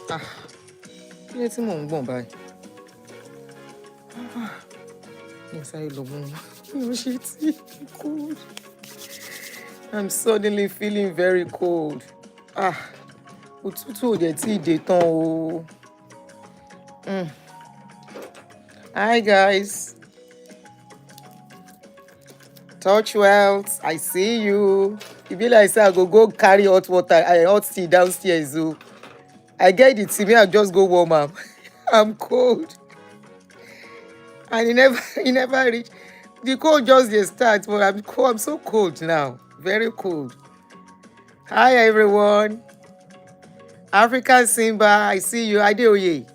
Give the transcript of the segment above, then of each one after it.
Ah, kí ló tí mò ń gbọ̀n báyìí? Yes, I love you. Cold. I'm suddenly feeling very cold. Òtútù ò dẹ̀ tí ì dé tán o. Hi guys. Touch Wealth, I see you. E be like say I go carry hot water, hot tea downstairs o. I get the tea, I just go warm am. I'm cold. And he never reach. The cold just dey start, but I'm cold. I'm so cold now. Very cold. Hi everyone. African Simba, I see you. Adeoye.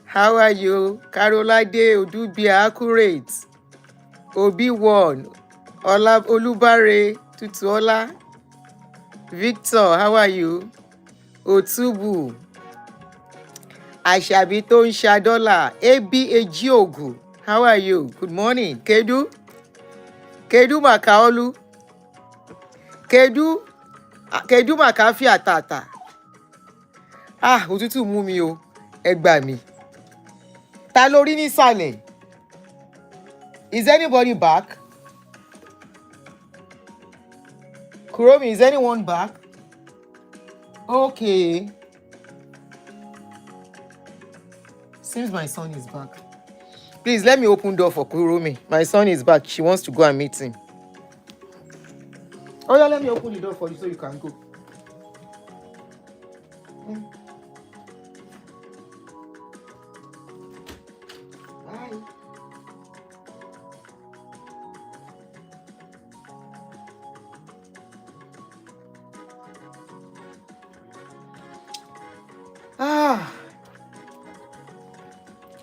How are you? Carolade Odubia, accurate. Obi1, Olubare Tutuola. Victor, how are you? Otubu. Àṣàbí tó ń ṣadọ́là. Ejiogu, how are you? Good morning. Kedu Makaolu. Kedu Makafi àtàtà. Òtútù mú mi o. Ẹ gbà mí. Ta ló rí nísàlẹ̀? Is anybody back? Kuromi, is anyone back? Okay. Seems my son is back. Please let me open door for Kuromi. My son is back. She wants to go and meet him. Oh yeah, let me open the door for you so you can go.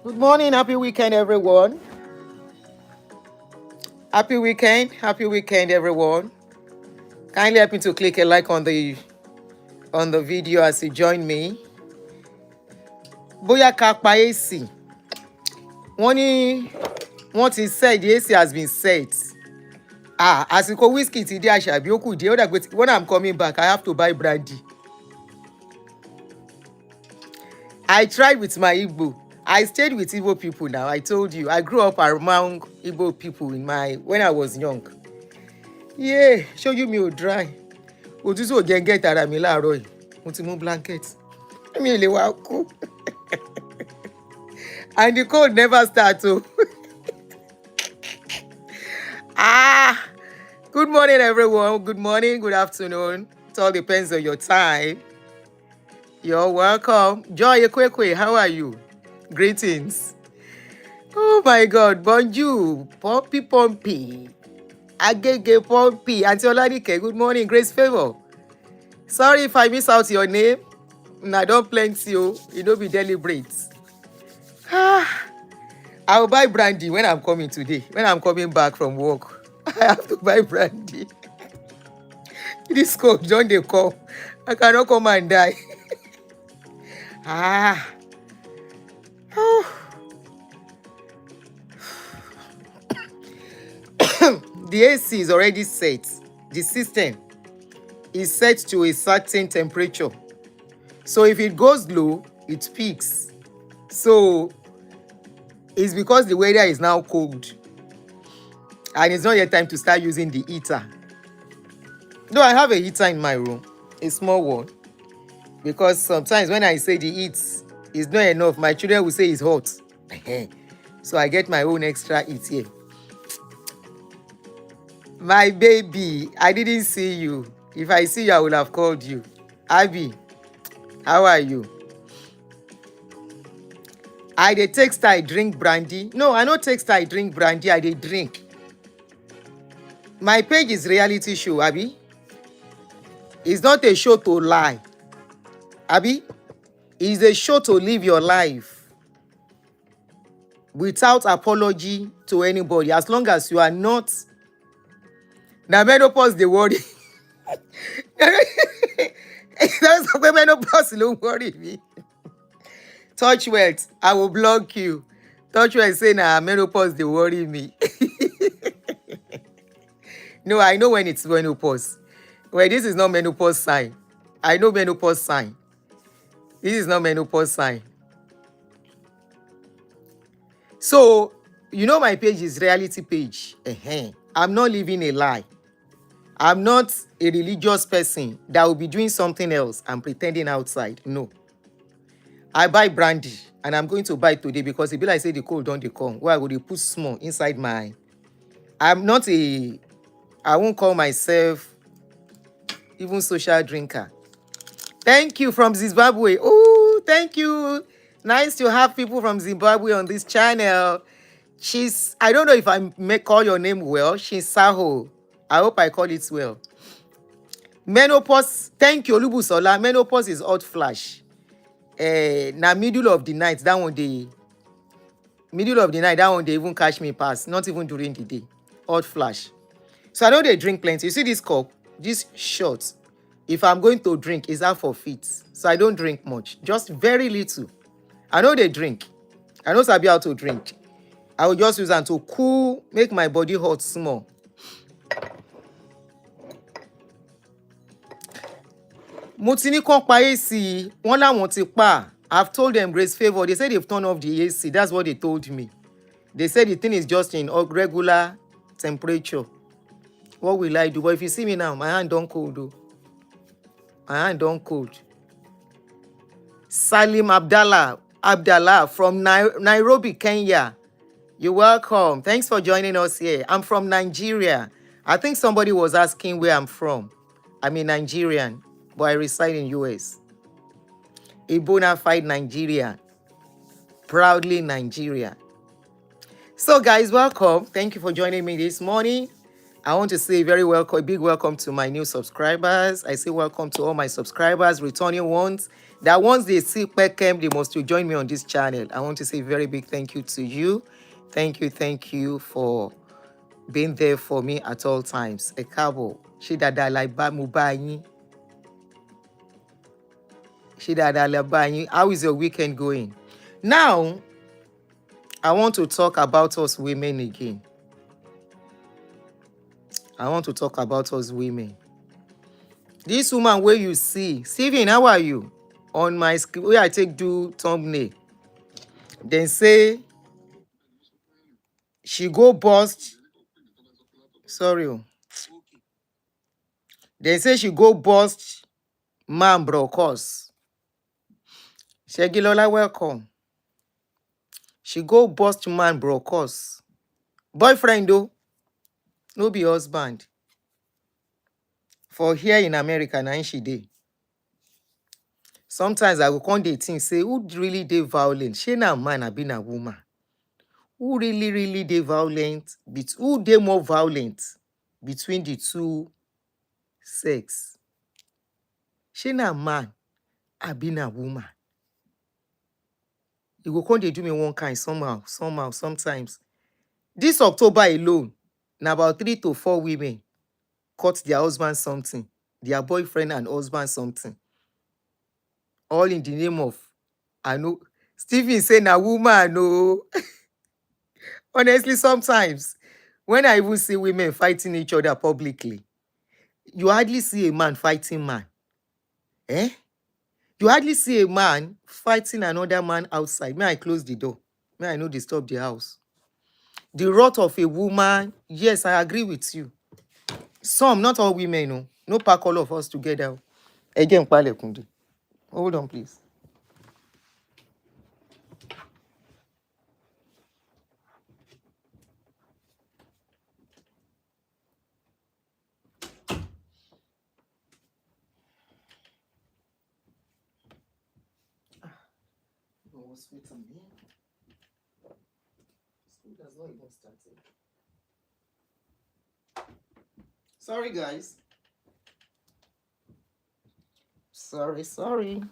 Good morning, happy weekend, everyone. Happy weekend, everyone. Kindly help me to click a like on the video as you join me. Bóyá ká pa AC. Wọ́n ti said the AC has been set. Àsìkò whiskey ti dé Àṣàbí ó kù díẹ̀. Ó dà pé when I'm coming back, I have to buy brandy. I tried with my Igbo. I stayed with Igbo people now. I told you. I grew up among Igbo people when I was young. Yeah, show you me dry. Òtútù ò jẹ́ get ara mi láàárọ̀ yìí. Mo ti mú blanket. Mi lè wá kú. And the cold never starts. Good morning, everyone. Good morning, good afternoon. It all depends on your time. You're welcome. Joy Ekwekwe, how are you? Greetings. Oh my God, bonjour, Pompey. Agege Pompey. Auntie Oladike, good morning. Grace Favor. Sorry if I miss out your name. I don't plenty you. You don't be deliberate. I'll buy brandy when I'm coming today. When I'm coming back from work, I have to buy brandy. This cold, don't they come? I cannot come and die. The AC is already set. The system is set to a certain temperature. So if it goes low, it peaks. So it's because the weather is now cold. And it's not yet time to start using the heater. Though I have a heater in my room, a small one. Because sometimes when I say the heat is not enough, my children will say it's hot. So I get my own extra heat here. My baby, I didn't see you. If I see you, I would have called you. Abby, how are you? I dey text I drink brandy. No, I no text I drink brandy, I dey drink. My page is reality show, Abby. It's not a show to lie. Abby, it's a show to live your life without apology to anybody, as long as you are not. Now menopause dey worry. That's why menopause don't worry me. Touch Wealth, I will block you. Touch Wealth say na menopause dey worry me. No, I know when it's menopause. Well, this is not menopause sign. I know menopause sign. This is not menopause sign. So, you know my page is reality page. I'm not living a lie. I'm not a religious person that will be doing something else and pretending outside. No. I buy brandy and I'm going to buy it today because it be like say the cold don't they come. Where I go dey put small inside my. I'm not a. I won't call myself even social drinker. Thank you from Zimbabwe. Oh, thank you. Nice to have people from Zimbabwe on this channel. I don't know if I may call your name well. She's Saho. I hope I call it well. Menopause. Thank you, Olubusola. Menopause is hot flash. Na middle of the night. That one they even catch me pass. Not even during the day. Hot flash. So I know they drink plenty. You see this cup, this shot. If I'm going to drink, is that for fit? So I don't drink much, just very little. I know they drink. I know Sabi how to drink. I will just use them to cool, make my body hot small. Mo ti ní kàn pa AC, wọ́n láwọn ti pa. I've told them Grace Favor. They said they've turned off the AC. That's what they told me. They said the thing is just in regular temperature. What will I do? But if you see me now, my hand don't cold though. My hand don't cold. Salim Abdallah from Nairobi, Kenya. You're welcome. Thanks for joining us here. I'm from Nigeria. I think somebody was asking where I'm from. I'm a Nigerian, but I reside in US. A bona fide Nigerian. Proudly Nigeria. So guys, welcome. Thank you for joining me this morning. I want to say a big welcome to my new subscribers. I say welcome to all my subscribers, returning ones. That once they see Peckham, they must to join me on this channel. I want to say a very big thank you to you. Thank you for being there for me at all times. Ekabo, Shidada Laiba Mubayi. Shidada Laiba. How is your weekend going? Now, I want to talk about us women again. I want to talk about us women. This woman where you see, Steven, how are you? On my screen, where I take do thumbnail. Then say, she go bust. Sorry. Then say she go bust man brokos. Shegilola, welcome. She go bust man brokos. Boyfriend though, no be husband. For here in America, na she dey. Sometimes I go come dey think say who really dey violent? She na man abi na woman? Who really dey violent? Who dey more violent between the two sex? She na man abi na woman? You go come dey do me one kind somehow, sometimes. This October alone, na about 3 to 4 women cut their husband something, their boyfriend and husband something. All in the name of, I know, Stephen say na woman, no. Honestly, sometimes, when I even see women fighting each other publicly, you hardly see a man fighting man. You hardly see a man fighting another man outside. May I close the door? May I not disturb the house? The wrath of a woman, yes, I agree with you. Some, not all women, no. No pack all of us together. Again, Pale Kundi. Hold on, please. School does not even start. Sorry, guys. Sorry.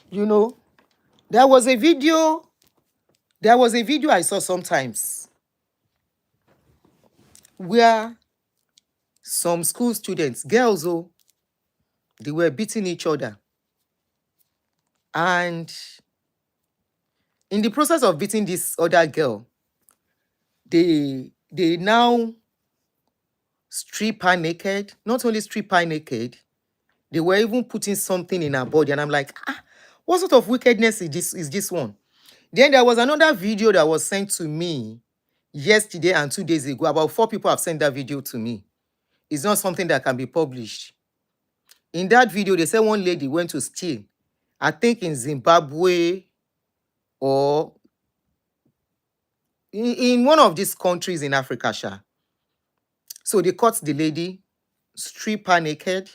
You know, there was a video I saw sometimes where some school students, girls, they were beating each other. And in the process of beating this other girl, they now strip her naked. Not only strip her naked, They were even putting something in her body, and I'm like, what sort of wickedness is this one? Then there was another video that was sent to me yesterday and 2 days ago. About 4 people have sent that video to me. It's not something that can be published. In that video, they said one lady went to steal, I think in Zimbabwe or in one of these countries in Africa, Sha. So they caught the lady, strip her naked.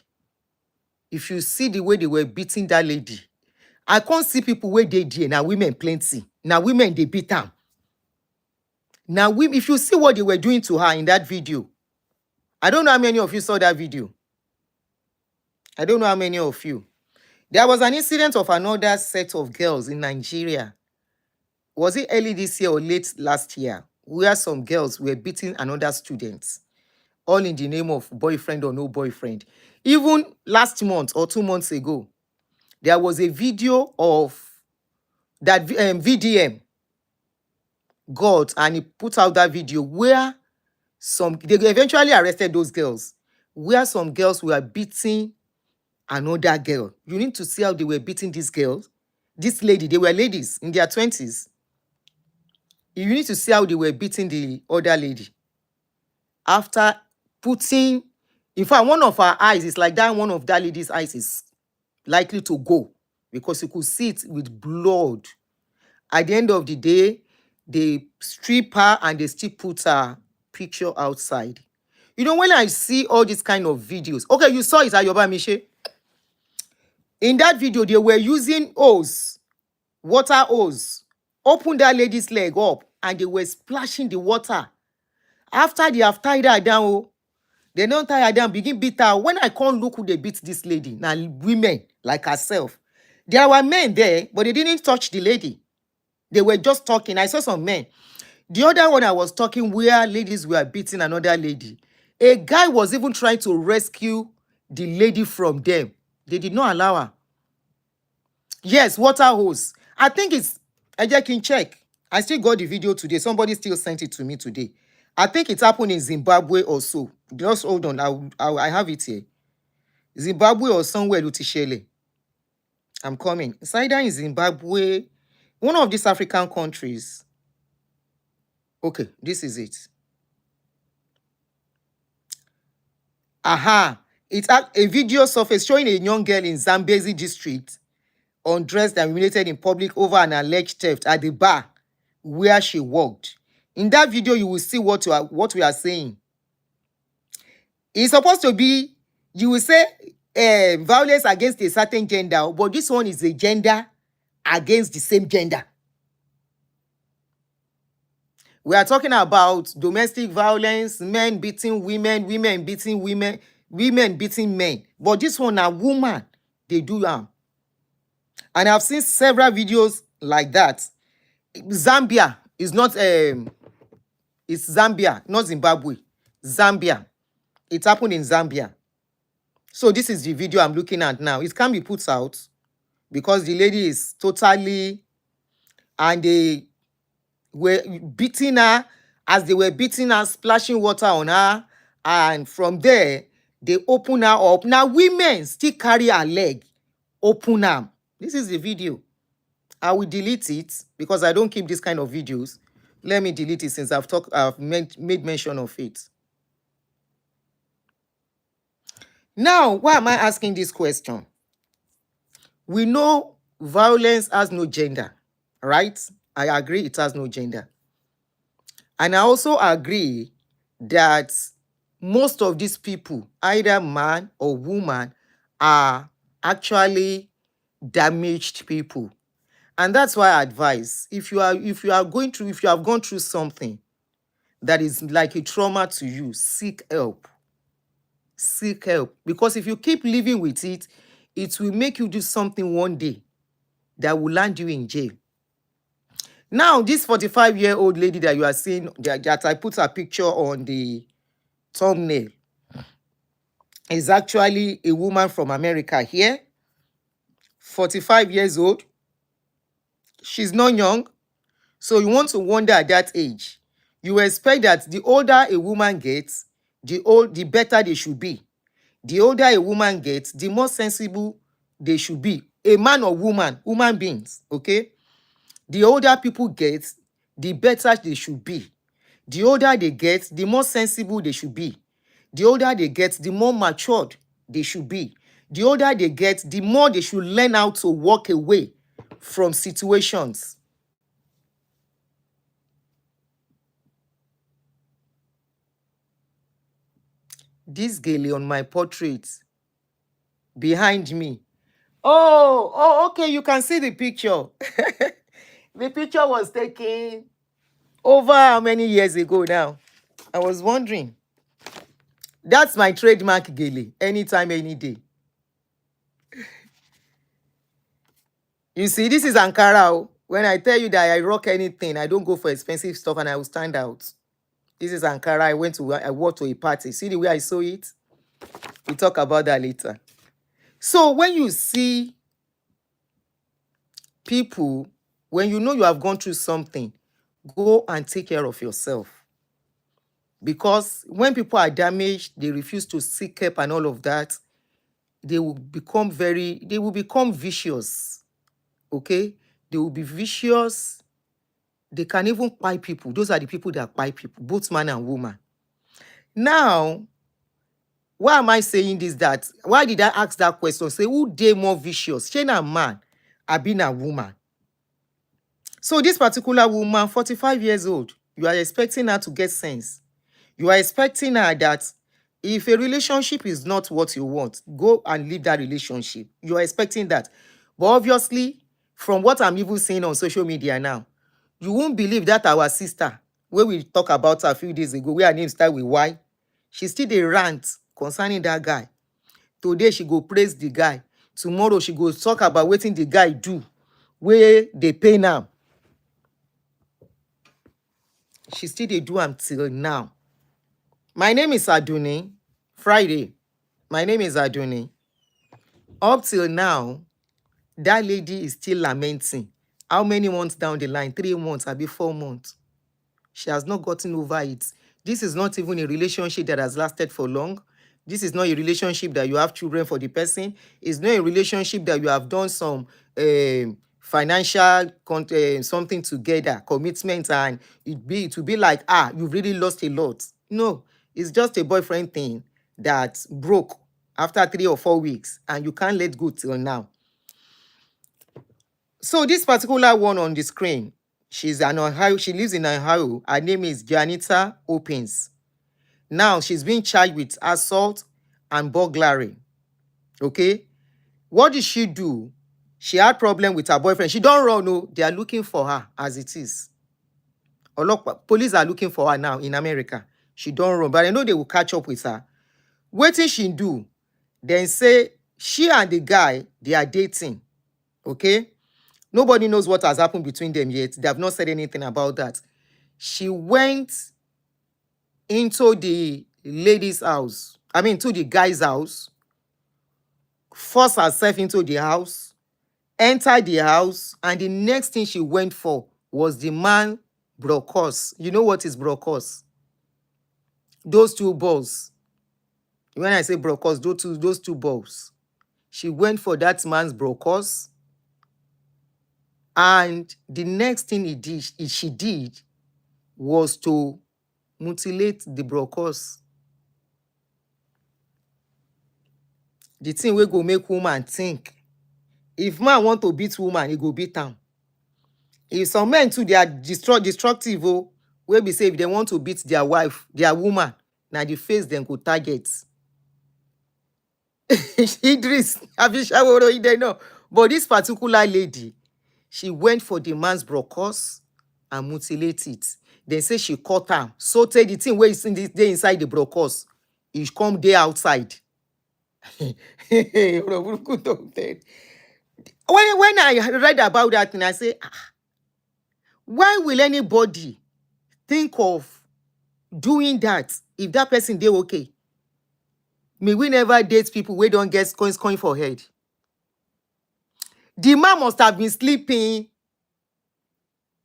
If you see the way they were beating that lady, I can't see people where they did. Now women plenty. Now women, they beat them. Now, if you see what they were doing to her in that video, I don't know how many of you saw that video. I don't know how many of you. There was an incident of another set of girls in Nigeria. Was it early this year or late last year, where some girls were beating another student, all in the name of boyfriend or no boyfriend? Even last month or 2 months ago, there was a video of that VDM got, and he put out that video where they eventually arrested those girls, where some girls were beating another girl. You need to see how they were beating these girls. This lady, they were ladies in their 20s. You need to see how they were beating the other lady. After putting, in fact, one of her eyes is like that, one of that lady's eyes is likely to go because you could see it with blood. At the end of the day, they strip her and they still put her picture outside. You know, when I see all these kind of videos, okay, you saw it at Yoba Mishe. In that video, they were using hose, water hose, open that lady's leg up, and they were splashing the water. After they have tied her down, they don't tie her down, begin beat her. When I can't look who they beat this lady, now women like herself. There were men there, but they didn't touch the lady. They were just talking. I saw some men. The other one I was talking where ladies were beating another lady. A guy was even trying to rescue the lady from them. They did not allow her. Yes, water hose. I think it's, I can check. I still got the video today. Somebody still sent it to me today. I think it happened in Zimbabwe also. Just hold on. I have it here. Zimbabwe or somewhere, Lutishele. I'm coming. It's either in Zimbabwe, one of these African countries. Okay, this is it. Aha. It's a video surface showing a young girl in Zambezi district undressed and humiliated in public over an alleged theft at the bar where she worked. In that video, you will see what we are saying. It's supposed to be, you will say, violence against a certain gender, but this one is a gender against the same gender. We are talking about domestic violence, men beating women, women beating women, women beating men. But this one, a woman, they do And I've seen several videos like that. Zambia is not, it's Zambia, not Zimbabwe. Zambia. It happened in Zambia. So this is the video I'm looking at now. It can't be put out because the lady is totally, and they were beating her. As they were beating her, splashing water on her, and from there they open her up. Now women still carry her leg, open her. This is the video. I will delete it because I don't keep this kind of videos. Let me delete it since I've made mention of it. Now, why am I asking this question? We know violence has no gender, right? I agree it has no gender. And I also agree that most of these people, either man or woman, are actually damaged people. And that's why I advise, if you have gone through something that is like a trauma to you, seek help. Seek help. Because if you keep living with it, it will make you do something one day that will land you in jail. Now, this 45-year-old lady that you are seeing, that I put her picture on the thumbnail, is actually a woman from America here, 45 years old. She's not young. So you want to wonder at that age. You expect that the older a woman gets, the better they should be. The older a woman gets, the more sensible they should be. A man or woman, human beings, okay? The older people get, the better they should be. The older they get, the more sensible they should be. The older they get, the more matured they should be. The older they get, the more they should learn how to walk away from situations. This girl on my portrait behind me. Oh, okay, you can see the picture. The picture was taken over how many years ago now? I was wondering. That's my trademark gele, anytime, any day. You see, this is Ankara. Oh. When I tell you that I rock anything, I don't go for expensive stuff and I will stand out. This is Ankara. I wore to a party. See the way I saw it? We'll talk about that later. So when you see people, when you know you have gone through something, go and take care of yourself. Because when people are damaged, they refuse to seek help and all of that, they will become vicious. Okay? They will be vicious. They can even buy people. Those are the people that buy people, both man and woman. Now, why am I saying this? That why did I ask that question? Say, who they more vicious? Shane a man, I been a woman. So this particular woman, 45 years old, you are expecting her to get sense. You are expecting her that if a relationship is not what you want, go and leave that relationship. You are expecting that. But obviously, from what I'm even seeing on social media now, you won't believe that our sister, where we talked about her a few days ago, where her name started with Y, she still dey rant concerning that guy. Today, she go praise the guy. Tomorrow, she go talk about wetin the guy do, where they pay now. She still dey do am till now. My name is Aduni. Friday. My name is Aduni. Up till now, that lady is still lamenting. How many months down the line? 3 months, maybe 4 months. She has not gotten over it. This is not even a relationship that has lasted for long. This is not a relationship that you have children for the person. It's not a relationship that you have done some financial something together, commitment, and it will be like, you've really lost a lot. No, it's just a boyfriend thing that broke after 3 or 4 weeks, and you can't let go till now. So this particular one on the screen, she's an Ohio. She lives in Ohio. Her name is Janita Opens. Now she's being charged with assault and burglary. Okay, what did she do? She had problem with her boyfriend. She don't run. No, they are looking for her as it is. Police are looking for her now in America. She don't run, but I know they will catch up with her. What did she do? Then say she and the guy, they are dating. Okay. Nobody knows what has happened between them yet. They have not said anything about that. She went into the lady's house. To the guy's house. Forced herself into the house. Entered the house. And the next thing she went for was the man brocos. You know what is brocos? Those 2 balls. When I say brocos, those two balls. She went for that man's brocos. And the next thing she did was to mutilate the brocos. The thing wey go make woman think. If man want to beat woman, he go beat am. If some men too, they are destructive, wey be say if they want to beat their wife, their woman, na the face them go target. Idris, Abishaworo, they know. But this particular lady, she went for the man's brocos and mutilate it. They say she caught her. So take the thing where is in this day inside the brocos. He come there outside. When I read about that thing, I say, why will anybody think of doing that if that person dey okay? May we never date people who don't get coin for head. The man must have been sleeping.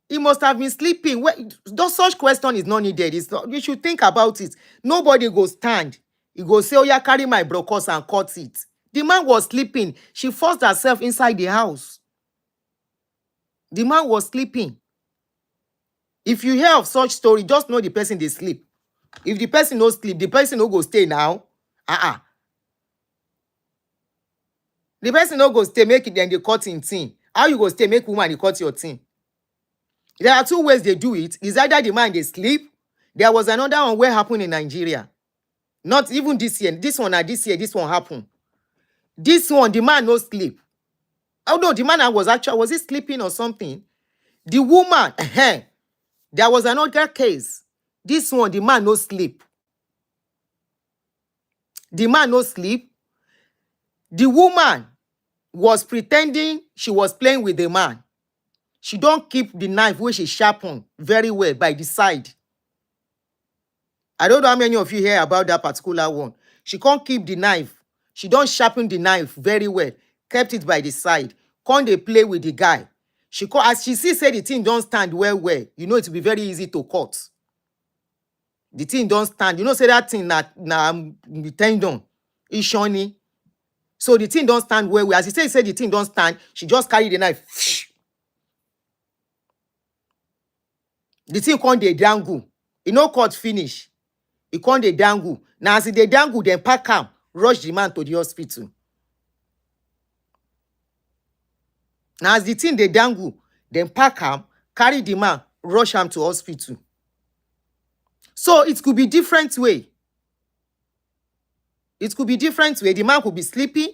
He must have been sleeping. Those such question is not needed. It's not, you should think about it. Nobody go stand He go say, oh yeah, carry my brocos and cut it. The man was sleeping. She forced herself inside the house. The man was sleeping. If you hear of such story, just know the person they sleep. If the person no sleep, the person no go stay now. The person no go stay, make it then they cut in thing. How you go stay, make woman they cut your thing? There are two ways they do it. Is either the man they sleep. There was another one where happened in Nigeria. Not even this year. This one this year, this one happened. This one, the man no sleep. Oh no, the man was he sleeping or something? The woman, there was another case. This one, the man no sleep. The man no sleep. The woman was pretending she was playing with the man. She don't keep the knife where she sharpen very well by the side. I don't know how many of you hear about that particular one. She can't keep the knife. She don't sharpen the knife very well. Kept it by the side. Can't they play with the guy? As she say the thing don't stand well. You know it will be very easy to cut. The thing don't stand. You know say that thing na tendon. It's shiny. So the thing don't stand well. As he said the thing don't stand, she just carry the knife. The thing can't dey dangle. It no cut finish. It can't dey dangle. Now as they dangle, then pack him, rush the man to the hospital. Now as the thing they dangle, then pack him, carry the man, rush him to hospital. So it could be different way. It could be different way. The man could be sleeping.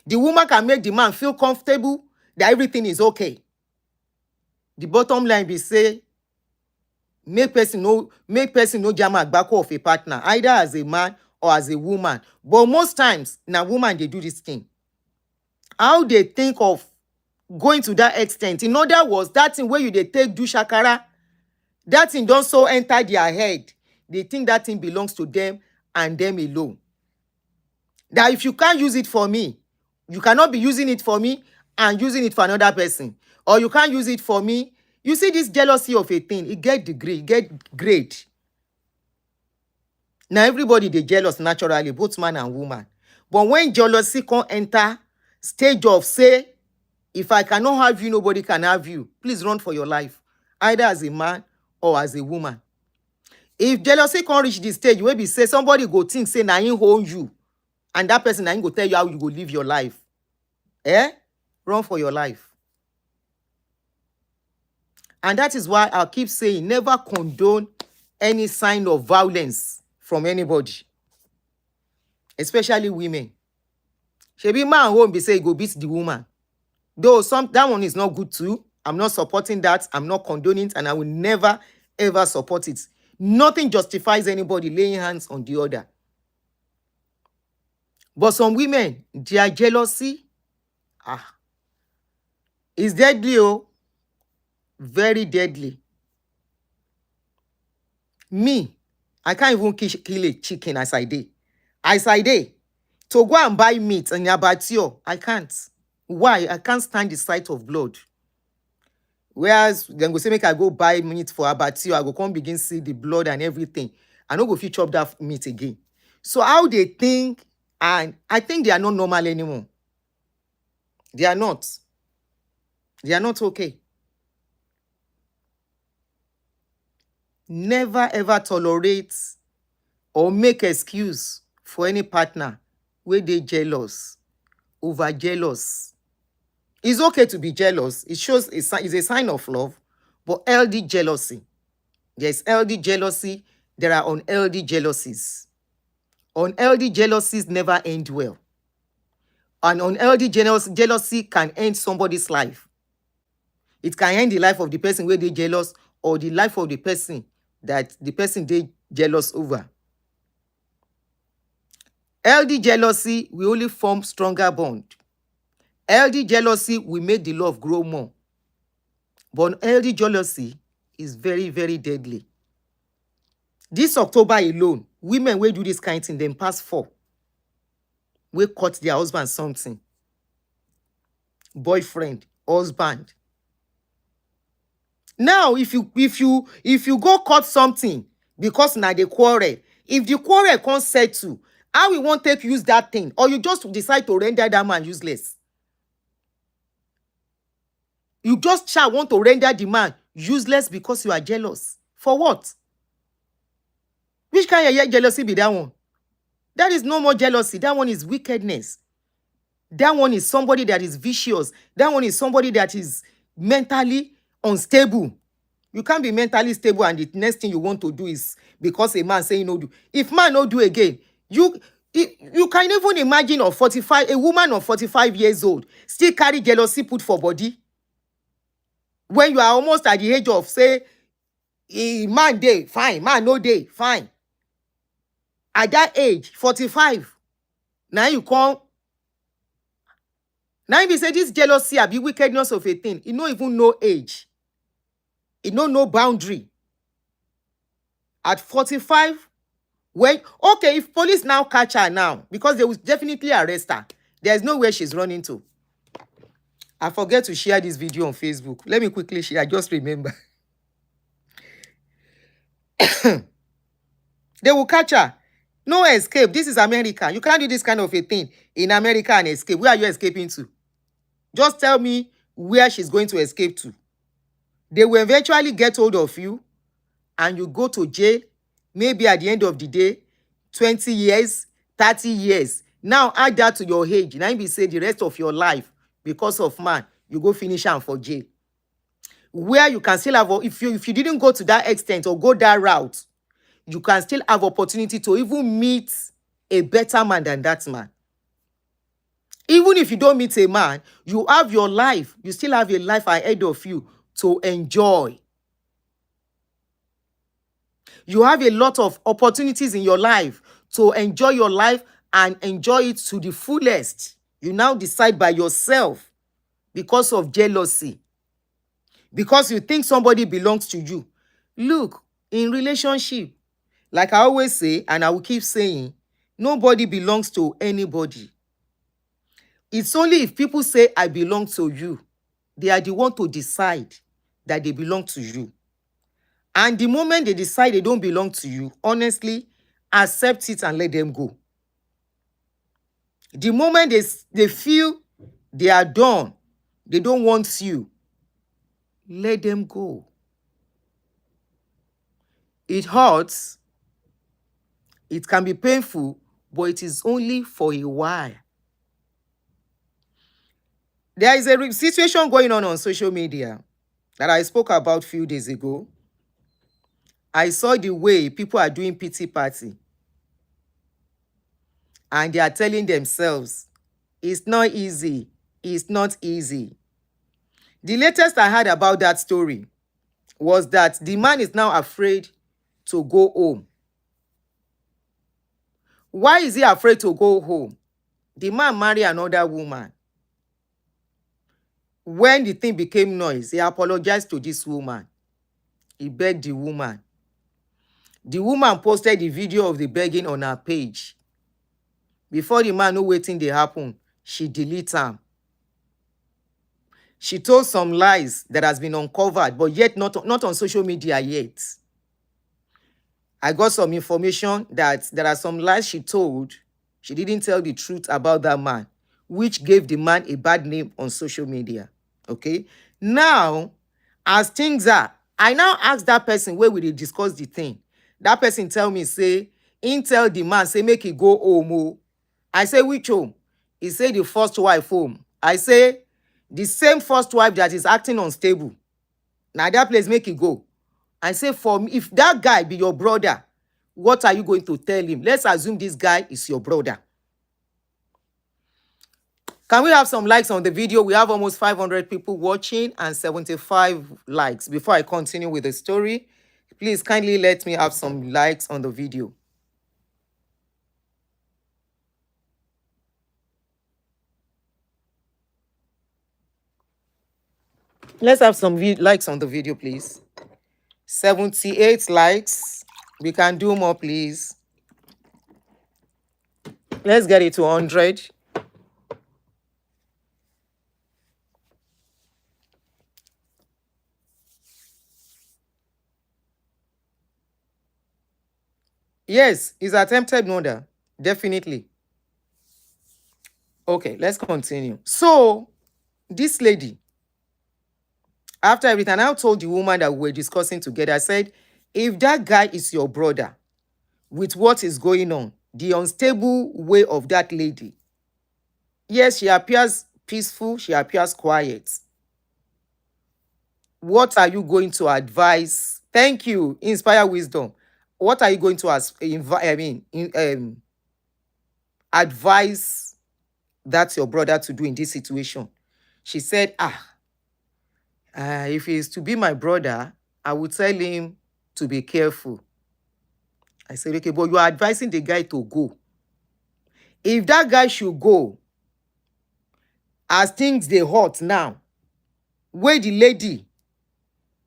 The woman can make the man feel comfortable that everything is okay. The bottom line be say, make person no jam agbako of a partner, either as a man or as a woman. But most times, now woman they do this thing. How they think of going to that extent? In other words, that thing where you they take do shakara, that thing don't so enter their head. They think that thing belongs to them and them alone. That if you can't use it for me, you cannot be using it for me and using it for another person. Or you can't use it for me. You see this jealousy of a thing, it get degree, it get grade. Now everybody they jealous naturally, both man and woman. But when jealousy can enter stage of say, if I cannot have you, nobody can have you, please run for your life, either as a man or as a woman. If jealousy can reach this stage where we say somebody go think say na him hold you, and that person na him go tell you how you go live your life, run for your life. And that is why I keep saying never condone any sign of violence from anybody, especially women. Shebi man won't be say go beat the woman. Though that one is not good too. I'm not supporting that. I'm not condoning it, and I will never ever support it. Nothing justifies anybody laying hands on the other. But some women, their jealousy is deadly, very deadly. Me, I can't even kill a chicken as I did. To go and buy meat and abattoir, I can't. Why? I can't stand the sight of blood. Whereas then go say make I go buy meat for abattoir, I go come begin see the blood and everything. I no go fit chop that meat again. So how they think, and I think they are not normal anymore. They are not. They are not okay. Never ever tolerate or make excuse for any partner where they jealous, over jealous. It's okay to be jealous. It shows it's a sign of love, but LD jealousy. There's LD jealousy. There are unhealthy jealousies. Unhealthy jealousies never end well. An unhealthy jealousy can end somebody's life. It can end the life of the person where they jealous, or the life of the person that the person they jealous over. LD jealousy will only form stronger bond. LD jealousy will make the love grow more. But LD jealousy is very, very deadly. This October alone, women will do this kind of thing, then pass 4. Will cut their husband something. Boyfriend, husband. Now, if you go cut something because now they quarrel, if the quarrel can't settle How we won't take use that thing, or you just decide to render that man useless. You just shall want to render the man useless because you are jealous. For what? Which kind of jealousy be that one? That is no more jealousy. That one is wickedness. That one is somebody that is vicious. That one is somebody that is mentally unstable. You can't be mentally stable and the next thing you want to do is because a man saying no do. If man no do again, you can even imagine a woman of 45 years old still carry jealousy put for body. When you are almost at the age of, say, man day, fine, man no day, fine. At that age, 45, now you come. Now if you say this jealousy be wickedness of a thing, you don't even know age. You don't know boundary. At 45, when, okay, if police now catch her now, because they will definitely arrest her, there's nowhere she's running to. I forget to share this video on Facebook. Let me quickly share. I just remember. They will catch her. No escape. This is America. You can't do this kind of a thing in America and escape. Where are you escaping to? Just tell me where she's going to escape to. They will eventually get hold of you and you go to jail. Maybe at the end of the day, 20 years, 30 years. Now add that to your age. Now you say the rest of your life, because of man, you go finish am for jail. Where you can still have, if you didn't go to that extent or go that route, you can still have opportunity to even meet a better man than that man. Even if you don't meet a man, you have your life. You still have a life ahead of you to enjoy. You have a lot of opportunities in your life to enjoy your life and enjoy it to the fullest. You now decide by yourself because of jealousy. Because you think somebody belongs to you. Look, in relationship, like I always say, and I will keep saying, nobody belongs to anybody. It's only if people say, I belong to you, they are the one to decide that they belong to you. And the moment they decide they don't belong to you, honestly, accept it and let them go. The moment they feel they are done, they don't want you, let them go. It hurts. It can be painful, but it is only for a while. There is a situation going on social media that I spoke about a few days ago. I saw the way people are doing pity party. And they are telling themselves, it's not easy. It's not easy. The latest I heard about that story was that the man is now afraid to go home. Why is he afraid to go home? The man married another woman. When the thing became noise, he apologized to this woman. He begged the woman. The woman posted the video of the begging on her page. Before the man knew waiting they happen, she deleted him. She told some lies that has been uncovered, but yet not on social media yet. I got some information that there are some lies she told. She didn't tell the truth about that man, which gave the man a bad name on social media. Okay? Now, as things are, I now ask that person where we discuss the thing. That person tell me, say, tell the man, say, make he go home. Oh. I say, which home? He say, the first wife home. I say, the same first wife that is acting unstable. Now that place make he go. I say, for me, if that guy be your brother, what are you going to tell him? Let's assume this guy is your brother. Can we have some likes on the video? We have almost 500 people watching and 75 likes. Before I continue with the story, please kindly let me have some likes on the video. Let's have some likes on the video, please. 78 likes. We can do more, please. Let's get it to 100. Yes, it's attempted murder. Definitely. Okay, let's continue. So, this lady, after everything, I now told the woman that we were discussing together, I said, if that guy is your brother, with what is going on, the unstable way of that lady, yes, she appears peaceful, she appears quiet. What are you going to advise? Thank you, Inspire Wisdom. What are you going to advise that your brother to do in this situation? She said, if he is to be my brother, I would tell him to be careful. I said, okay, but you are advising the guy to go. If that guy should go, as things they hot now, where the lady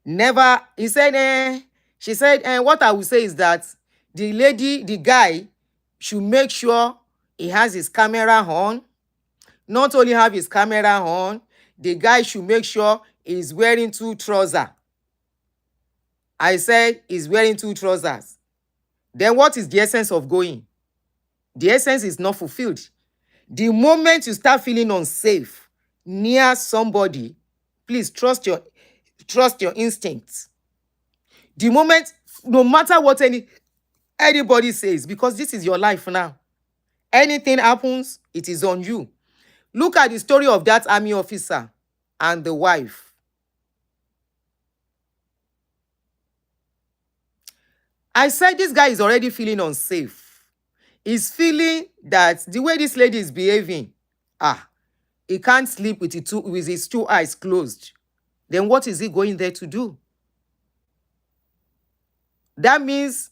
never, he said, she said, what I will say is that the guy should make sure he has his camera on. Not only have his camera on, the guy should make sure he's wearing 2 trousers. I said he's wearing 2 trousers. Then what is the essence of going? The essence is not fulfilled. The moment you start feeling unsafe near somebody, please trust your instincts. The moment, no matter what anybody says, because this is your life now. Anything happens, it is on you. Look at the story of that army officer and the wife. I said this guy is already feeling unsafe. He's feeling that the way this lady is behaving, he can't sleep with his 2 eyes closed. Then what is he going there to do? That means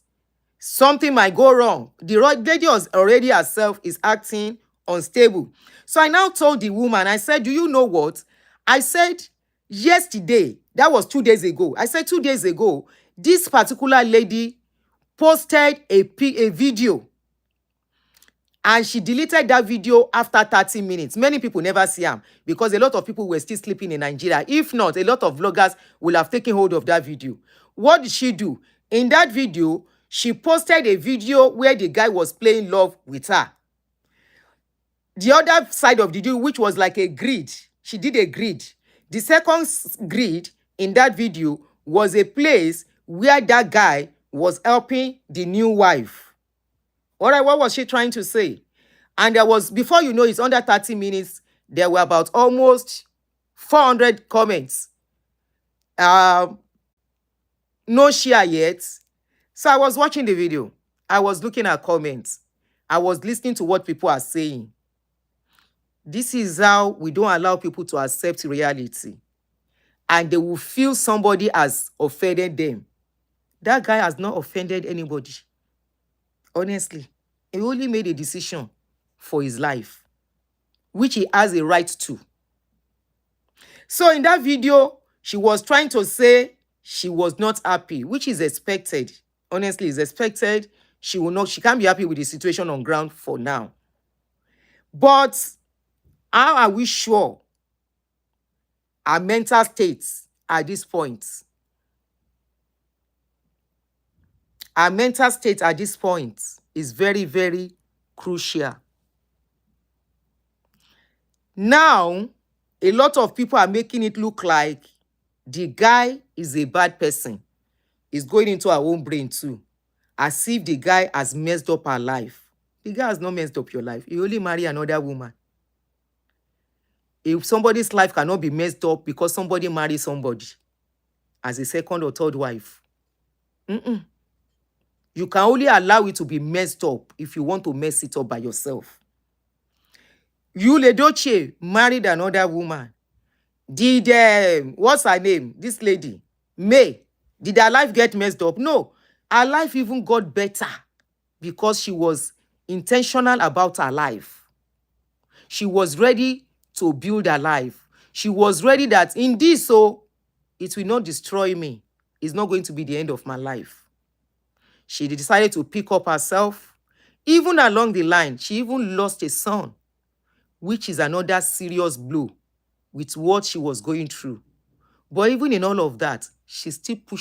something might go wrong. The lady already herself is acting unstable. So I now told the woman, I said, do you know what? I said yesterday, that was 2 days ago. I said 2 days ago, this particular lady posted a video, and she deleted that video after 30 minutes. Many people never see them because a lot of people were still sleeping in Nigeria. If not, a lot of vloggers will have taken hold of that video. What did she do? In that video, she posted a video where the guy was playing love with her. The other side of the video, which was like a grid, she did a grid. The second grid in that video was a place where that guy was helping the new wife. All right, what was she trying to say? And there was, before you know, it's under 30 minutes, there were about almost 400 comments. No share yet. So I was watching the video. I was looking at comments. I was listening to what people are saying. This is how we don't allow people to accept reality. And they will feel somebody has offended them. That guy has not offended anybody. Honestly, he only made a decision for his life, which he has a right to. So in that video, she was trying to say she was not happy, which is expected. Honestly, it's expected. She can't be happy with the situation on ground for now. But how are we sure our mental states at this point? Our mental state at this point is very, very crucial. Now, a lot of people are making it look like the guy is a bad person. He's going into our own brain too, as if the guy has messed up her life. The guy has not messed up your life. You only marry another woman. If somebody's life cannot be messed up because somebody marries somebody as a second or third wife, you can only allow it to be messed up if you want to mess it up by yourself. Yul Edochie married another woman. Did, what's her name? This lady, May. Did her life get messed up? No. Her life even got better because she was intentional about her life. She was ready to build her life. She was ready that in this, so it will not destroy me. It's not going to be the end of my life. She decided to pick up herself. Even along the line, she even lost a son, which is another serious blow with what she was going through. But even in all of that, she still pull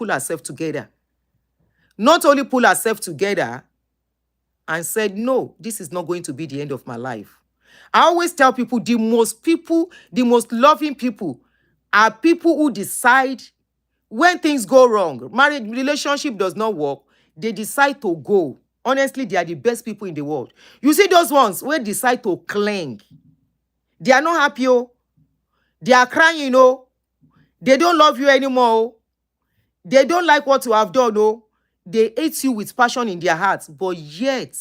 herself together. Not only pull herself together, and said, no, this is not going to be the end of my life. I always tell people, the most loving people are people who decide when things go wrong, marriage relationship does not work, they decide to go. Honestly, they are the best people in the world. You see those ones where decide to cling. They are not happy, oh. They are crying, oh. They don't love you anymore, oh. They don't like what you have done, oh. They hate you with passion in their hearts, but yet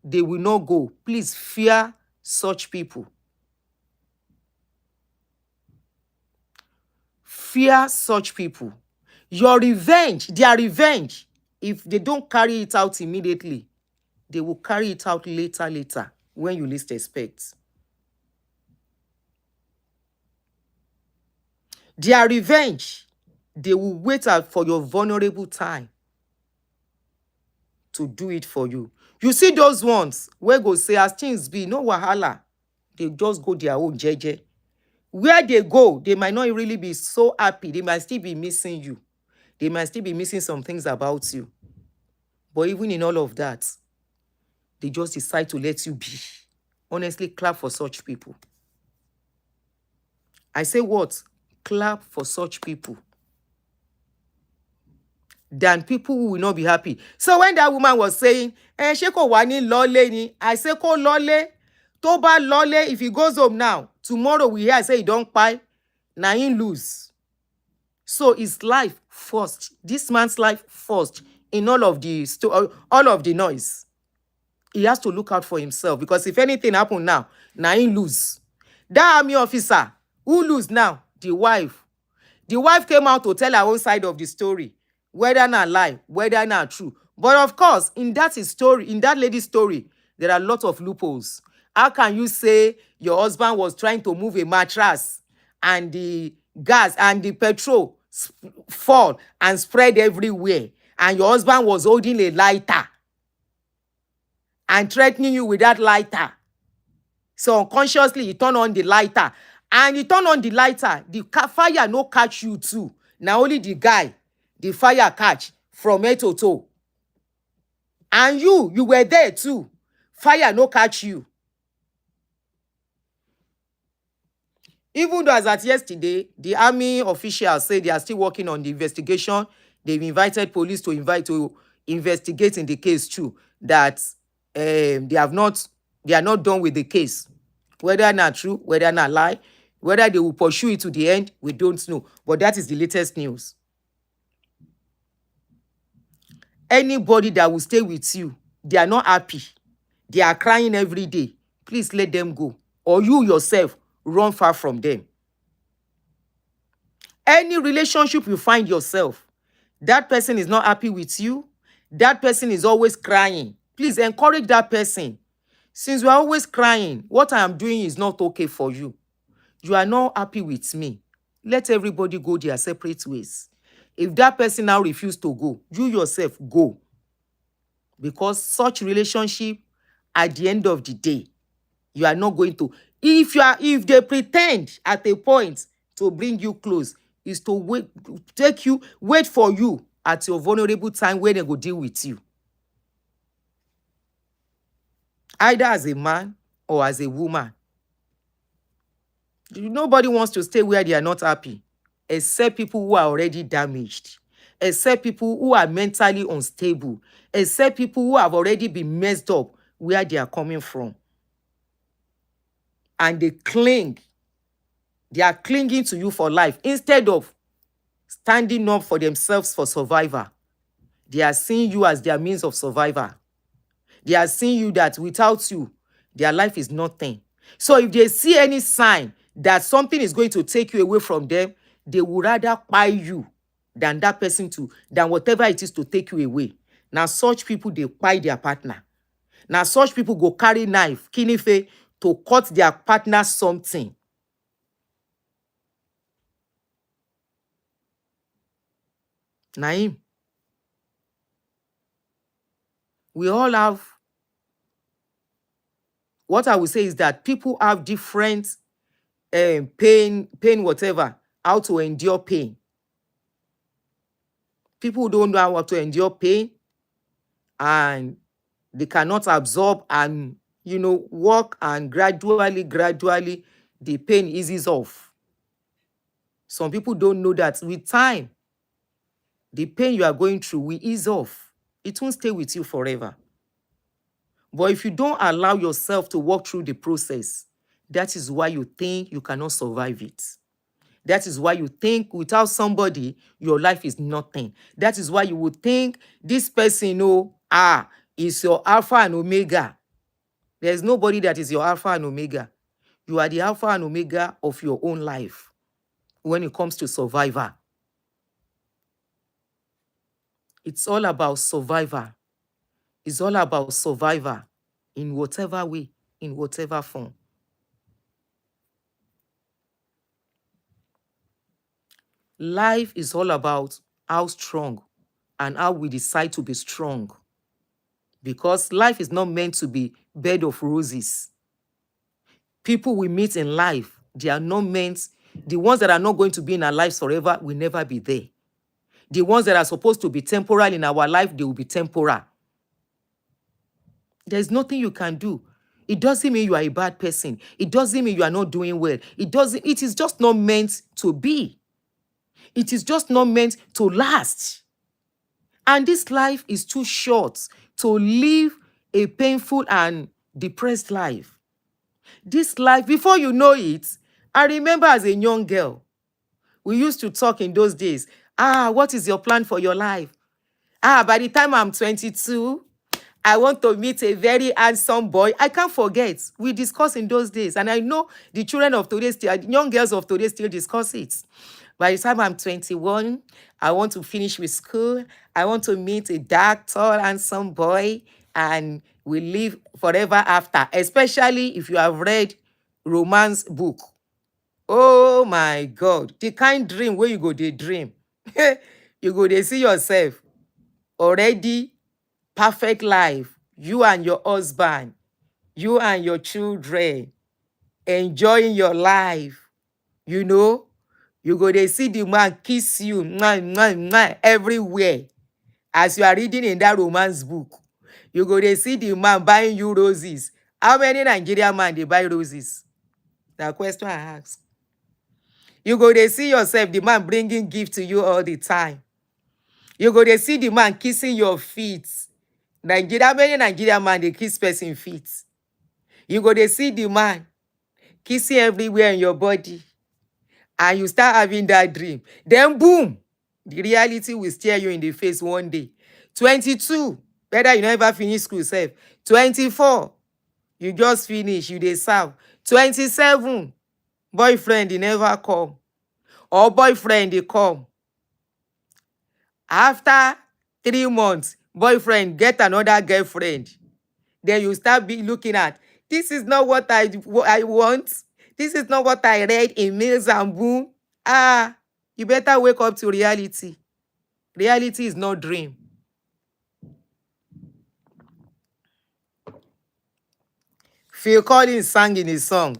they will not go. Please fear such people. Fear such people. Your revenge, their revenge, if they don't carry it out immediately, they will carry it out later, when you least expect. Their revenge, they will wait out for your vulnerable time to do it for you. You see those ones where go say, as things be, no wahala. They just go their own jeje. Where they go, they might not really be so happy. They might still be missing you. They might still be missing some things about you. But even in all of that, they just decide to let you be. Honestly, clap for such people. I say what? Clap for such people. Than people who will not be happy. So when that woman was saying, ṣé kò wá ní lọ́lé ni? I say, kó lọ́lé. Tó bá lọ́lé, if he goes home now, tomorrow we hear say he don't pay, na him lose. So his life first. This man's life first in all of the noise. He has to look out for himself, because if anything happen now, na him lose. That army officer, who lose now? The wife. The wife came out to tell her own side of the story, whether not lie, whether not true. But of course, in that lady's story, there are a lot of loopholes. How can you say your husband was trying to move a mattress and the gas and the petrol fall and spread everywhere, and your husband was holding a lighter and threatening you with that lighter? So unconsciously, he turned on the lighter. And he turned on the lighter. The fire no catch you too. Now only the guy, the fire catch from head to toe. And you were there too. Fire no catch you. Even though as at yesterday, the army officials say they are still working on the investigation. They've invited police to investigate in the case too. That they are not done with the case. Whether not true, whether not lie, whether they will pursue it to the end, we don't know. But that is the latest news. Anybody that will stay with you, they are not happy, they are crying every day, please let them go. Or you yourself, run far from them. Any relationship you find yourself, that person is not happy with you, that person is always crying, please encourage that person. Since you are always crying, what I am doing is not okay for you. You are not happy with me. Let everybody go their separate ways. If that person now refuses to go, you yourself go. Because such relationship, at the end of the day, you are not going to. If they pretend at a point to bring you close, is to wait for you at your vulnerable time when they go deal with you. Either as a man or as a woman. Nobody wants to stay where they are not happy, except people who are already damaged, except people who are mentally unstable, except people who have already been messed up where they are coming from. And they cling. They are clinging to you for life instead of standing up for themselves for survival. They are seeing you as their means of survival. They are seeing you that without you, their life is nothing. So if they see any sign that something is going to take you away from them, they would rather buy you than that person than whatever it is to take you away. Now such people, they buy their partner. Now such people go carry knife, kinife, to cut their partner something. Naim. We all have, what I would say is that people have different pain, whatever, how to endure pain. People don't know how to endure pain, and They cannot absorb and, work, and gradually, the pain eases off. Some people don't know that with time, the pain you are going through will ease off. It won't stay with you forever. But if you don't allow yourself to walk through the process, that is why you think you cannot survive it. That is why you think without somebody, your life is nothing. That is why you would think this person, is your Alpha and Omega. There's nobody that is your Alpha and Omega. You are the Alpha and Omega of your own life when it comes to survivor. It's all about survivor. It's all about survivor in whatever way, in whatever form. Life is all about how strong and how we decide to be strong. Because life is not meant to be bed of roses. People we meet in life, they are not meant, the ones that are not going to be in our lives forever will never be there. The ones that are supposed to be temporal in our life, they will be temporal. There's nothing you can do. It doesn't mean you are a bad person. It doesn't mean you are not doing well. It is just not meant to be. It is just not meant to last. And this life is too short to live a painful and depressed life. This life, before you know it, I remember as a young girl, we used to talk in those days. What is your plan for your life? By the time I'm 22, I want to meet a very handsome boy. I can't forget. We discussed in those days. And I know the children of today, young girls of today still discuss it. By the time I'm 21, I want to finish with school. I want to meet a dark, tall, handsome boy. And we live forever after. Especially if you have read romance book. Oh my God. The kind dream where you go, they dream. You go, they see yourself already perfect life, you and your husband, you and your children, enjoying your life. You go, they see the man kiss you everywhere. As you are reading in that romance book, you go, they see the man buying you roses. How many Nigerian men they buy roses? That question I ask. You go, they see yourself, the man bringing gift to you all the time. You go, they see the man kissing your feet. Many Nigerian man, they kiss person feet. You go, they see the man kissing everywhere in your body. And you start having that dream. Then boom, the reality will stare you in the face one day. 22, whether you never finish school self. 24, you just finish, you dey serve. 27, boyfriend, they never come. Or boyfriend, they come. After 3 months, boyfriend get another girlfriend. Then you start looking at, this is not what I want. This is not what I read in Mills and Boom. You better wake up to reality. Reality is not dream. Phil Collins sang in his song,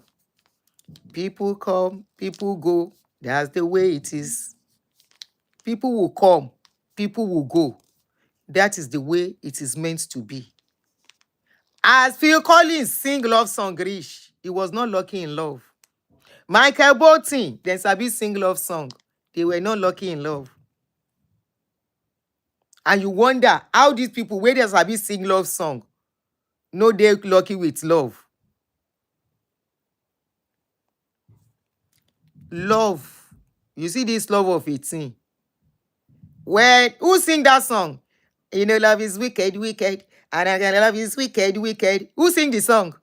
people come, people go. That's the way it is. People will come, people will go. That is the way it is meant to be. As Phil Collins sing love song reach, he was not lucky in love. Michael Bolton, then sabi sing love song. They were not lucky in love. And you wonder how these people, where they sabi sing love song, no, they're lucky with love. Love. You see this love of 18. Who sing that song? Love is wicked, wicked. And again, love is wicked, wicked. Who sing the song?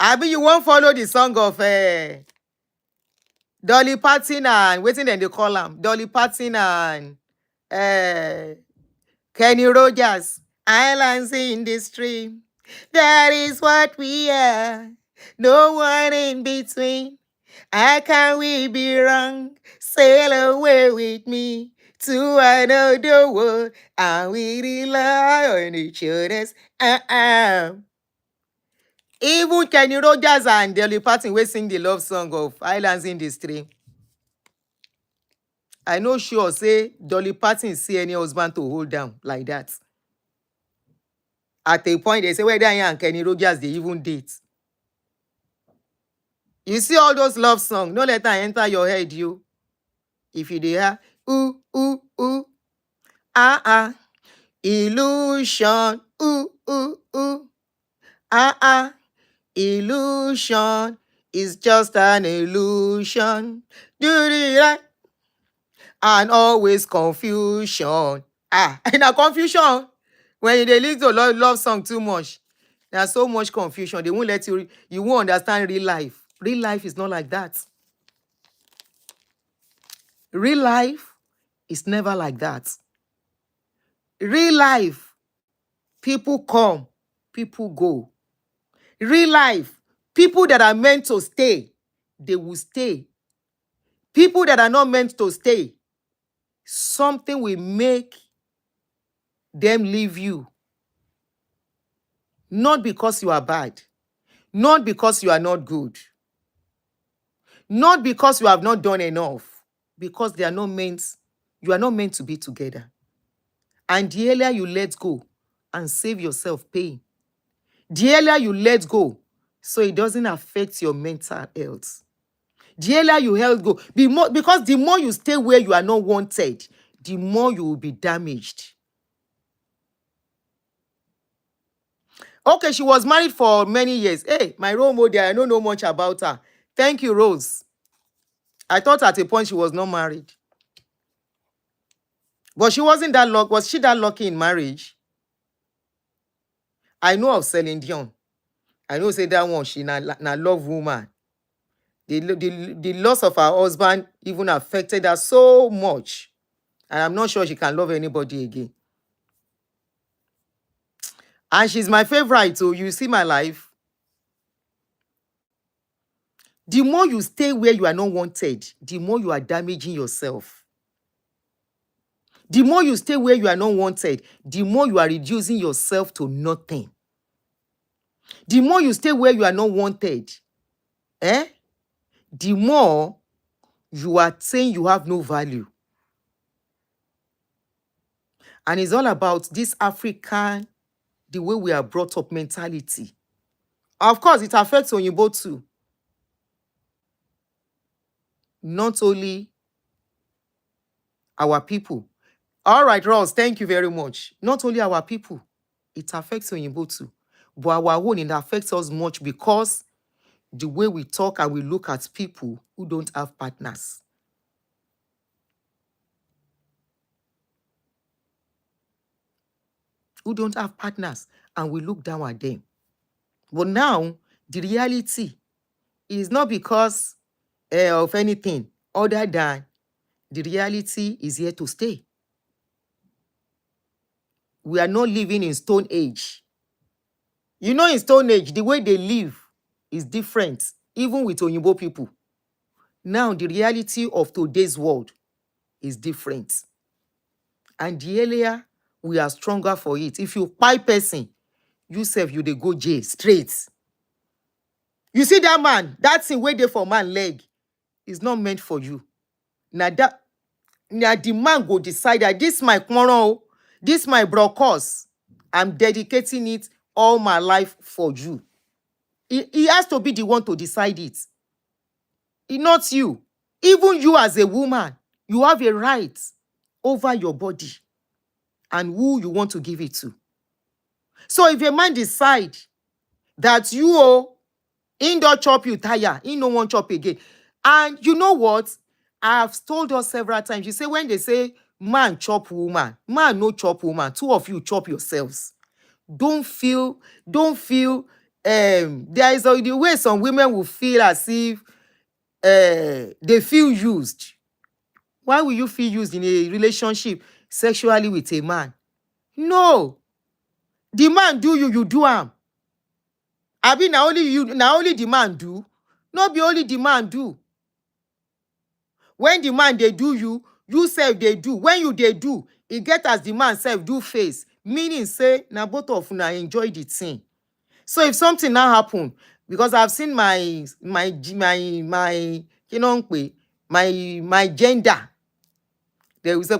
Abi, you won't follow the song of Dolly Parton and waiting then they call him Dolly Parton and Kenny Rogers. Islands in the stream. That is what we are. No one in between. How can we be wrong? Sail away with me to another world, and we rely on each other's. Even Kenny Rogers and Dolly Parton will sing the love song of Islands in the Stream. I know sure say Dolly Parton see any husband to hold down like that. At a point, they say, whether I and Kenny Rogers, they even date. You see all those love songs, don't let that enter your head, you. If you hear, ooh, ooh, ooh, ah, ah, illusion, ooh, ooh, ooh, ah, ah, illusion is just an illusion. Do it and always confusion. In a confusion, when they listen to love song too much, there's so much confusion. They won't let you, you won't understand real life. Real life is not like that. Real life is never like that. Real life, people come, people go. Real life, people that are meant to stay, they will stay. People that are not meant to stay, something will make them leave you. Not because you are bad, not because you are not good, not because you have not done enough, because they are not meant, you are not meant to be together. And the earlier you let go and save yourself pain, the earlier you let go so it doesn't affect your mental health. The earlier you let go, because the more you stay where you are not wanted, the more you will be damaged. Okay, she was married for many years. Hey, my role model, I don't know much about her. Thank you, Rose. I thought at a point she was not married. But she wasn't that lucky. Was she that lucky in marriage? I know of Celine Dion. I know say that one, she na love woman. The loss of her husband even affected her so much. And I'm not sure she can love anybody again. And she's my favorite. So you see my life. The more you stay where you are not wanted, the more you are damaging yourself. The more you stay where you are not wanted, the more you are reducing yourself to nothing. The more you stay where you are not wanted, the more you are saying you have no value. And it's all about this African, the way we are brought up mentality. Of course, it affects Oyinbo too. Not only our people. All right, Ross, thank you very much. Not only our people, it affects Oyinbo too. But our own, it affects us much because the way we talk and we look at people who don't have partners. Who don't have partners, and we look down at them. But now, the reality is not because of anything other than the reality is here to stay. We are not living in Stone Age. You know, in Stone Age, the way they live is different, even with Oyinbo people. Now, the reality of today's world is different. And the earlier we are stronger for it. If you buy person, you self, you they go jail straight. You see that man, that thing where they for man leg is not meant for you. Now the man go decide that this my kmono, this my brokos. I'm dedicating it all my life for you. He has to be the one to decide it. It's not you. Even you as a woman, you have a right over your body and who you want to give it to. So if a man decide that you in don't chop you tire, he no want chop again. And you know what? I've told us several times. You say when they say man chop woman, man no chop woman, two of you chop yourselves. Don't feel there is the way some women will feel as if they feel used. Why will you feel used in a relationship sexually with a man? No. The man do you, you do him. I mean, now only the man do. Not be only the man do. When the man they do you self they do. When you they do, it get as the man self do face. Meaning say, now both of you enjoy the thing. So if something now happen, because I've seen my you know my gender, they will say,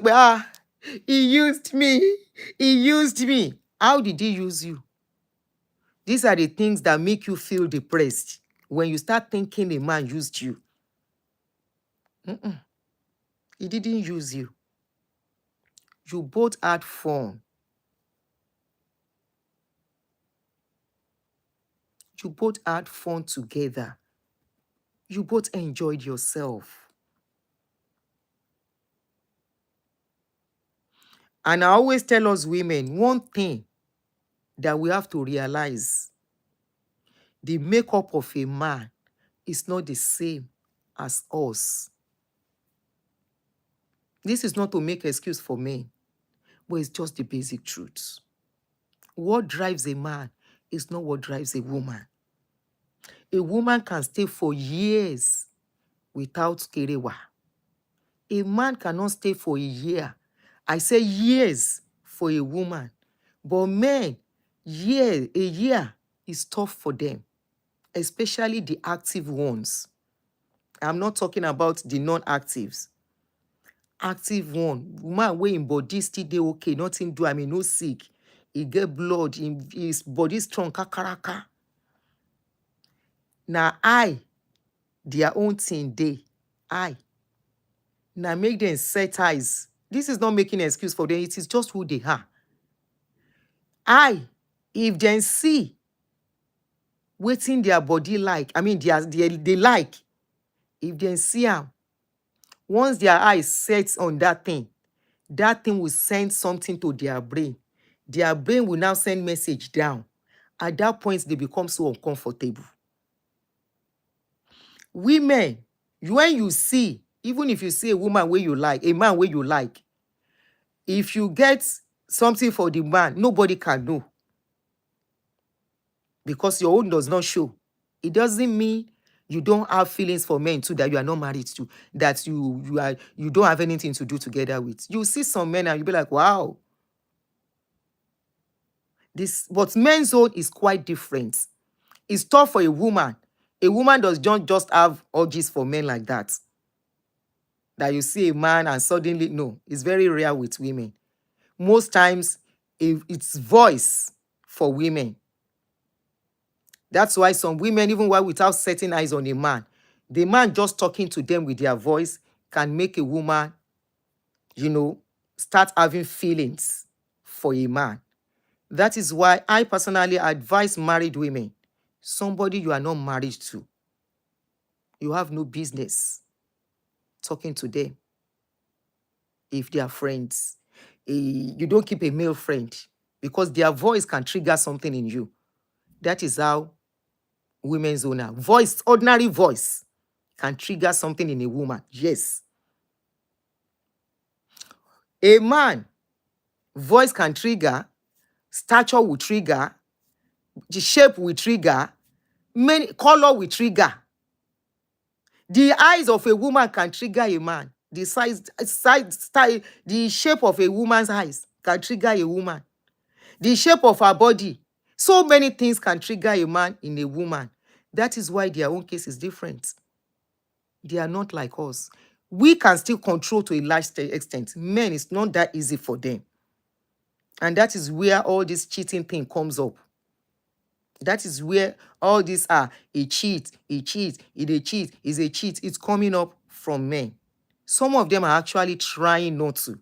he used me. He used me. How did he use you? These are the things that make you feel depressed when you start thinking a man used you. He didn't use you. You both had fun. You both had fun together. You both enjoyed yourself. And I always tell us women, one thing that we have to realize, the makeup of a man is not the same as us. This is not to make excuse for men, but it's just the basic truth. What drives a man is not what drives a woman. A woman can stay for years without kerewa. A man cannot stay for a year. I say years for a woman. But men, a year is tough for them, especially the active ones. I'm not talking about the non-actives. Active one, man wey im body still dey okay, nothing do, I mean, no sick. He get blood, his body strong, kakaraka. Now their own thing dey. Now make them set eyes. This is not making an excuse for them. It is just who they are. If they see wetin their body like, I mean, they like, if they see am, once their eyes set on that thing will send something to their brain. Their brain will now send message down. At that point, they become so uncomfortable. Women, when you see, even if you see a woman where you like, a man where you like, if you get something for the man, nobody can know. Because your own does not show. It doesn't mean you don't have feelings for men too that you are not married to, that you don't have anything to do together with. You see some men and you'll be like, wow. But men's own is quite different. It's tough for a woman. A woman does not just have urges for men like that. That you see a man and suddenly, no, it's very rare with women. Most times, it's voice for women. That's why some women, even while without setting eyes on a man, the man just talking to them with their voice can make a woman, start having feelings for a man. That is why I personally advise married women, somebody you are not married to, you have no business talking to them. If they are friends, you don't keep a male friend because their voice can trigger something in you. That is how women's owner voice, ordinary voice, can trigger something in a woman. Yes. A man, voice can trigger, stature will trigger, the shape will trigger, many color will trigger. The eyes of a woman can trigger a man. The style, the shape of a woman's eyes can trigger a woman. The shape of her body. So many things can trigger a man in a woman. That is why their own case is different. They are not like us. We can still control to a large extent. Men, it's not that easy for them. And that is where all this cheating thing comes up. That is where all these are. A cheat, is a cheat. It's coming up from men. Some of them are actually trying not to.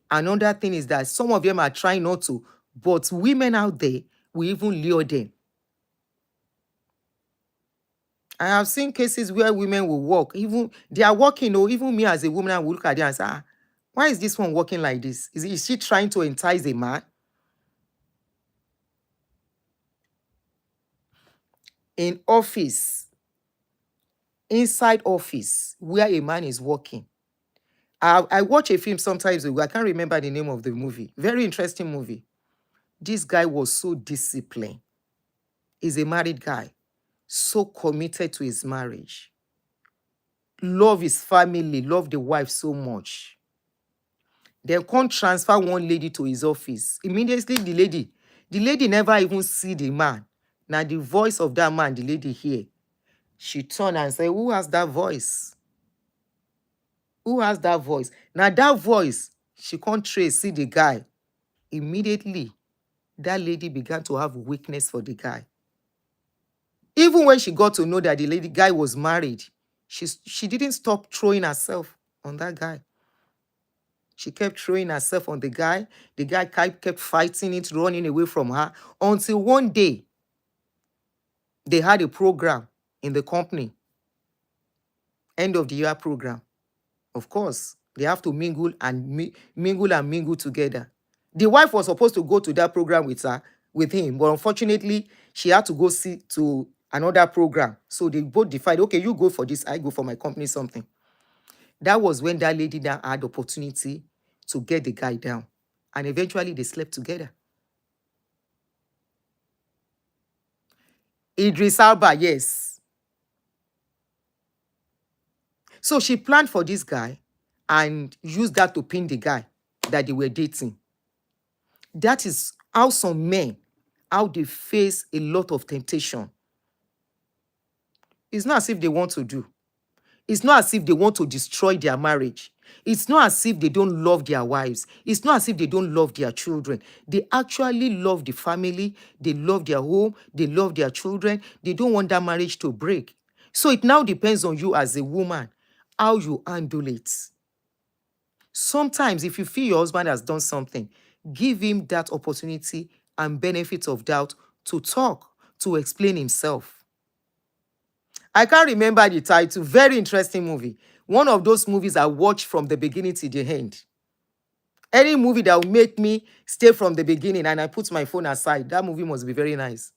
Another thing is that some of them are trying not to, but women out there will even lure them. I have seen cases where women will walk. Even they are walking, even me as a woman, I will look at them and say, why is this one walking like this? Is she trying to entice a man? In office, inside office, where a man is working. I watch a film sometimes ago. I can't remember the name of the movie. Very interesting movie. This guy was so disciplined. He's a married guy. So committed to his marriage. Love his family. Love the wife so much. They can't transfer one lady to his office. Immediately, the lady never even see the man. Now, the voice of that man, the lady hear. She turned and said, who has that voice? Who has that voice? Now, that voice, she can't trace, see the guy. Immediately, that lady began to have weakness for the guy. Even when she got to know that the lady guy was married, she didn't stop throwing herself on that guy. She kept throwing herself on the guy. The guy kept fighting it, running away from her, until one day they had a program in the company, end of the year program. Of course, they have to mingle and mingle together. The wife was supposed to go to that program with him, but unfortunately, she had to go see to another program. So they both decided, okay, you go for this, I go for my company, something. That was when that lady now had opportunity to get the guy down. And eventually they slept together. Idris Elba, yes. So she planned for this guy and used that to pin the guy that they were dating. That is how some men, how they face a lot of temptation. It's not as if they want to do. It's not as if they want to destroy their marriage. It's not as if they don't love their wives. It's not as if they don't love their children. They actually love the family. They love their home. They love their children. They don't want that marriage to break. So it now depends on you as a woman, how you handle it. Sometimes if you feel your husband has done something, give him that opportunity and benefit of doubt to talk, to explain himself. I can't remember the title. Very interesting movie. One of those movies I watched from the beginning to the end. Any movie that will make me stay from the beginning and I put my phone aside, that movie must be very nice.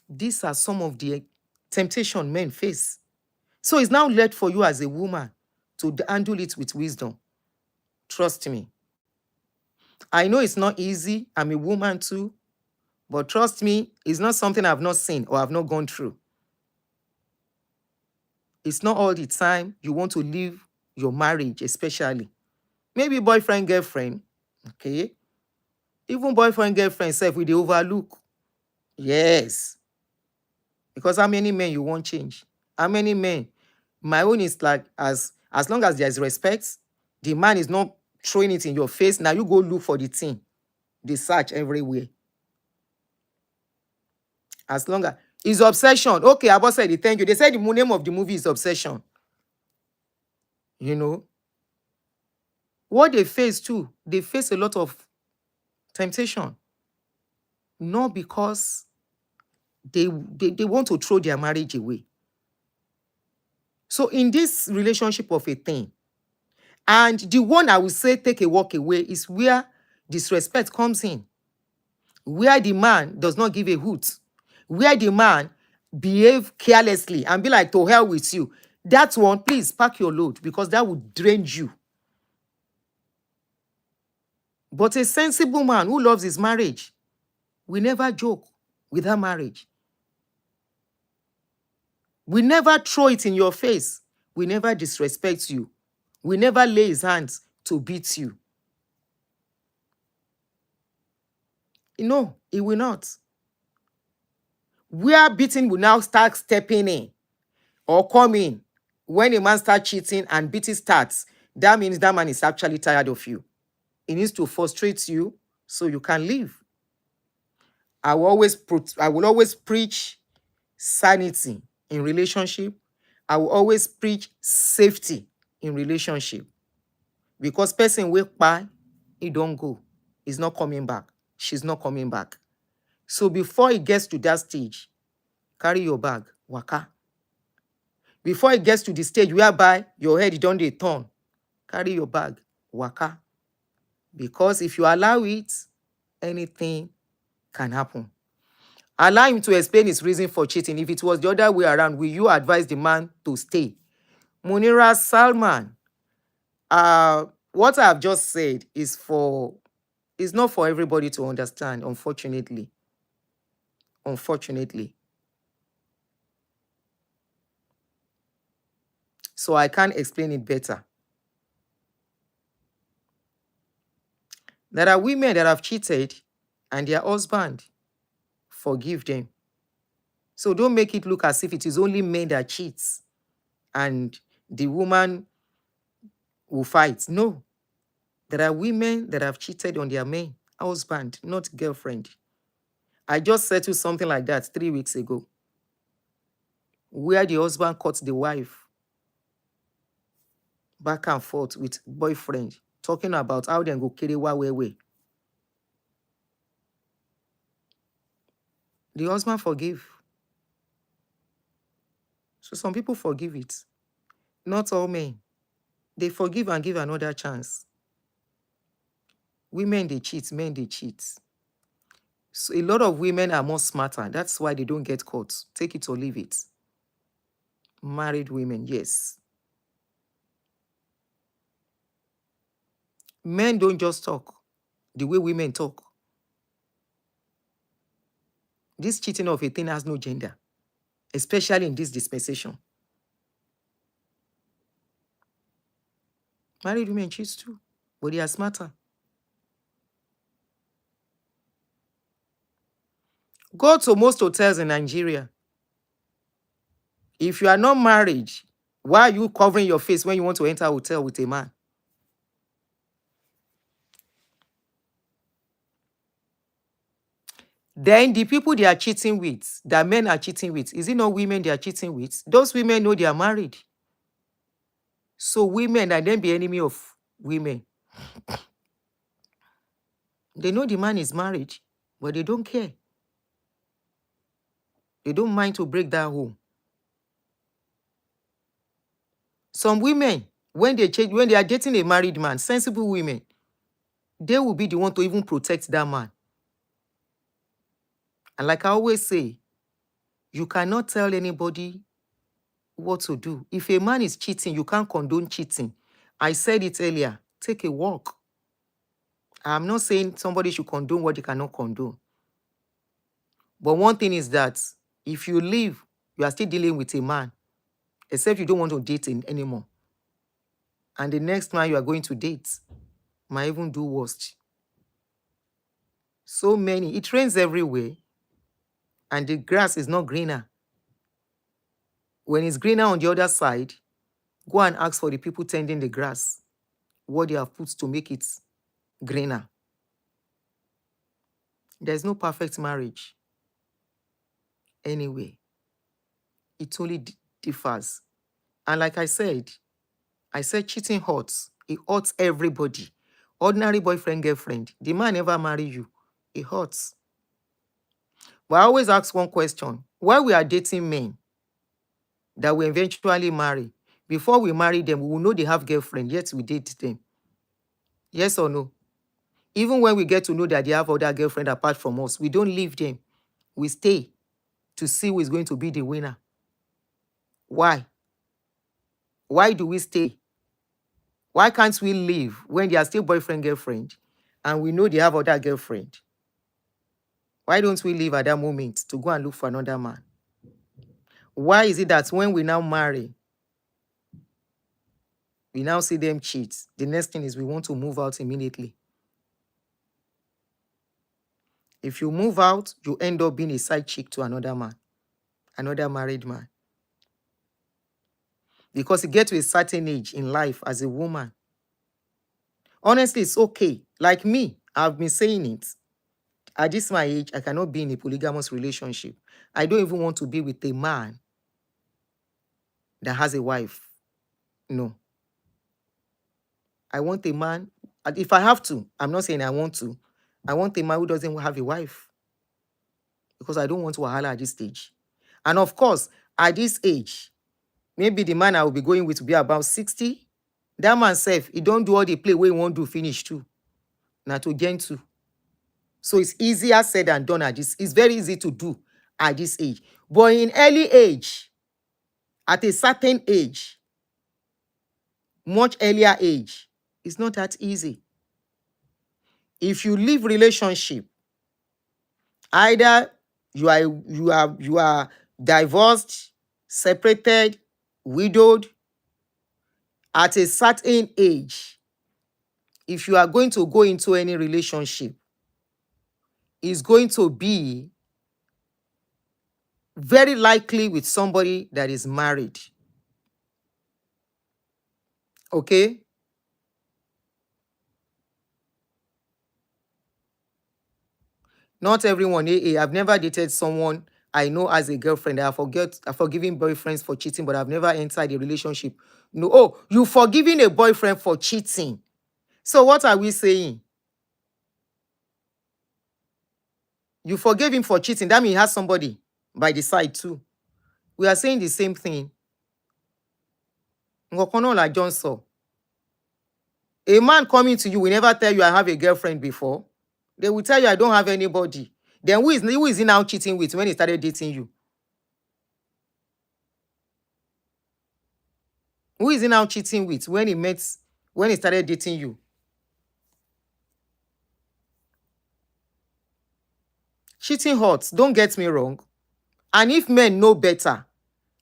These are some of the temptation men face. So it's now left for you as a woman to handle it with wisdom. Trust me. I know it's not easy. I'm a woman too. But trust me, it's not something I've not seen or I've not gone through. It's not all the time you want to leave your marriage, especially. Maybe boyfriend, girlfriend, okay? Even boyfriend, girlfriend self with the overlook. Yes. Because how many men you want change? How many men? My own is like, as long as there's respect, the man is not throwing it in your face. Now you go look for the thing. They search everywhere. As long as it's obsession. Okay, I said it. Thank you. They said the name of the movie is Obsession. You know what they face too? They face a lot of temptation. Not because they want to throw their marriage away. So in this relationship of a thing, and the one I would say take a walk away is where disrespect comes in, where the man does not give a hoot, where the man behave carelessly and be like, to hell with you. That one, please pack your load, because that would drain you. But a sensible man who loves his marriage will never joke with her marriage. We never throw it in your face. We never disrespect you. We never lay his hands to beat you. No, it will not. Where beating will now start stepping in or coming when a man starts cheating and beating starts, that means that man is actually tired of you. He needs to frustrate you so you can leave. I will always preach sanity in relationship. I will always preach safety in relationship. Because person will buy, he don't go. He's not coming back. She's not coming back. So before it gets to that stage, carry your bag, waka. Before it gets to the stage whereby your head don't dey turn, carry your bag, waka. Because if you allow it, anything can happen. Allow him to explain his reason for cheating. If it was the other way around, will you advise the man to stay? Munira Salman, what I've just said is not for everybody to understand, unfortunately. Unfortunately. So I can't explain it better. There are women that have cheated and their husband forgive them. So don't make it look as if it is only men that cheats and the woman will fight. No. There are women that have cheated on their main husband, not girlfriend. I just settled something like that 3 weeks ago, where the husband caught the wife back and forth with boyfriend, talking about how they go carry way. The husband forgive. So some people forgive it. Not all men. They forgive and give another chance. Women, they cheat. Men, they cheat. So a lot of women are more smarter. That's why they don't get caught. Take it or leave it. Married women, yes. Men don't just talk the way women talk. This cheating of a thing has no gender, especially in this dispensation. Married women cheat too, but they are smarter. Go to most hotels in Nigeria. If you are not married, why are you covering your face when you want to enter a hotel with a man? Then the people they are cheating with, that men are cheating with, is it not women they are cheating with? Those women know they are married. So women are then the enemy of women. They know the man is married, but they don't care. They don't mind to break that home. Some women, when they are dating a married man, sensible women, they will be the one to even protect that man. And like I always say, you cannot tell anybody what to do. If a man is cheating, you can't condone cheating. I said it earlier, take a walk. I'm not saying somebody should condone what they cannot condone. But one thing is that if you leave, you are still dealing with a man, except you don't want to date him anymore. And the next man you are going to date might even do worst. So many. It rains everywhere, and the grass is not greener. When it's greener on the other side, go and ask for the people tending the grass what they have put to make it greener. There's no perfect marriage. Anyway, it only differs. And like I said cheating hurts. It hurts everybody. Ordinary boyfriend, girlfriend. The man never marry you. It hurts. But I always ask one question. Why we are dating men that we eventually marry, before we marry them, we will know they have girlfriend, yet we date them. Yes or no? Even when we get to know that they have other girlfriend apart from us, we don't leave them. We stay to see who is going to be the winner. Why? Why do we stay? Why can't we leave when they are still boyfriend, girlfriend, and we know they have other girlfriend? Why don't we leave at that moment to go and look for another man? Why is it that when we now marry, we now see them cheat? The next thing is we want to move out immediately. If you move out, you end up being a side chick to another man, another married man. Because you get to a certain age in life as a woman. Honestly, it's okay. Like me, I've been saying it. At this my age, I cannot be in a polygamous relationship. I don't even want to be with a man that has a wife. No. I want a man, and if I have to, I'm not saying I want to, I want a man who doesn't have a wife. Because I don't want to wahala at this stage. And of course, at this age, maybe the man I will be going with will be about 60. That man self, he don't do all the play where he won't do finish too. Not to gentle. So it's easier said than done at this. It's very easy to do at this age. But in early age, at a certain age, much earlier age, it's not that easy. If you leave relationship, either you are divorced, separated, widowed, at a certain age, if you are going to go into any relationship, it's going to be very likely with somebody that is married. Okay? Not everyone, I've never dated someone I know as a girlfriend. I've forgiven boyfriends for cheating, but I've never entered a relationship. No, oh, you forgiving a boyfriend for cheating. So what are we saying? You forgave him for cheating. That means he has somebody by the side too. We are saying the same thing. Ngokono like John saw. A man coming to you will never tell you I have a girlfriend before. They will tell you I don't have anybody. Then who is he now cheating with when he started dating you? Who is he now cheating with when he started dating you? Cheating hurts, don't get me wrong. And if men know better,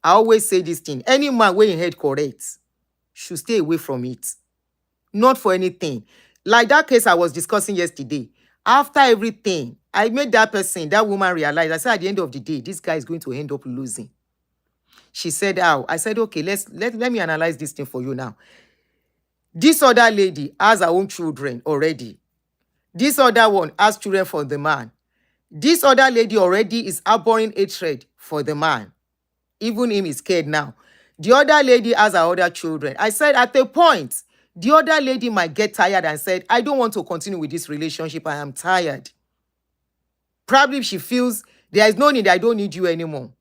I always say this thing. Any man where in head correct should stay away from it. Not for anything. Like that case I was discussing yesterday. After everything, I made that woman realize, I said at the end of the day, this guy is going to end up losing. She said, how? I said, okay, let me analyze this thing for you now. This other lady has her own children already. This other one has children for the man. This other lady already is harboring hatred for the man. Even him is scared now. The other lady has her other children. I said at a point, the other lady might get tired and said, I don't want to continue with this relationship. I am tired. Probably she feels there is no need. I don't need you anymore.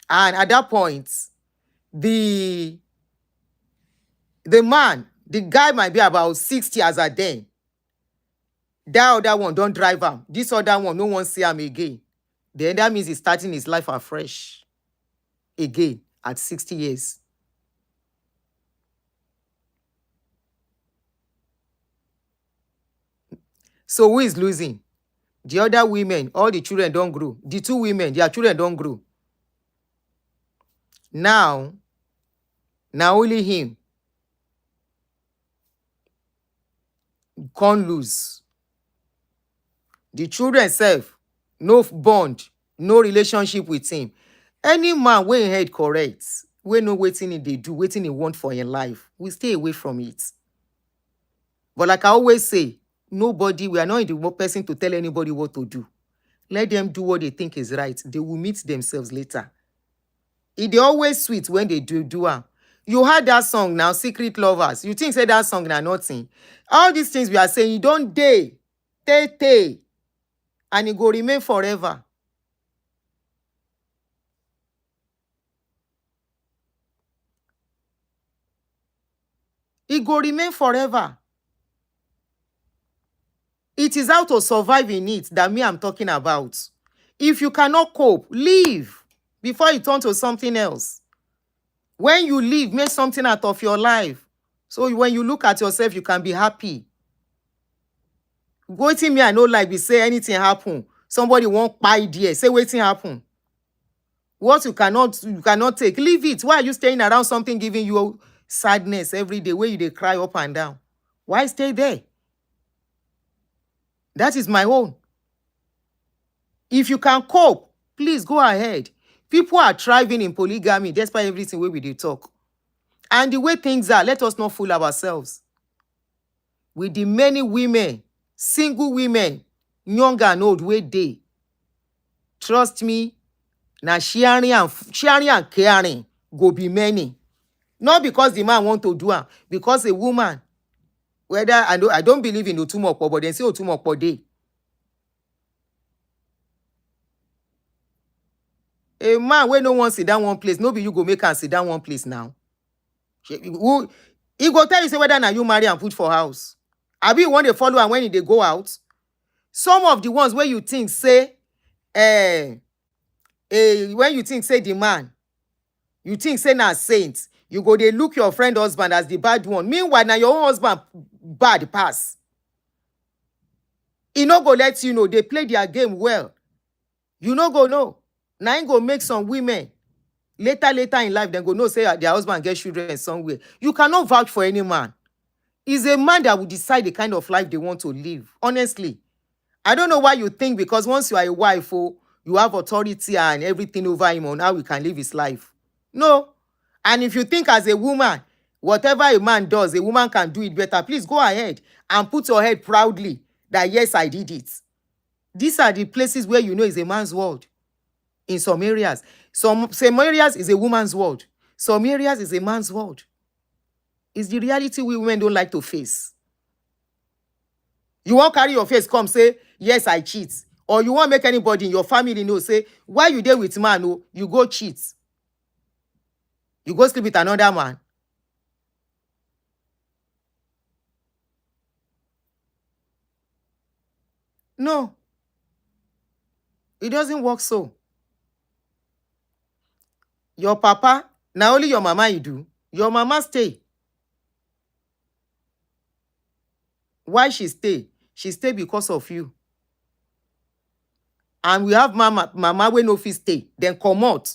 And at that point, the man, the guy might be about 60 as a then. That other one don't drive him. This other one, no one see him again. Then that means he's starting his life afresh. Again, at 60 years. So who is losing? The other women, all the children don't grow. The two women, their children don't grow. Now only him can't lose. The children self, no bond, no relationship with him. Any man wey head correct, we know wetin they do, wetin he want for in life, we stay away from it. But like I always say, we are not the person to tell anybody what to do. Let them do what they think is right. They will meet themselves later. It always sweet when they do it. You heard that song now, Secret Lovers. You think say that song na nothing. All these things we are saying, you don't day, and it go remain forever. It go remain forever. It is how to survive in it that me I'm talking about. If you cannot cope, leave before you turn to something else. When you leave, make something out of your life. So when you look at yourself, you can be happy. Waiting me, I know like we say anything happen. Somebody won't buy there. Say waiting happen. What you cannot take, leave it. Why are you staying around something giving you sadness every day where they cry up and down? Why stay there? That is my own. If you can cope, please go ahead. People are thriving in polygamy despite everything where we do talk. And the way things are, let us not fool ourselves. With the many women, single women, young and old, where they, trust me, now sharing and caring go be many. Not because the man want to do it, because a woman, whether I don't believe in Otumokpo, but then say Otumokpo day. A man when no one sit down one place, nobody you go make and sit down one place now. He go tell you say whether now you marry and put for house. I be want to follow and when they go out. Some of the ones where you think say, when you think say the man, you think say na saint, you go they look your friend husband as the bad one. Meanwhile, now your own husband bad pass. He no go let you know they play their game well. You no go know. Now go make some women later in life then go know say their husband get children somewhere. You cannot vouch for any man. It's a man that will decide the kind of life they want to live. Honestly, I don't know why you think because once you are a wife, you have authority and everything over him on how he can live his life. No. And if you think as a woman, Whatever a man does, a woman can do it better. Please go ahead and put your head proudly that, yes, I did it. These are the places where you know it's a man's world. In some areas. Some areas is a woman's world. Some areas is a man's world. It's the reality we women don't like to face. You won't carry your face, come say, yes, I cheat. Or you won't make anybody in your family know, say, why you there with man, oh, you go cheat. You go sleep with another man. No. It doesn't work so. Your papa, now only your mama you do. Your mama stay. Why she stay? She stay because of you. And we have mama when no fit stay, then come out,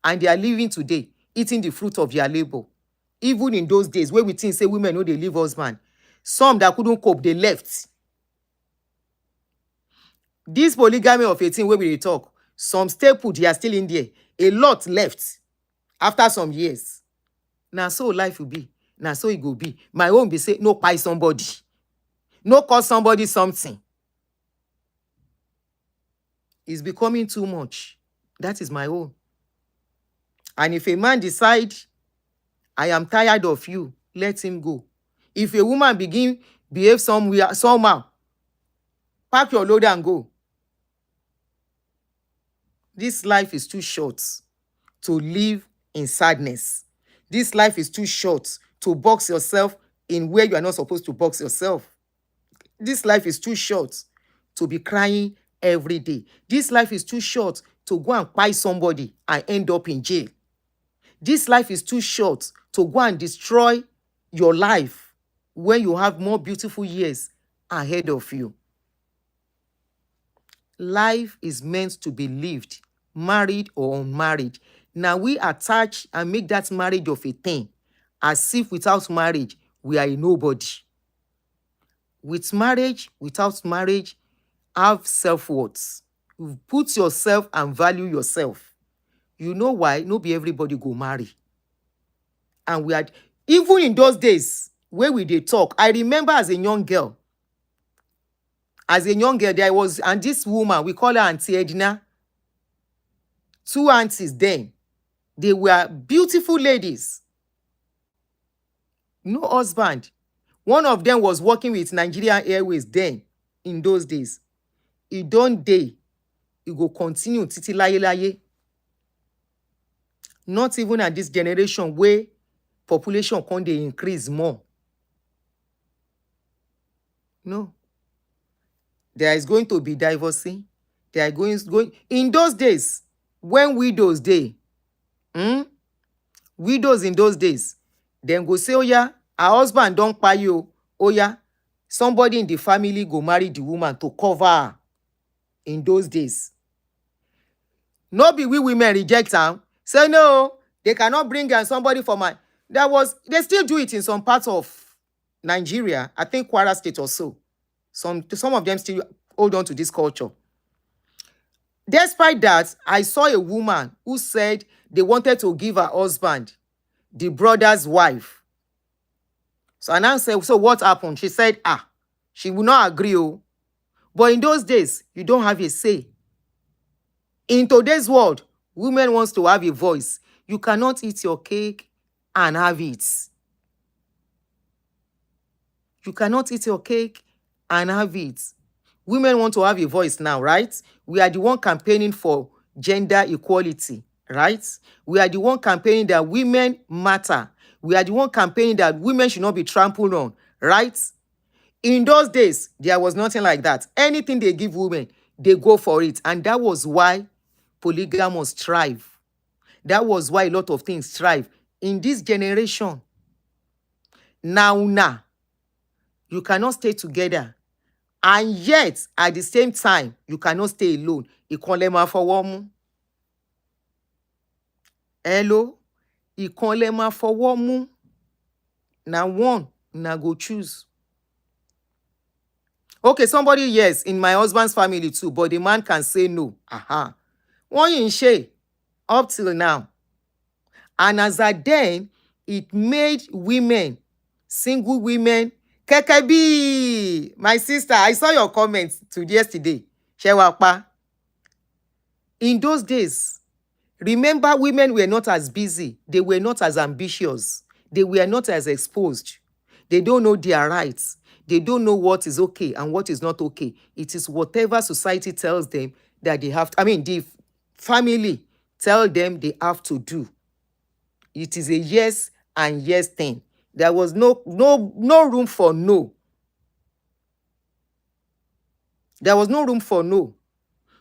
and they are living today, eating the fruit of their labor. Even in those days, where we think say women know they leave husband, some that couldn't cope, they left. This polygamy of 18 where we talk, some stay put, they are still in there. A lot left after some years. Now so life will be. Now so it will be. My own be say, no buy somebody. No call somebody something. It's becoming too much. That is my own. And if a man decide, I am tired of you, let him go. If a woman behave somehow, pack your load and go. This life is too short to live in sadness. This life is too short to box yourself in where you are not supposed to box yourself. This life is too short to be crying every day. This life is too short to go and buy somebody and end up in jail. This life is too short to go and destroy your life when you have more beautiful years ahead of you. Life is meant to be lived, married or unmarried. Now we attach and make that marriage of a thing, as if without marriage, we are a nobody. With marriage, without marriage, have self-worth. Put yourself and value yourself. You know why? No be everybody go marry. And we had, even in those days where we did talk, I remember as a young girl, there was, and this woman, we call her Auntie Edna, two aunties then. They were beautiful ladies. No husband. One of them was working with Nigerian Airways then, in those days. It don't day. It go continue titi laye. Not even at this generation where population can they increase more. No. There is going to be divorcing. There are going in those days, when widows day, widows in those days, then go say, oh yeah, her husband don't pay you. Oh yeah, somebody in the family go marry the woman to cover her. In those days, no be we women reject them. Say no, they cannot bring somebody for my. They still do it in some parts of Nigeria. I think Kwara State or so. Some of them still hold on to this culture. Despite that, I saw a woman who said they wanted to give her husband the brother's wife. So I now said, so what happened? She said, she will not agree. Oh. But in those days, you don't have a say. In today's world, women wants to have a voice. You cannot eat your cake and have it. You cannot eat your cake and have it. Women want to have a voice now, right? We are the one campaigning for gender equality, right? We are the one campaigning that women matter. We are the one campaigning that women should not be trampled on, right? In those days, there was nothing like that. Anything they give women, they go for it. And that was why polygamous thrive. That was why a lot of things thrive. In this generation, now, you cannot stay together. And yet, at the same time, you cannot stay alone. Ikonlema for one. Hello? Ikonlema for one. Now one, now go choose. Okay, somebody, yes, in my husband's family too, but the man can say no. One in shade, up till now. And as at then, it made women, single women, Kekebi, my sister, I saw your comments to yesterday. Shewapa. In those days, remember, women were not as busy. They were not as ambitious. They were not as exposed. They don't know their rights. They don't know what is okay and what is not okay. It is whatever society tells them that they have to, the family tell them they have to do. It is a yes and yes thing. There was no room for no. There was no room for no.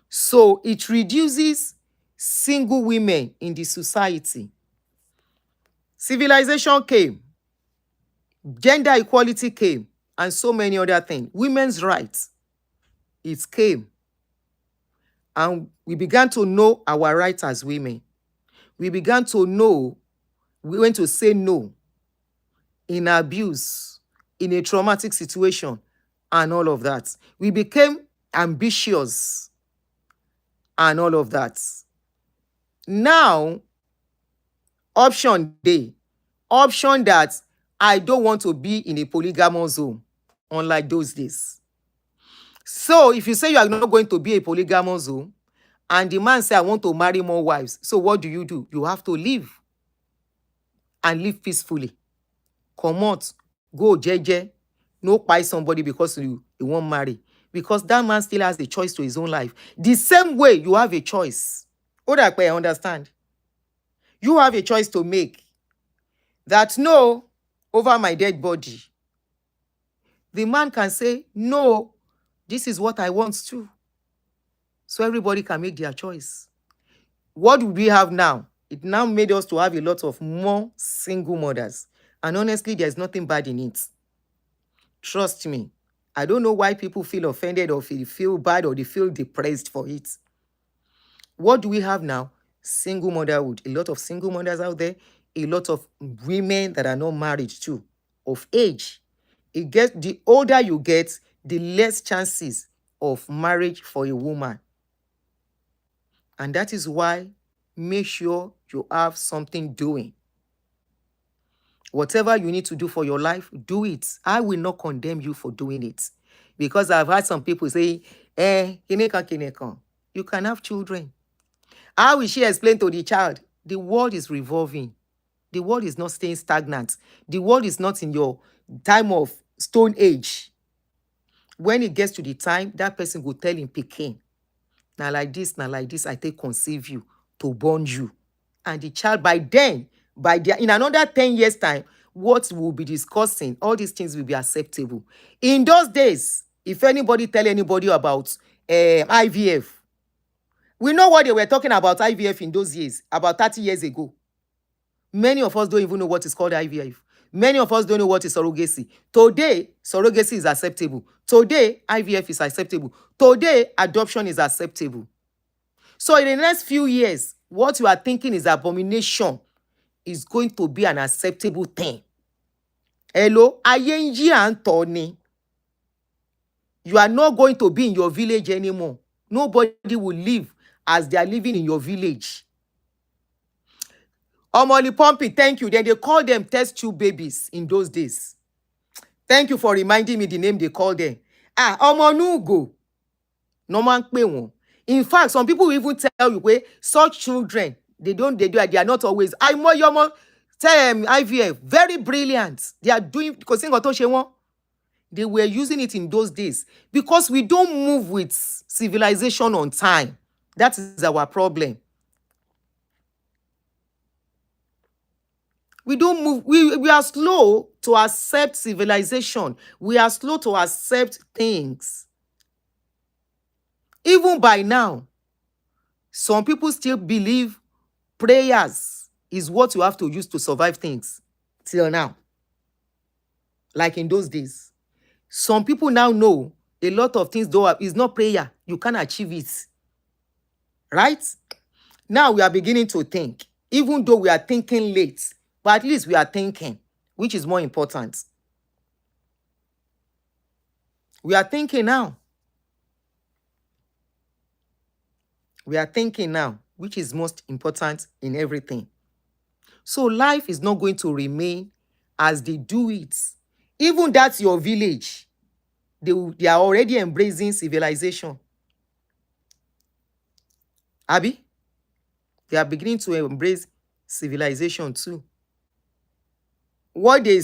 So it reduces single women in the society. Civilization came, gender equality came, and so many other things. Women's rights, it came. And we began to know our rights as women. We began to know we went to say no in abuse, in a traumatic situation, and all of that. We became ambitious and all of that. Now, option day, option that I don't want to be in a polygamous home, unlike those days. So if you say you are not going to be a polygamous home, and the man say, I want to marry more wives, so what do? You have to leave and live peacefully. Come out, go jeje, no buy somebody because you won't marry. Because that man still has a choice to his own life. The same way you have a choice. I understand. You have a choice to make. That no, over my dead body. The man can say, no, this is what I want to. So everybody can make their choice. What do we have now? It now made us to have a lot of more single mothers. And honestly, there's nothing bad in it. Trust me. I don't know why people feel offended or feel bad or they feel depressed for it. What do we have now? Single motherhood. A lot of single mothers out there. A lot of women that are not married too, of age. The older you get, the less chances of marriage for a woman. And that is why make sure you have something doing. Whatever you need to do for your life, do it. I will not condemn you for doing it. Because I've had some people say, you can have children. How will she explain to the child? The world is revolving. The world is not staying stagnant. The world is not in your time of stone age. When it gets to the time, that person will tell him, Pekin, now like this, I take conceive you to born you. And the child, in another 10 years' time, what we'll be discussing, all these things will be acceptable. In those days, if anybody tell anybody about IVF, we know what they were talking about IVF in those years, about 30 years ago. Many of us don't even know what is called IVF. Many of us don't know what is surrogacy. Today, surrogacy is acceptable. Today, IVF is acceptable. Today, adoption is acceptable. So in the next few years, what you are thinking is abomination is going to be an acceptable thing. Hello? Ayenji and Tony. You are not going to be in your village anymore. Nobody will live as they are living in your village. Omoli Pumpy, thank you. Then they call them test tube babies in those days. Thank you for reminding me the name they call them. Omonugo. No man pe won. In fact, some people will even tell you, such children, they are not always. IVF, very brilliant. They are doing, because they were using it in those days. Because we don't move with civilization on time. That is our problem. We don't move. We are slow to accept civilization. We are slow to accept things. Even by now, some people still believe prayers is what you have to use to survive things. Till now. Like in those days. Some people now know a lot of things though is not prayer. You can't achieve it. Right? Now we are beginning to think. Even though we are thinking late. But at least we are thinking, which is more important. We are thinking now. We are thinking now, which is most important in everything. So life is not going to remain as they do it. Even that's your village. They are already embracing civilization. Abi? They are beginning to embrace civilization too. What they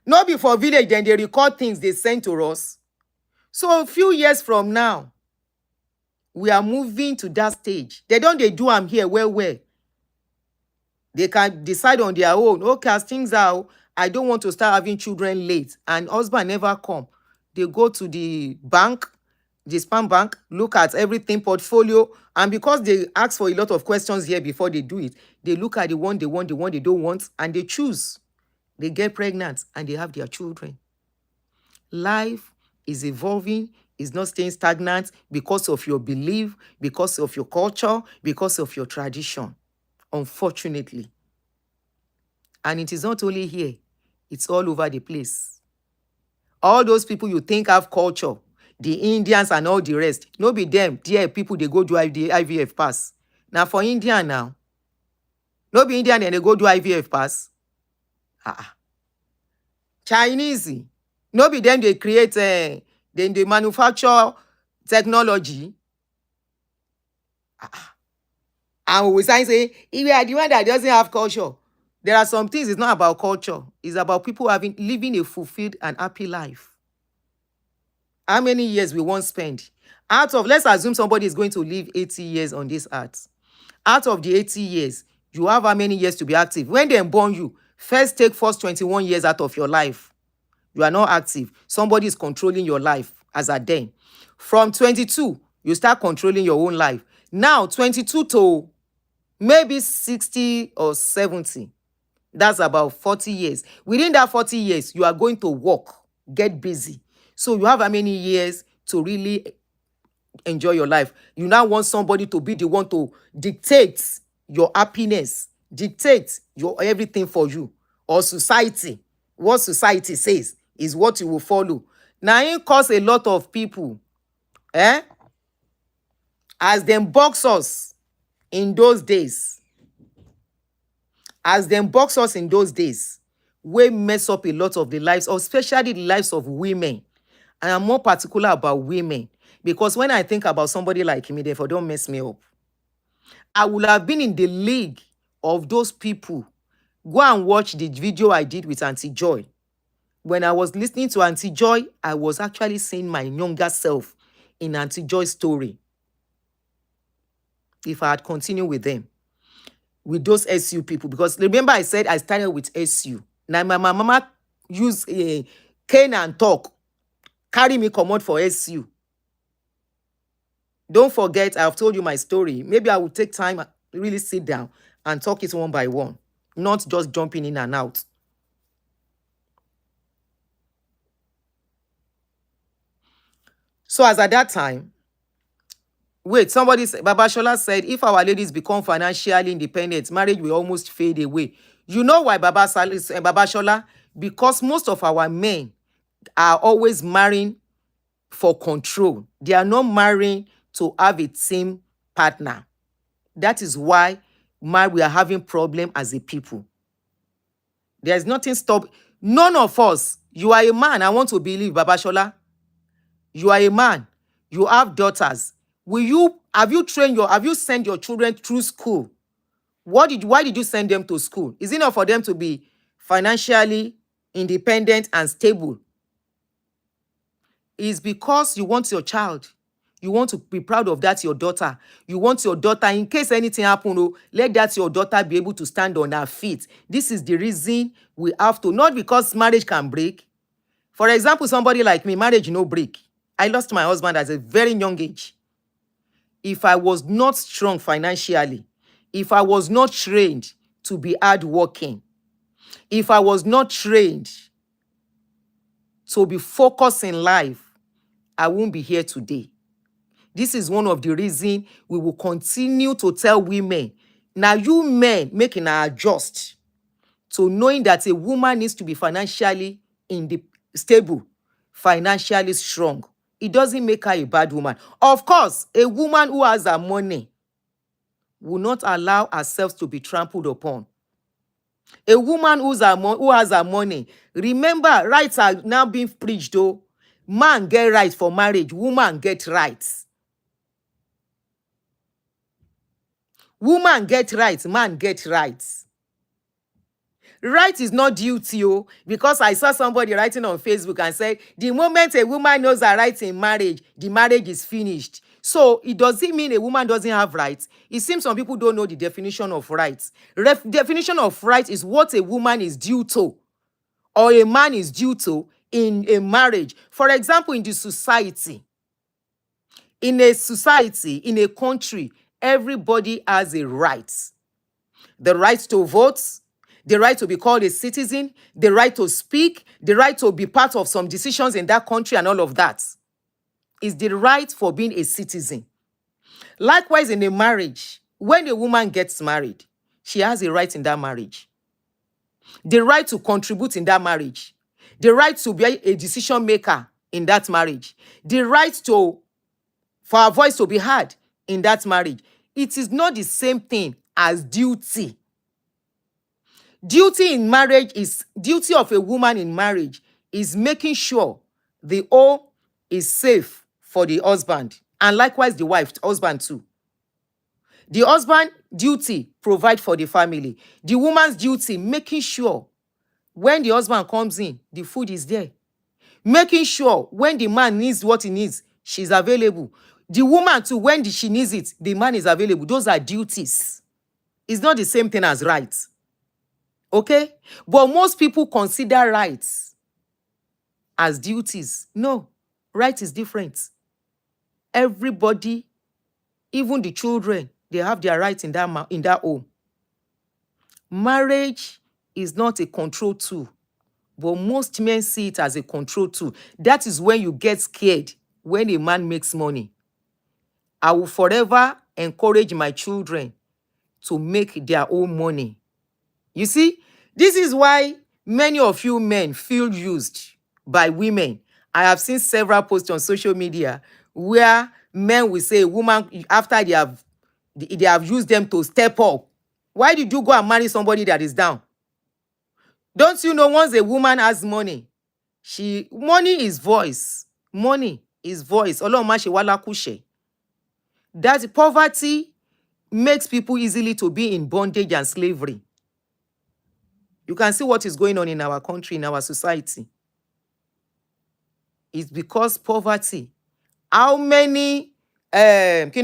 not before village, then they record things they send to us. So a few years from now, we are moving to that stage. They do am here well. They can decide on their own. Okay, as things are, I don't want to start having children late, and husband never come. They go to the bank, the spam bank, look at everything portfolio, and because they ask for a lot of questions here before they do it, they look at the one they want, the one they don't want, and they choose. They get pregnant and they have their children. Life is evolving, is not staying stagnant because of your belief, because of your culture, because of your tradition, unfortunately. And it is not only here, it's all over the place. All those people you think have culture, the Indians and all the rest, no be them, dear people, they go do the IVF pass. Now for Indian now, no be Indian and they go do IVF pass. Chinese, no be them they create, then they manufacture technology. And we say, if you are the one that doesn't have culture, there are some things, it's not about culture. It's about people living a fulfilled and happy life. How many years we won't spend? Out of, let's assume somebody is going to live 80 years on this earth. Out of the 80 years, you have how many years to be active? When they born you, first take first 21 years out of your life. You are not active. Somebody is controlling your life as at then. From 22, you start controlling your own life. Now, 22 to maybe 60 or 70. That's about 40 years. Within that 40 years, you are going to work, get busy. So you have how many years to really enjoy your life? You now want somebody to be the one to dictate your happiness, dictate your everything for you, or society. What society says is what you will follow. Now it cause a lot of people, as them boxers in those days, we mess up a lot of the lives, especially the lives of women. And I'm more particular about women, because when I think about somebody like me, therefore don't mess me up. I would have been in the league of those people. Go and watch the video I did with Auntie Joy. When I was listening to Auntie Joy, I was actually seeing my younger self in Auntie Joy's story. If I had continued with them, with those SU people, because remember I said I started with SU. Now my mama use cane and talk, carry me commode for SU. Don't forget, I've told you my story. Maybe I will take time, really sit down and talk it one by one, not just jumping in and out. So as at that time, Baba Shola said, if our ladies become financially independent, marriage will almost fade away. You know why, Baba Shola? Because most of our men are always marrying for control. They are not marrying to have a team partner. That is why we are having problem as a people. There's nothing stop. None of us, you are a man, I want to believe, Baba Shola. You are a man. You have daughters. Have you sent your children through school? Why did you send them to school? Is it not for them to be financially independent and stable? It's because you want your child. You want to be proud of that, your daughter. You want your daughter, in case anything happen, let that your daughter be able to stand on her feet. This is the reason we have to, not because marriage can break. For example, somebody like me, marriage no break. I lost my husband at a very young age. If I was not strong financially, if I was not trained to be hardworking, if I was not trained to be focused in life, I won't be here today. This is one of the reasons we will continue to tell women, now you men making her adjust to knowing that a woman needs to be financially stable, financially strong. It doesn't make her a bad woman. Of course, a woman who has her money will not allow herself to be trampled upon. A woman who has her money. Remember, rights are now being preached though. Man get right for marriage, woman get rights. Woman get rights, man get rights. Right is not duty, oh, because I saw somebody writing on Facebook and said, the moment a woman knows her rights in marriage, the marriage is finished. So it doesn't mean a woman doesn't have rights. It seems some people don't know the definition of rights. Definition of right is what a woman is due to or a man is due to in a marriage. For example, in in a country, everybody has a right. The right to vote, the right to be called a citizen, the right to speak, the right to be part of some decisions in that country, and all of that is the right for being a citizen. Likewise, in a marriage, when a woman gets married, she has a right in that marriage. The right to contribute in that marriage. The right to be a decision maker in that marriage. The right for her voice to be heard in that marriage. It is not the same thing as duty. Duty of a woman in marriage is making sure the home is safe for the husband, and likewise the husband too. The husband duty provide for the family. The woman's duty making sure when the husband comes in, the food is there. Making sure when the man needs what he needs, she's available. The woman too, when she needs it, the man is available. Those are duties. It's not the same thing as rights. Okay? But most people consider rights as duties. No, right is different. Everybody, even the children, they have their rights in that home. Marriage is not a control tool, but most men see it as a control tool. That is when you get scared when a man makes money. I will forever encourage my children to make their own money. You see, this is why many of you men feel used by women. I have seen several posts on social media where men will say, woman, after they have used them to step up, why did you go and marry somebody that is down? Don't you know once a woman has money, money is voice. Money is voice. That poverty makes people easily to be in bondage and slavery. You can see what is going on in our country, in our society. It's because poverty. How many rich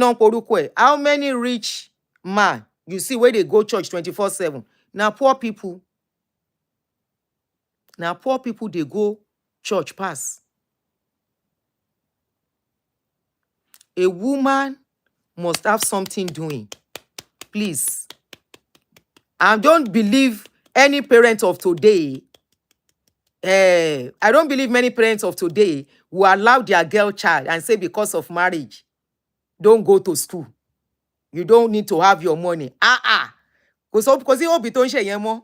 men you see where they go church 24/7? Now poor people. Now poor people, they go church pass. A woman must have something doing. Please. I don't believe any parent of today, I don't believe many parents of today will allow their girl child and say because of marriage, don't go to school. You don't need to have your money. Because you be don't share more.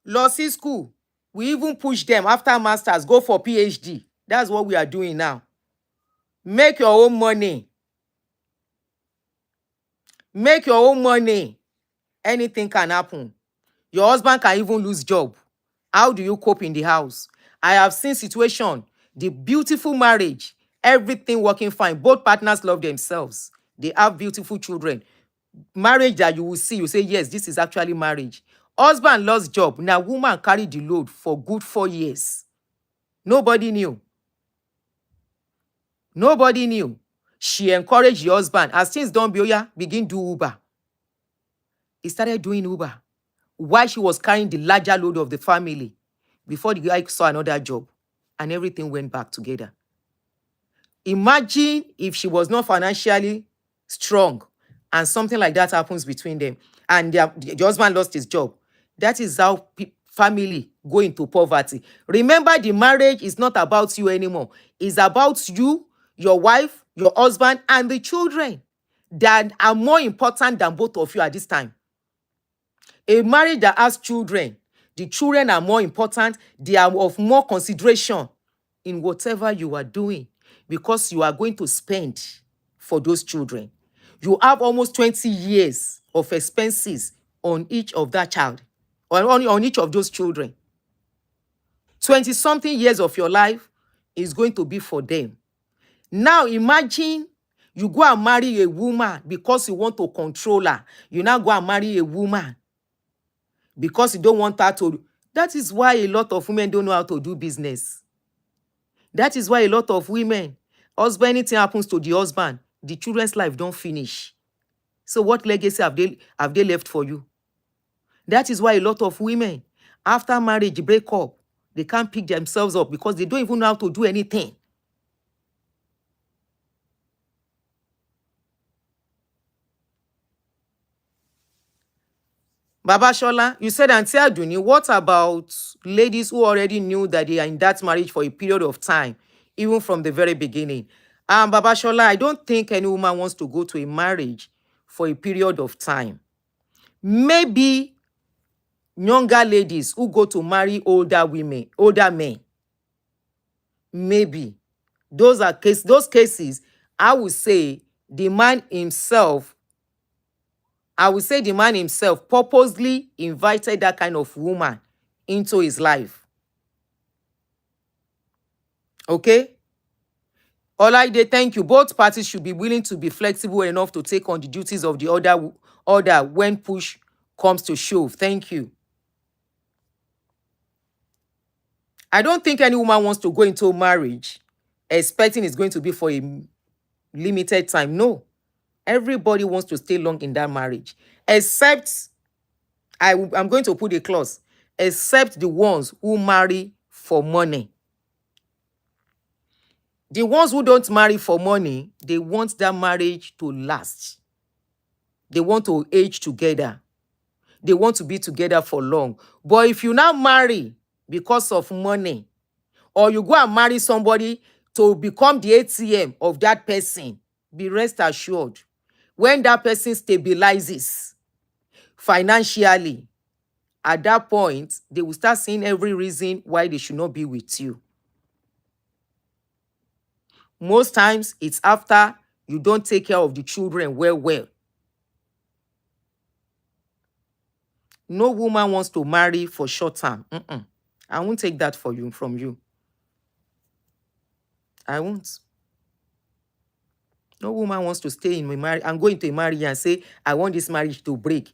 Lossy school. We even push them after masters, go for PhD. That's what we are doing now. Make your own money. Make your own money. Anything can happen. Your husband can even lose job. How do you cope in the house? I have seen situation, the beautiful marriage, everything working fine. Both partners love themselves. They have beautiful children. Marriage that you will see, you say, yes, this is actually marriage. Husband lost job. Now woman carried the load for good 4 years. Nobody knew. Nobody knew. She encouraged the husband. As things don't begin do Uber. He started doing Uber while she was carrying the larger load of the family before the guy saw another job and everything went back together. Imagine if she was not financially strong and something like that happens between them and the husband lost his job. That is how family go into poverty. Remember, the marriage is not about you anymore. It's about you, your wife, your husband, and the children that are more important than both of you at this time. A marriage that has children, the children are more important. They are of more consideration in whatever you are doing because you are going to spend for those children. You have almost 20 years of expenses on each of that child, on each of those children. 20-something years of your life is going to be for them. Now imagine you go and marry a woman because you want to control her. You now go and marry a woman because you don't want her to. That is why a lot of women don't know how to do business. That is why a lot of women, husband, anything happens to the husband, the children's life don't finish. So what legacy have they left for you? That is why a lot of women, after marriage, break up. They can't pick themselves up because they don't even know how to do anything. Baba Shola, you said, Auntie Aduni, what about ladies who already knew that they are in that marriage for a period of time, even from the very beginning? Baba Shola, I don't think any woman wants to go to a marriage for a period of time. Maybe younger ladies who go to marry older women, older men. Maybe. Those cases, I would say the man himself purposely invited that kind of woman into his life. Okay? Olaide, thank you. Both parties should be willing to be flexible enough to take on the duties of the other when push comes to shove. Thank you. I don't think any woman wants to go into marriage expecting it's going to be for a limited time. No. Everybody wants to stay long in that marriage. Except, I'm going to put a clause, except the ones who marry for money. The ones who don't marry for money, they want that marriage to last. They want to age together. They want to be together for long. But if you now marry because of money, or you go and marry somebody to become the ATM of that person, be rest assured, when that person stabilizes financially, at that point, they will start seeing every reason why they should not be with you. Most times, it's after you don't take care of the children well. No woman wants to marry for short term. I won't take that from you. I won't. No woman wants to stay in my marriage and go into a marriage and say, I want this marriage to break.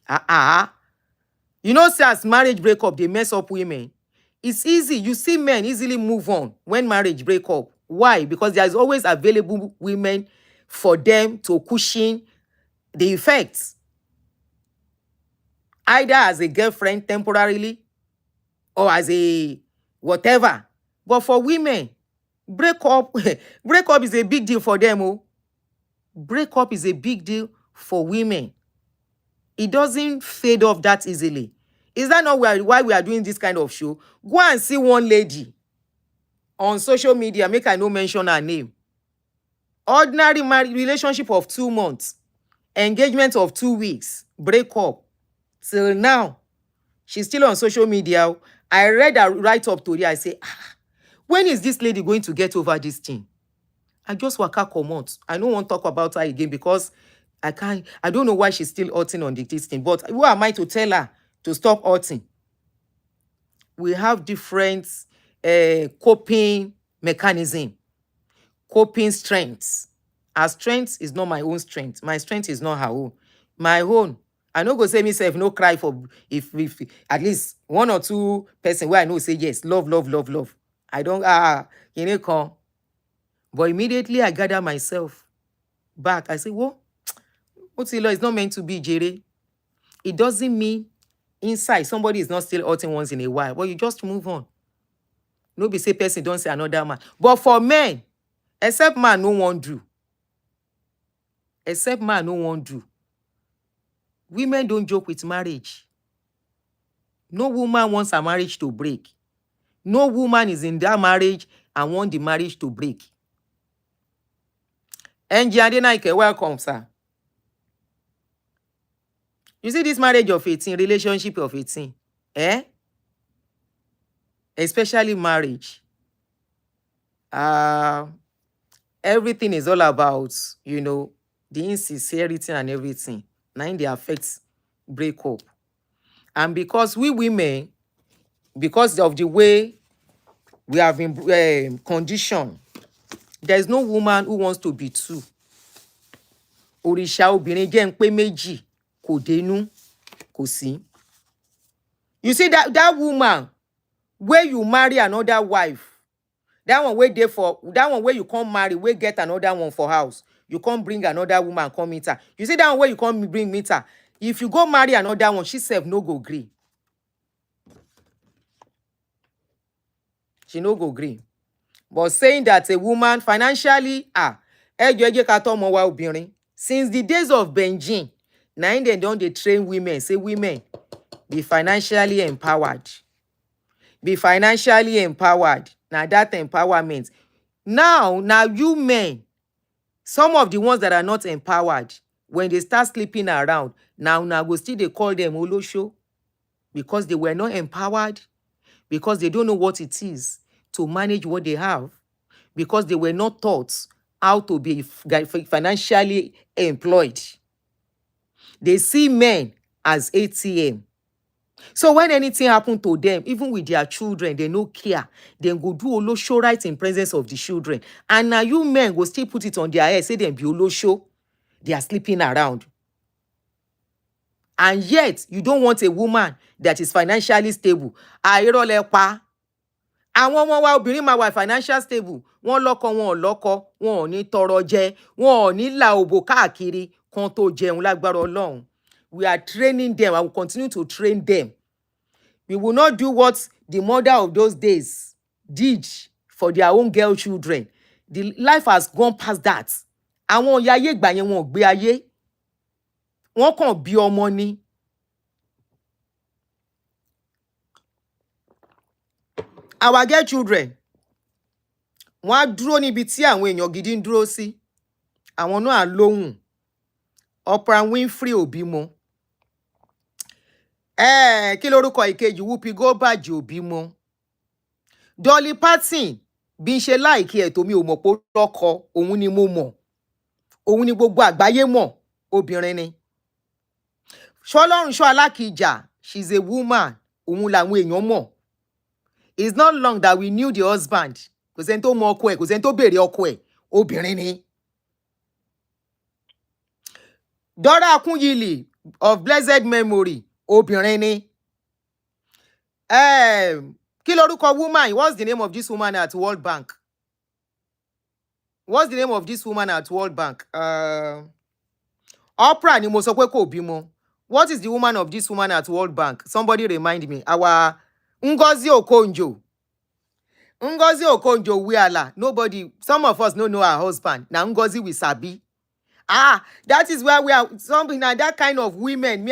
You know, say as marriage break up, they mess up women. It's easy. You see men easily move on when marriage break up. Why? Because there's always available women for them to cushion the effects. Either as a girlfriend temporarily or as a whatever. But for women, break up is a big deal for them. Oh. Break up is a big deal for women. It doesn't fade off that easily. Is that not why we are doing this kind of show? Go and see one lady on social media, make I no mention her name. Ordinary marriage relationship of 2 months, engagement of 2 weeks, break up. Till now, she's still on social media. I read her write-up today. I say, when is this lady going to get over this thing? I just waka comot. I don't want to talk about her again because I don't know why she's still hurting on this thing. But who am I to tell her to stop hurting? We have different coping mechanism, coping strengths. Her strength is not my own strength. My strength is not her own. My own. I no go say myself no cry for if at least 1 or 2 person where I know say yes, love. I don't you know come. But immediately I gather myself back. I say, what's the law? It's not meant to be, Jerry. It doesn't mean inside somebody is not still hurting once in a while. But you just move on. No be say person don't say another man. But for men, except man no one do. Except man no one do. Women don't joke with marriage. No woman wants a marriage to break. No woman is in that marriage and want the marriage to break. Enji Adenaike, welcome, sir. You see this marriage of 18, relationship of 18, especially marriage. Everything is all about, the insincerity and everything. Now they affect breakup. And because we women, because of the way we have been conditioned, there is no woman who wants to be two. Òrìṣà obìnrin jẹ́ ń pé méjì, kò dénú, kò sí. You see that woman where you marry another wife, that one where you can't marry, where get another one for house, you can't bring another woman come meet her. You see that one where you can't bring meet her. If you go marry another one, she self no go gree. She no go gree. But saying that a woman financially, since the days of Benjin, now they don't train women, say women, be financially empowered. Be financially empowered. Now that empowerment. Now you men, some of the ones that are not empowered, when they start sleeping around, now go still they call them Olosho, because they were not empowered, because they don't know what it is to manage what they have, because they were not taught how to be financially employed. They see men as ATM. So when anything happen to them, even with their children, they no care. They go do Olosho right in presence of the children. And now you men go still put it on their head, say them be Olosho. They are sleeping around. And yet, you don't want a woman that is financially stable. Àìrọ́lẹ́pa. Àwọn ọmọ wa obìnrin máa wà financial stable. Wọ́n lọ́kọ, wọn ò lọ́kọ, wọn ò ní tọrọ jẹ, wọn ò ní la òbò káàkiri kan tó jẹun lágbára Ọlọ́run. We are training them. I will continue to train them. We will not do what the mother of those days did for their own girl children. The life has gone past that. Àwọn ìyá ayé ìgbà yẹn wọn ò gbé ayé. Wọ́n kàn bí ọmọ ni. Our girl children, wọ́n á dúró níbi tí àwọn èèyàn gidi ń dúró sí. Àwọn náà á lóhùn. Oprah Winfrey ò bímọ. Kí lórúkọ ìkejì? Whoopi Goldberg ò bímọ. Dolly Parton, bí n ṣe láìkí ẹ̀ tó mi ò mọ̀ pé lọ́kọ, òun ni mo mọ̀. Òun ni gbogbo àgbáyé mọ̀, obìnrin ni. Ṣọlọ́runṣọ́ Alákìjà, she's a woman, òun làwọn èèyàn mọ̀. It's not long that we knew the husband. Kò sẹ́ni tó mọ ọkọ ẹ̀, kò sẹ́ni tó béèrè ọkọ ẹ̀, obìnrin ni. Dora Akunyili of blessed memory, obìnrin ni. Kí lorúkọ woman? What's the name of this woman at World Bank? What's the name of this woman at World Bank? Oprah ni mo sọ pé kò bímọ. What is the woman of this woman at World Bank? Somebody remind me. Our Ngozi Okonjo. Ngozi Okonjo Weala. Nobody, some of us don't know her husband. Now Ngozi we sabi. That is where we are. Something like that kind of women,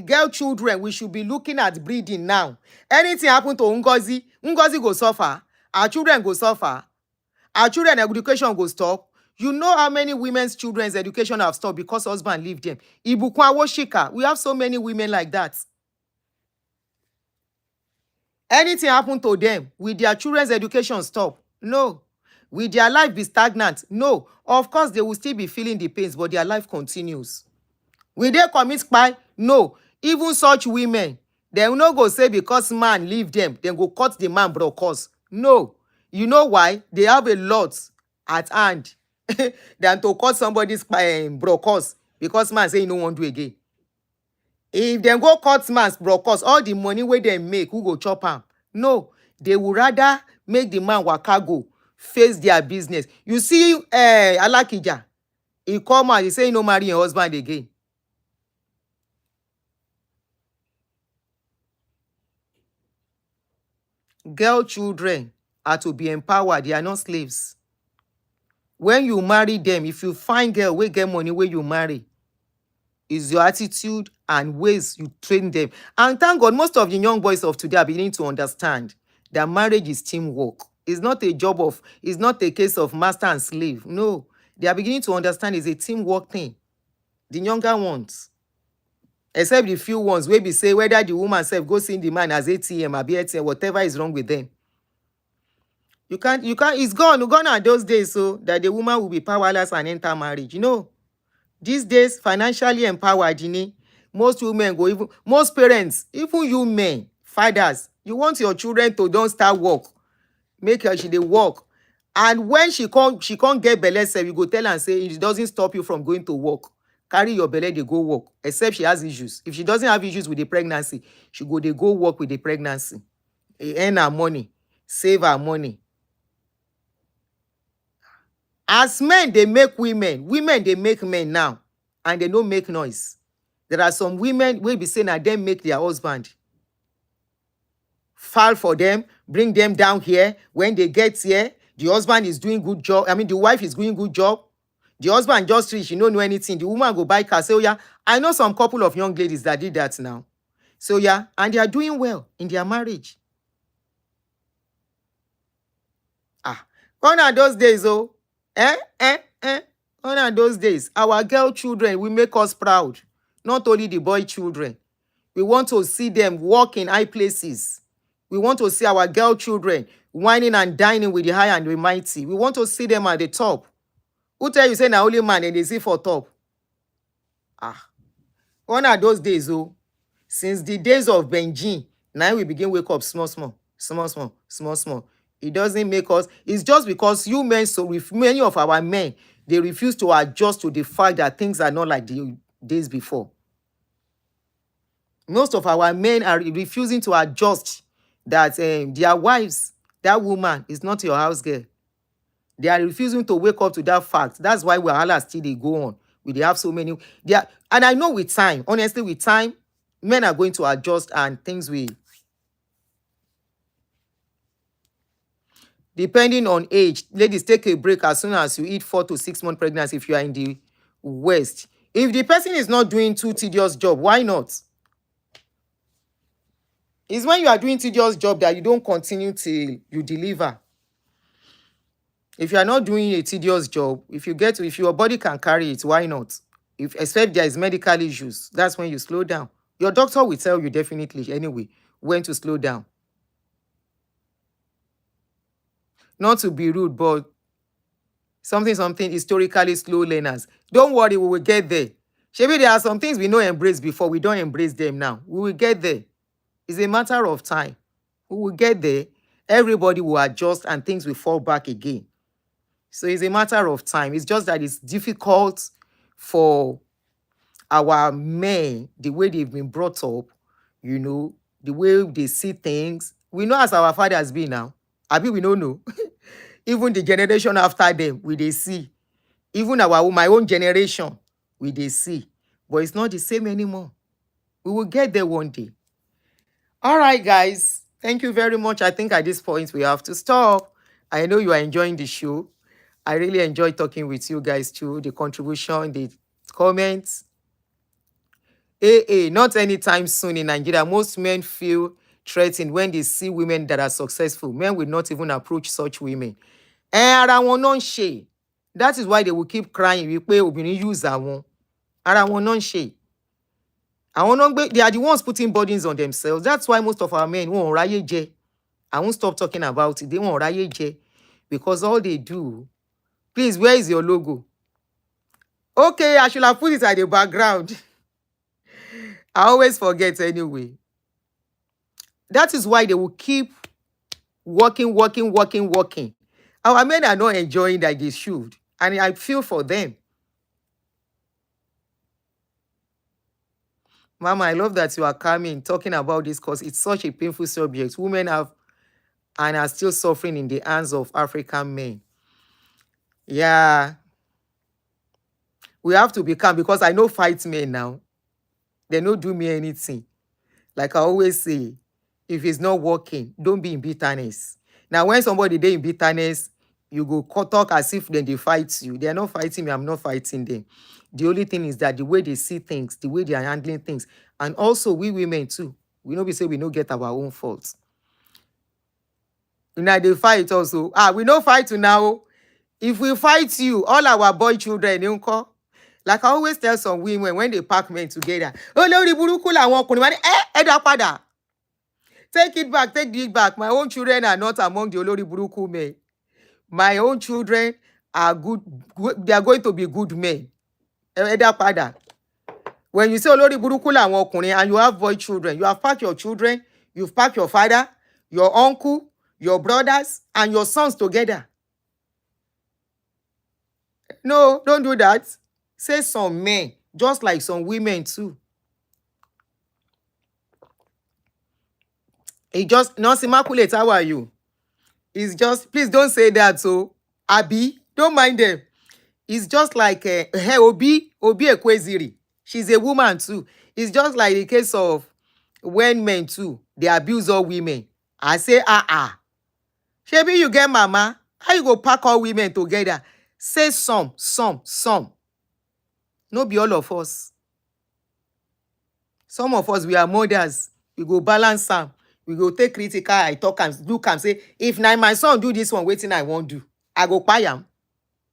girl children, we should be looking at breeding now. Anything happen to Ngozi, Ngozi go suffer. Our children go suffer. Our children education go stop. You know how many women's children's education have stopped because husband leave them. Ibukun Awoshika. We have so many women like that. Anything happen to them, will their children's education stop? No. Will their life be stagnant? No. Of course, they will still be feeling the pains, but their life continues. Will they commit crime? No. Even such women, they will not go say because man leave them, then go cut the man brokers. No. You know why? They have a lot at hand than to cut somebody's brokers because man say you no want to do again. If they go cut man's brokers, all the money where they make, who go chop am? No. They would rather make the man waka go, face their business. You see, Alakija, he come out, he say he no marry your husband again. Girl children are to be empowered. They are not slaves. When you marry them, if you find girl, we get money where you marry, is your attitude and ways you train them. And thank God, most of the young boys of today are beginning to understand that marriage is teamwork. It's not a job of, it's not a case of master and slave. No, they are beginning to understand it's a teamwork thing. The younger ones, except the few ones where we say whether the woman self goes in the man as ATM or BTM, whatever is wrong with them. You can't, it's gone are those days so that the woman will be powerless and enter marriage. You know, these days, financially empowered, Most women go even, most parents, even you men, fathers, you want your children to don't start work. Make her she dey work. And when she can't get belle sef, you go tell her and say it doesn't stop you from going to work. Carry your belle, they go work. Except she has issues. If she doesn't have issues with the pregnancy, she go they go work with the pregnancy. Earn her money, save her money. As men, they make women. Women, they make men now. And they don't make noise. There are some women will be saying that them make their husband file for them, bring them down here. When they get here, the husband is doing good job. I mean, the wife is doing good job. The husband just rich, she don't know anything. The woman go buy car. Say, oh yeah, I know some couple of young ladies that did that now. So yeah, and they are doing well in their marriage. Gone are those days, oh. Gone are those days. Our girl children will make us proud. Not only the boy children. We want to see them walk in high places. We want to see our girl children whining and dining with the high and the mighty. We want to see them at the top. Who tell you say na only man and they see for top? Gone are those days, oh. Since the days of Benji, now we begin wake up small. It doesn't make us. It's just because you men, so with many of our men, they refuse to adjust to the fact that things are not like the days before. Most of our men are refusing to adjust that their wives, that woman is not your house girl. They are refusing to wake up to that fact. That's why Wahala still they go on. They have so many. And I know with time, honestly, with time, men are going to adjust and things will. Depending on age, ladies, take a break as soon as you eat 4 to 6 month pregnancy if you are in the West. If the person is not doing too tedious job, why not? It's when you are doing tedious job that you don't continue till you deliver. If you are not doing a tedious job, if your body can carry it, why not? Except there is medical issues, that's when you slow down. Your doctor will tell you definitely anyway when to slow down. Not to be rude, but something historically slow learners. Don't worry, we will get there. Maybe there are some things we know embrace before, we don't embrace them now. We will get there. It's a matter of time. We will get there. Everybody will adjust and things will fall back again. So it's a matter of time. It's just that it's difficult for our men, the way they've been brought up, you know, the way they see things. We know as our father has been now. Abi, we don't know. Even the generation after them, we they see. Even my own generation, we they see. But it's not the same anymore. We will get there one day. All right, guys. Thank you very much. I think at this point we have to stop. I know you are enjoying the show. I really enjoy talking with you guys too. The contribution, the comments. Not anytime soon in Nigeria. Most men feel threatened when they see women that are successful. Men will not even approach such women. Ara wọn náà ń ṣe. That is why they will keep crying. Wípé obìnrin use àwọn. Ara wọn náà ń ṣe. They are the ones putting burdens on themselves. That's why most of our men won't ráyè jẹ. I won't stop talking about it. They won't ráyè jẹ. Because all they do. Please, where is your logo? Okay, I should have put it at the background. I always forget anyway. That is why they will keep working. Our men are not enjoying like they should. And I feel for them. Mama, I love that you are coming, talking about this because it's such a painful subject. Women have and are still suffering in the hands of African men. Yeah. We have to be calm because I know fight men now. They don't do me anything. Like I always say, if it's not working, don't be in bitterness. Now, when somebody they in bitterness, you go talk as if then they fight you. They are not fighting me, I'm not fighting them. The only thing is that the way they see things, the way they are handling things, and also we women too, we know we say we don't get our own faults. Now they fight also. We don't fight now. If we fight you, all our boy children, you know, like I always tell some women when they pack men together, take it back. My own children are not among the Olori Buruku men. My own children are good. They are going to be good men. When you say olórí burúkú làwọn ọkùnrin and you have boy children, you have packed your children, you've packed your father, your uncle, your brothers, and your sons together. No, don't do that. Say some men, just like some women too. It just, Nonce Immaculate, how are you? It's just, please don't say that. So, Abby, don't mind them. It's just like Obi Ekweziri. She's a woman too. It's just like the case of when men too, they abuse all women. I say, Shebi you get mama, how you go pack all women together? Say some. No be all of us. Some of us, we are mothers. We go balance them. We go take critical, I talk and look and say, if now my son do this one, waiting I won't do. I go kpai am.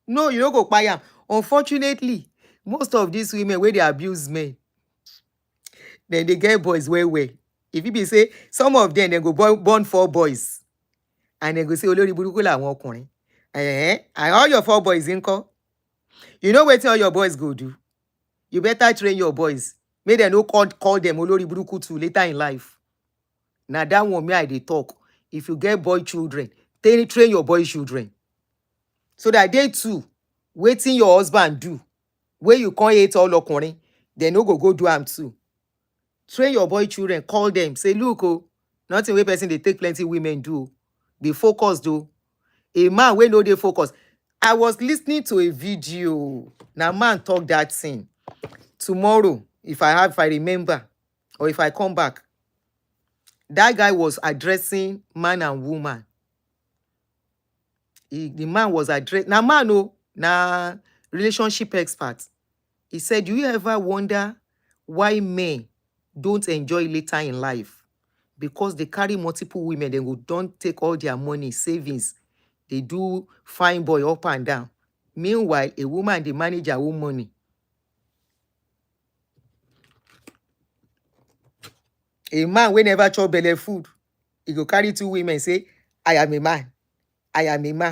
No, you don't go kpai am. Unfortunately, most of these women, where they abuse men, then they get boys well. If you be say, some of them, they go born 4 boys. And they go say, olórí burúkú làwọn ọkùnrin. And all your 4 boys in call. You know what all your boys go do? You better train your boys. Make them no call them olórí burúkú too later in life. Now that one me I dey talk. If you get boy children, train your boy children. So that they too, waiting your husband do. Where you can't hate all ọkùnrin, they no go do am too. Train your boy children, call them, say, look, nothing wey person they take plenty women do. They focus though. A man wey no dey focus. I was listening to a video. Now man talk that thing. Tomorrow, if I remember, or if I come back, that guy was addressing man and woman. The man was addressing, now man, now relationship expert. He said, do you ever wonder why men don't enjoy later in life? Because they carry multiple women, they don't take all their money, savings. They do fine boy up and down. Meanwhile, a woman, they manage her own money. A man will never chop belly food. He go carry 2 women, say, I am a man,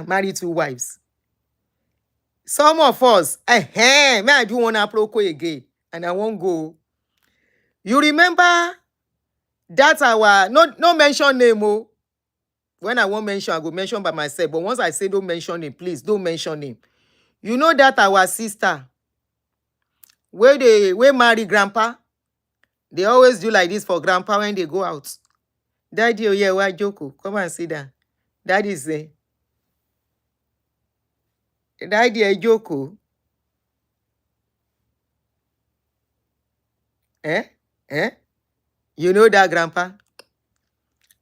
marry 2 wives. Some of us, may I do one aproko again, and I won't go. You remember that our, no mention name, when I won't mention, I go mention by myself. But once I say don't mention him, please don't mention him. You know that our sister, where marry grandpa, they always do like this for grandpa when they go out. Daddy, oh yeah, why Joko? Come and sit down. Daddy say, Daddy, Joko. You know that grandpa?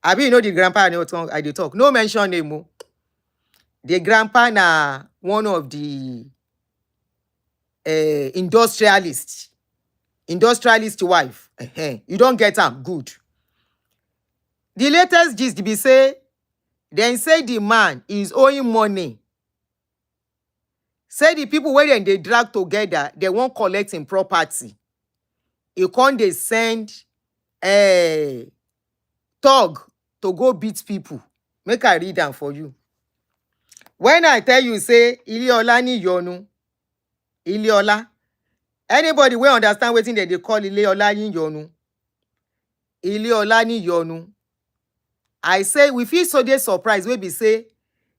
I mean, you know the grandpa I dey talk. No mention name. The grandpa na one of the industrialist wife. You don't get am good. The latest gist be say, then say the man is owing money. Say the people where they drag together, they won't collect in property. You can't they send a thug to go beat people. Make I read them for you. When I tell you, say, Iliola ni yonu. Iliola. Anybody will understand what they call Iliola ni yonu. Iliola ni yonu. I say, we feel so dey surprised. We be say,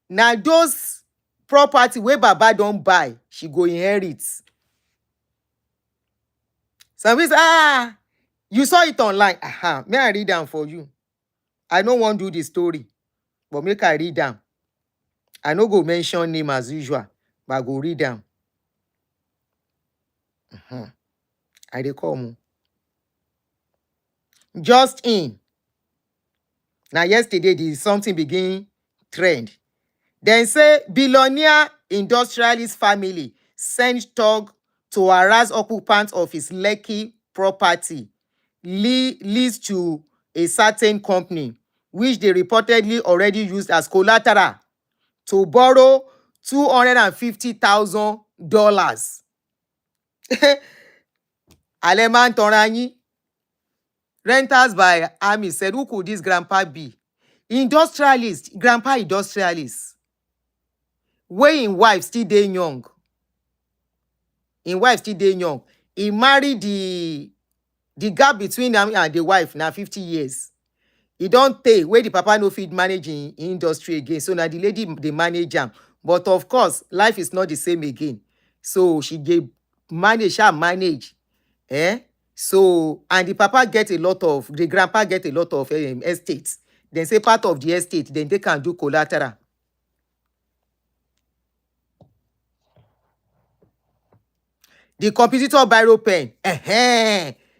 now those property where Baba don't buy, she go inherit. Some people say, you saw it online. May I read them for you? I don't want to do the story, but make I read them. I no go mention name as usual, but I go read them. I dey come. Just in. Now yesterday, something begin trend. Then say billionaire industrialist family send thug to harass occupants of his Lekki property leased to a certain company, which they reportedly already used as collateral to borrow $250,000. Aleman Toranyi. Renters by Army said, who could this grandpa be? Industrialist, grandpa industrialist. Where in wife still dey young. In wife still dey young. He married the gap between him and the wife now 50 years. He don't pay where the papa no fit manage in industry again. So now the lady they manage am. But of course, life is not the same again. So she gave manage. Eh? So and the papa get a lot of the grandpa get a lot of estates. Then say part of the estate, then they can do collateral. The competitor biro pen.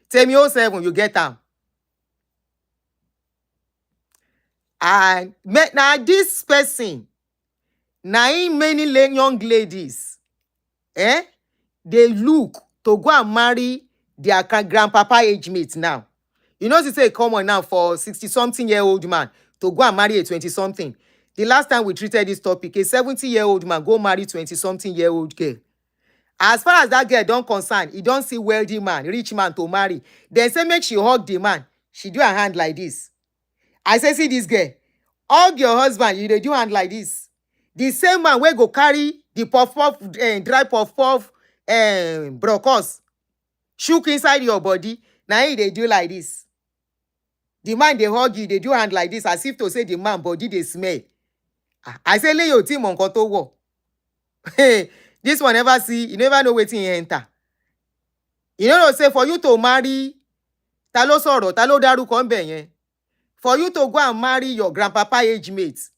Tell me 07, you get am. And now this person, now many young ladies, they look to go and marry their grandpapa age mate now. You know, it's a common now for 60-something-year-old man to go and marry a 20-something. The last time we treated this topic, a 70-year-old man go marry 20-something-year-old girl. As far as that girl don't concern, he don't see wealthy man, rich man to marry. Then say make she hug the man. She do her hand like this. I say, see this girl, hug your husband, you dey do hand like this. The same man wey go carry the puff-puff, dry puff-puff, brocos, shook inside your body, now he dey do like this. The man dey hug you, they do hand like this, as if to say the man body dey smell. I say, lay your team on koto wo. Hey, this one never see, you never know wetin he enter. You know say for you to marry, ta ló sọ̀rọ̀, ta ló dárúkọ ńbẹ̀ yẹn. For you to go and marry your grandpapa age mate,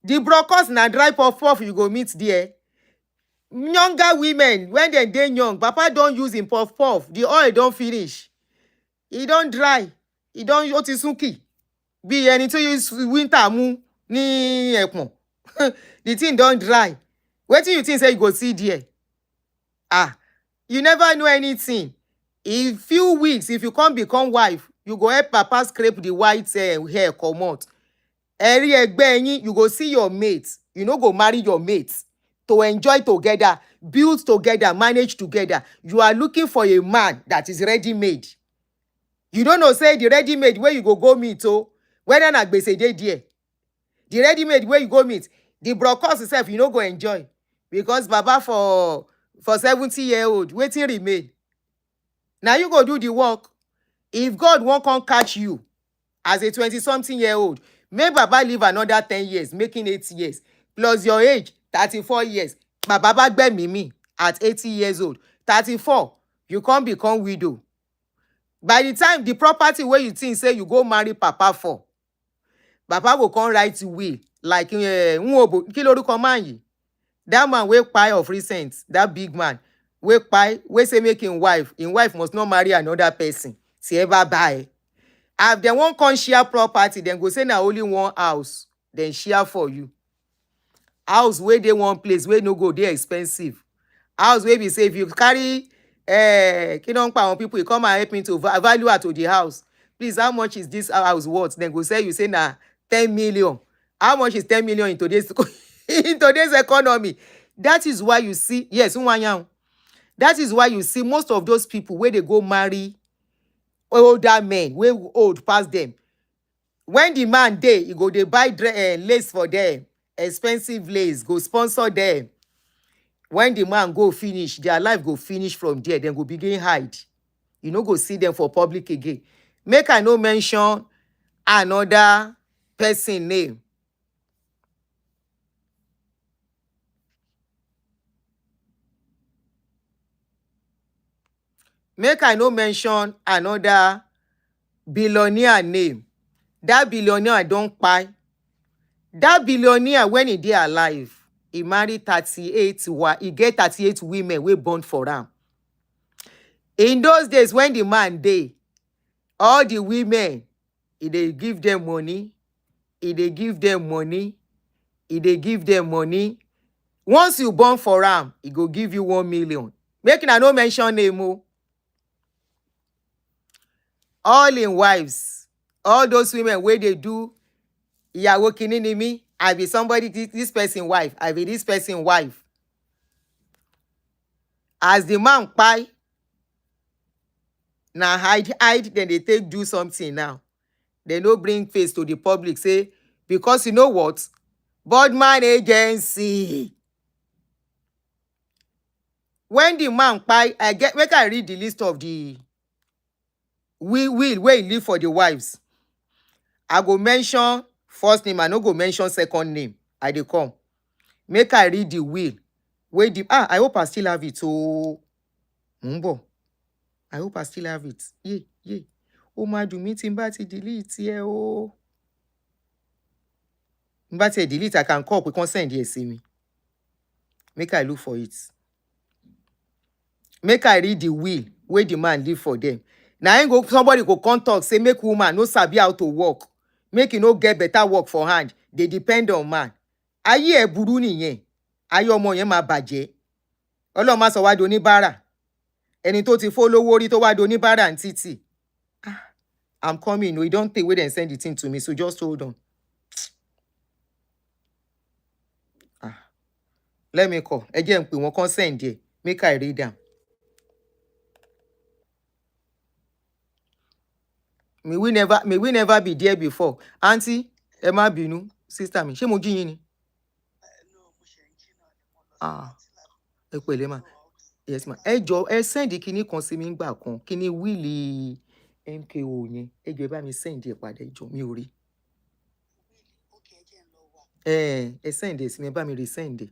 the brokers na dry puff-puff you go meet there. Younger women, when they dey young, papa don't use him puff-puff, the oil don't finish. E don dry, e don ó ti sunki. Bí ẹni tó use winter mu ní ẹ̀pọ̀n. The thing don dry. Wetin you think say you go see there? You never know anything. In few weeks, if you come become wife, you go help papa scrape the white hair comot. Eri egbe yin, you go see your mate. You no go marry your mate to enjoy together, build together, manage together. You are looking for a man that is ready-made. You don't know say the ready-made where you go meet whether na gbese dey there. The ready-made where you go meet, the brokers itself you no go enjoy because baba for 70-year-old wetin remain. Now you go do the work. If God won't come catch you as a 20-something-year-old, make baba live another 10 years, making 8 years, plus your age, 34 years. Baba back Mimi at 80 years old. 34, you can't become widow. By the time the property where you think say you go marry papa for, papa will come write will like Kiloruko man. That man will pie of recent, that big man. We pie, we say make him wife must not marry another person. See ever buy. If they won't come share property, then go say na only one house, then share for you. House where they one place where no go, they expensive. House where we say if you carry people, you come and help me to value out to the house. Please, how much is this house worth? Then go say you say na 10 million. How much is 10 million in today's in today's economy? That is why you see, yes, that is why you see most of those people where they go marry older men, where old past them. When the man dey, you go they buy lace for them, expensive lace, go sponsor them. When the man go finish, their life go finish from there, then go begin hide. You know, go see them for public again. Make I no mention another person name. Make I no mention another billionaire name. That billionaire don't buy. That billionaire, when he dey alive, he married 38, he get 38 women wey born for am. In those days when the man dey, all the women, he dey give them money, he dey give them money, he dey give them money. Once you born for am, he go give you 1 million. Make una no mention name o. All in wives, all those women where they do ìyàwó kìíní ni mí, I be somebody, this person wife, I be this person wife. As the man kpai, now hide, then they take do something now. They no bring face to the public, say, because you know what? Boardman agency. When the man buy, make I read the list of the will where he leave for the wives. I go mention first name, I no go mention second name. I dey come. Make I read the will. Where the I hope I still have it. Oh, Mbo. I hope I still have it. Yeah, yeah. Oh my do meeting but delete here. Oh. But delete, I can call, we can send here, see me. Make I look for it. Make I read the will where the man leave for them. Now ain't go somebody go come talk, say make woman no sabi how to work. Make you no get better work for hand. They depend on man. Ayé ẹ burú nìyẹn. Ayé ọmọ yẹn máa bàjẹ́. Ọlọ́run má sọ wá di oníbàárà. Ẹni tó ti follow rí tó wá di oníbàárà ntiti. I'm coming. No, you don't take wait and send the thing to me. So just hold on. Let me call. Ẹ jẹ́ n pè wọ́n kan send there. Make I read them. May we never be there before. Auntie, ẹ má bínú, sister mi. Ṣé mo jí yín ni? Ẹ pẹ̀lẹ́ ma. Yes ma. Ẹ jọ̀ọ́ ẹ send kíní kan sí mi ńgbà kan. Kíní wíìlì MKO yẹn. Ẹ jọ̀ọ́ ẹ bá mi send ẹ padà ẹ jọ̀ọ́ mi ò rí. Ẹ send ẹ sí mi, ẹ bá mi resend ẹ.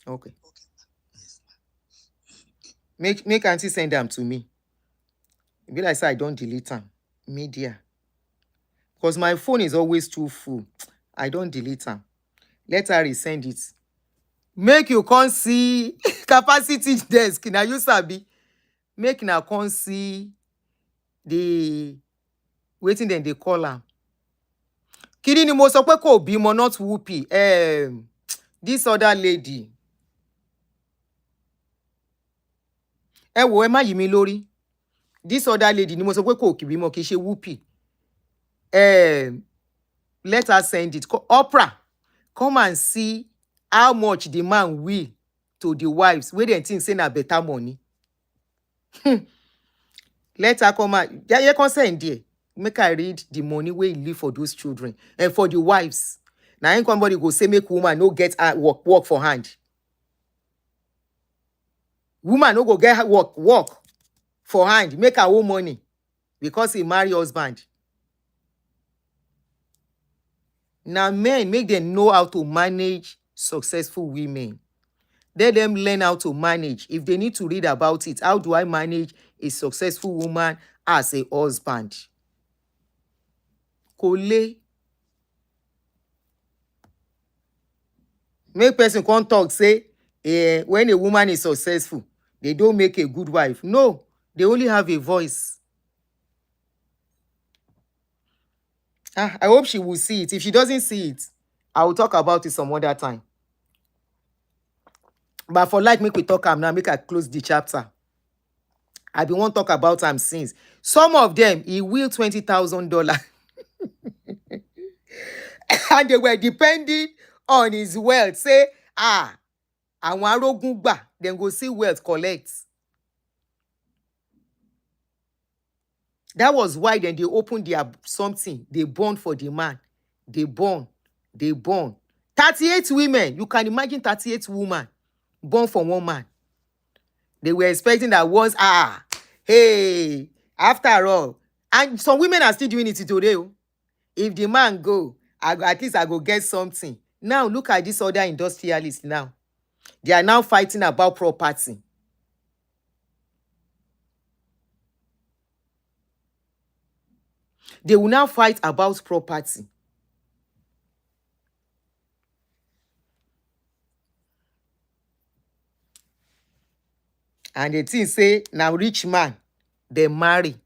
Okay. Make auntie send them to me. It be like say I don't delete them. Media. Because my phone is always too full. I don't delete them. Let her resend it. Make you come see capacity desk. Now you sabi. Make now come see the waiting then they call her. Kini ni mo sọ pé kò bímọ not Whoopi. This other lady. Ẹ wò ẹ má yí mi lórí. This other lady ni mo sọ pé kò bímọ kì í ṣe Whoopi. Let her send it. Oprah, come and see how much the man will to the wives. Where they think say na better money. Let her come and you can send there. Make I read the money where he leave for those children and for the wives. Now ain't somebody go say make woman no get work for hand. Woman no go get work for hand, make her own money because he marry husband. Now men, make them know how to manage successful women. Let them learn how to manage. If they need to read about it, how do I manage a successful woman as a husband? Kole. Make person come talk, say, when a woman is successful, they don't make a good wife. No, they only have a voice. I hope she will see it. If she doesn't see it, I will talk about it some other time. But for like, make we talk now, make I close the chapter. I been want to talk about them since. Some of them, he will $20,000. And they were depending on his wealth. Say, àwọn arógún gbà, then go see wealth collect. That was why then they opened their something. They born for the man. They born. 38 women. You can imagine 38 women born from one man. They were expecting that once, hey, after all. And some women are still doing it today. If the man go, at least I go get something. Now, look at this other industrialist now. They are now fighting about property. They will now fight about property. And the thing say, now rich man, they marry.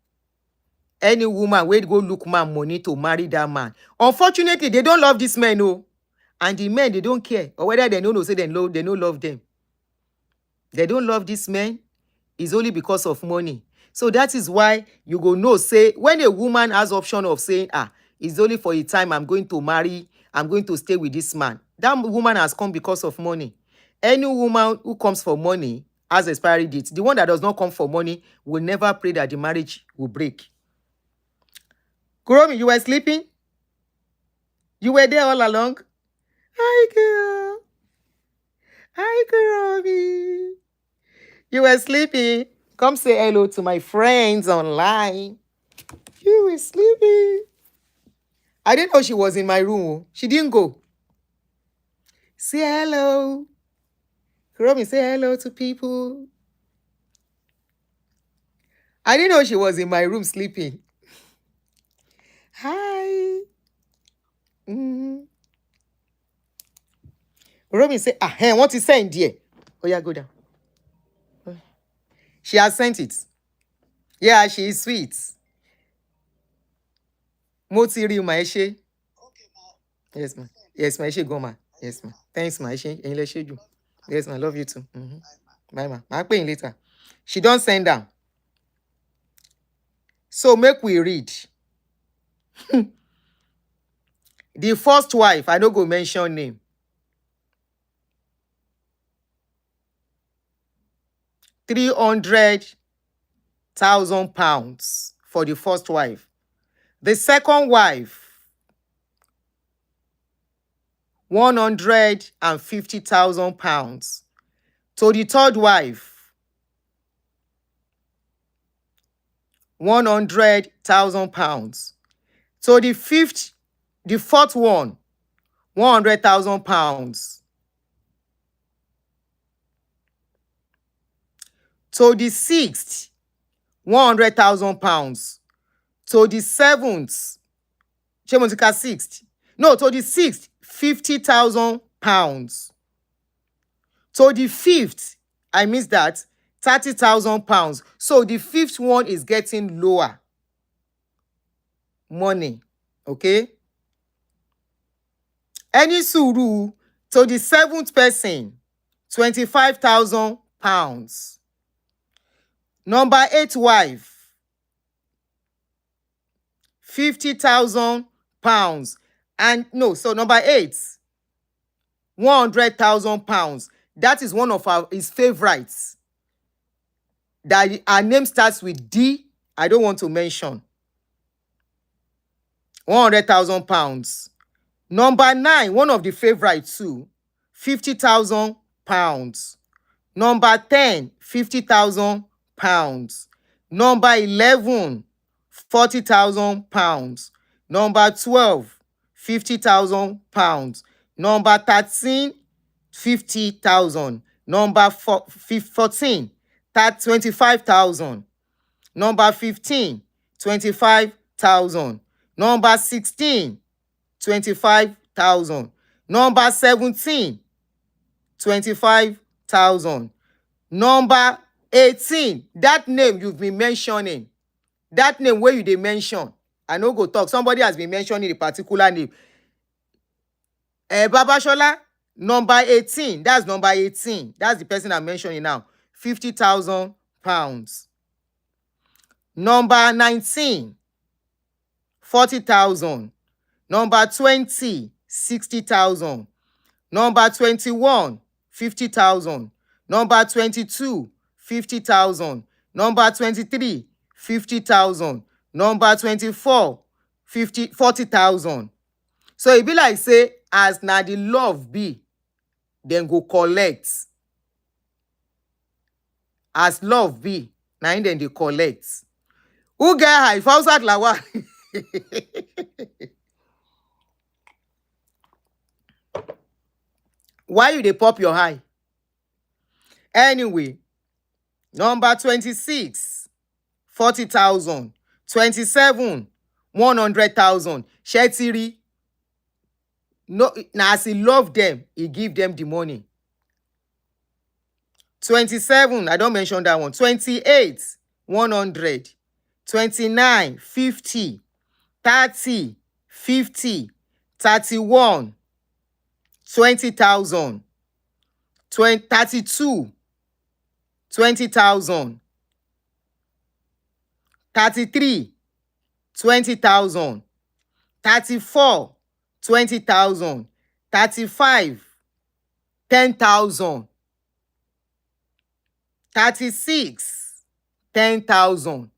Any woman will go look man money to marry that man. Unfortunately, they don't love this man, no. And the men, they don't care. Or whether they don't say they don't love them. They don't love this man. It's only because of money. So that is why you go know, say, when a woman has option of saying, it's only for a time I'm going to marry, I'm going to stay with this man. That woman has come because of money. Any woman who comes for money has expiry date. The one that does not come for money will never pray that the marriage will break. Kuromi, you were sleeping? You were there all along? Hi, girl. Hi, Kuromi. You were sleeping. Come say hello to my friends online. You were sleeping. I didn't know she was in my room. She didn't go. Say hello. Kuromi, say hello to people. I didn't know she was in my room sleeping. Hi. Mm. Kuromi say, hey, what is saying there? Oh, yeah, go down. She has sent it. Yeah, she is sweet. Mo ti rí ma, ẹ ṣé. Yes, ma. Yes, ma. Ẹ ṣé gan, ma. Yes, ma. Thanks, ma. Ẹ ṣé. Ẹ̀yin lẹ ṣé jù. Yes, ma. Love you too. Bye, ma. Màá pè yín later. She don't send am. So make we read. The first wife, I no go mention name. 300,000 pounds for the first wife. The second wife, 150,000 pounds. To the third wife, 100,000 pounds. To the fourth one, 100,000 pounds. To the sixth, 100,000 pounds. To the seventh, sixth. No, to the sixth, 50,000 pounds. To the fifth, I missed that, 30,000 pounds. So the fifth one is getting lower money. Okay? Any suru to the seventh person, 25,000 pounds. Number 8 wife, 50,000 pounds. And no, so number 8, 100,000 pounds. That is one of his favorites. That her name starts with D. I don't want to mention. 100,000 pounds. Number 9, one of the favorites too, 50,000 pounds. Number 10, 50,000 pounds. Number 11, 40,000 pounds. Number 12, 50,000 pounds. Number 13, 50,000. Number 14, 25,000. Number 15, 25,000. Number 16, 25,000. Number 17, 25,000. Number 18, that name you've been mentioning. That name where you dey mention. I no go talk. Somebody has been mentioning a particular name. Babashola, number 18. That's number 18. That's the person I'm mentioning now. 50,000 pounds. Number 19, 40,000. Number 20, 60,000. Number 21, 50,000. Number 22, 50,000. Number 23, 50,000. Number 24, 40,000. So it be like say, as na the love be, then go collect. As love be, na then they collect. Who get high? Fausat Lawal. Why you dey pop your eye? Anyway, number 26, 40,000. 27, 100,000. Shetiri. No, now as he love them, he give them the money. 27, I don't mention that one. 28, 100. 29, 50. 30, 50. 31, 20,000. 32, 20,000. 33, 20,000. 34, 20,000. 35, 10,000. 36, 10,000.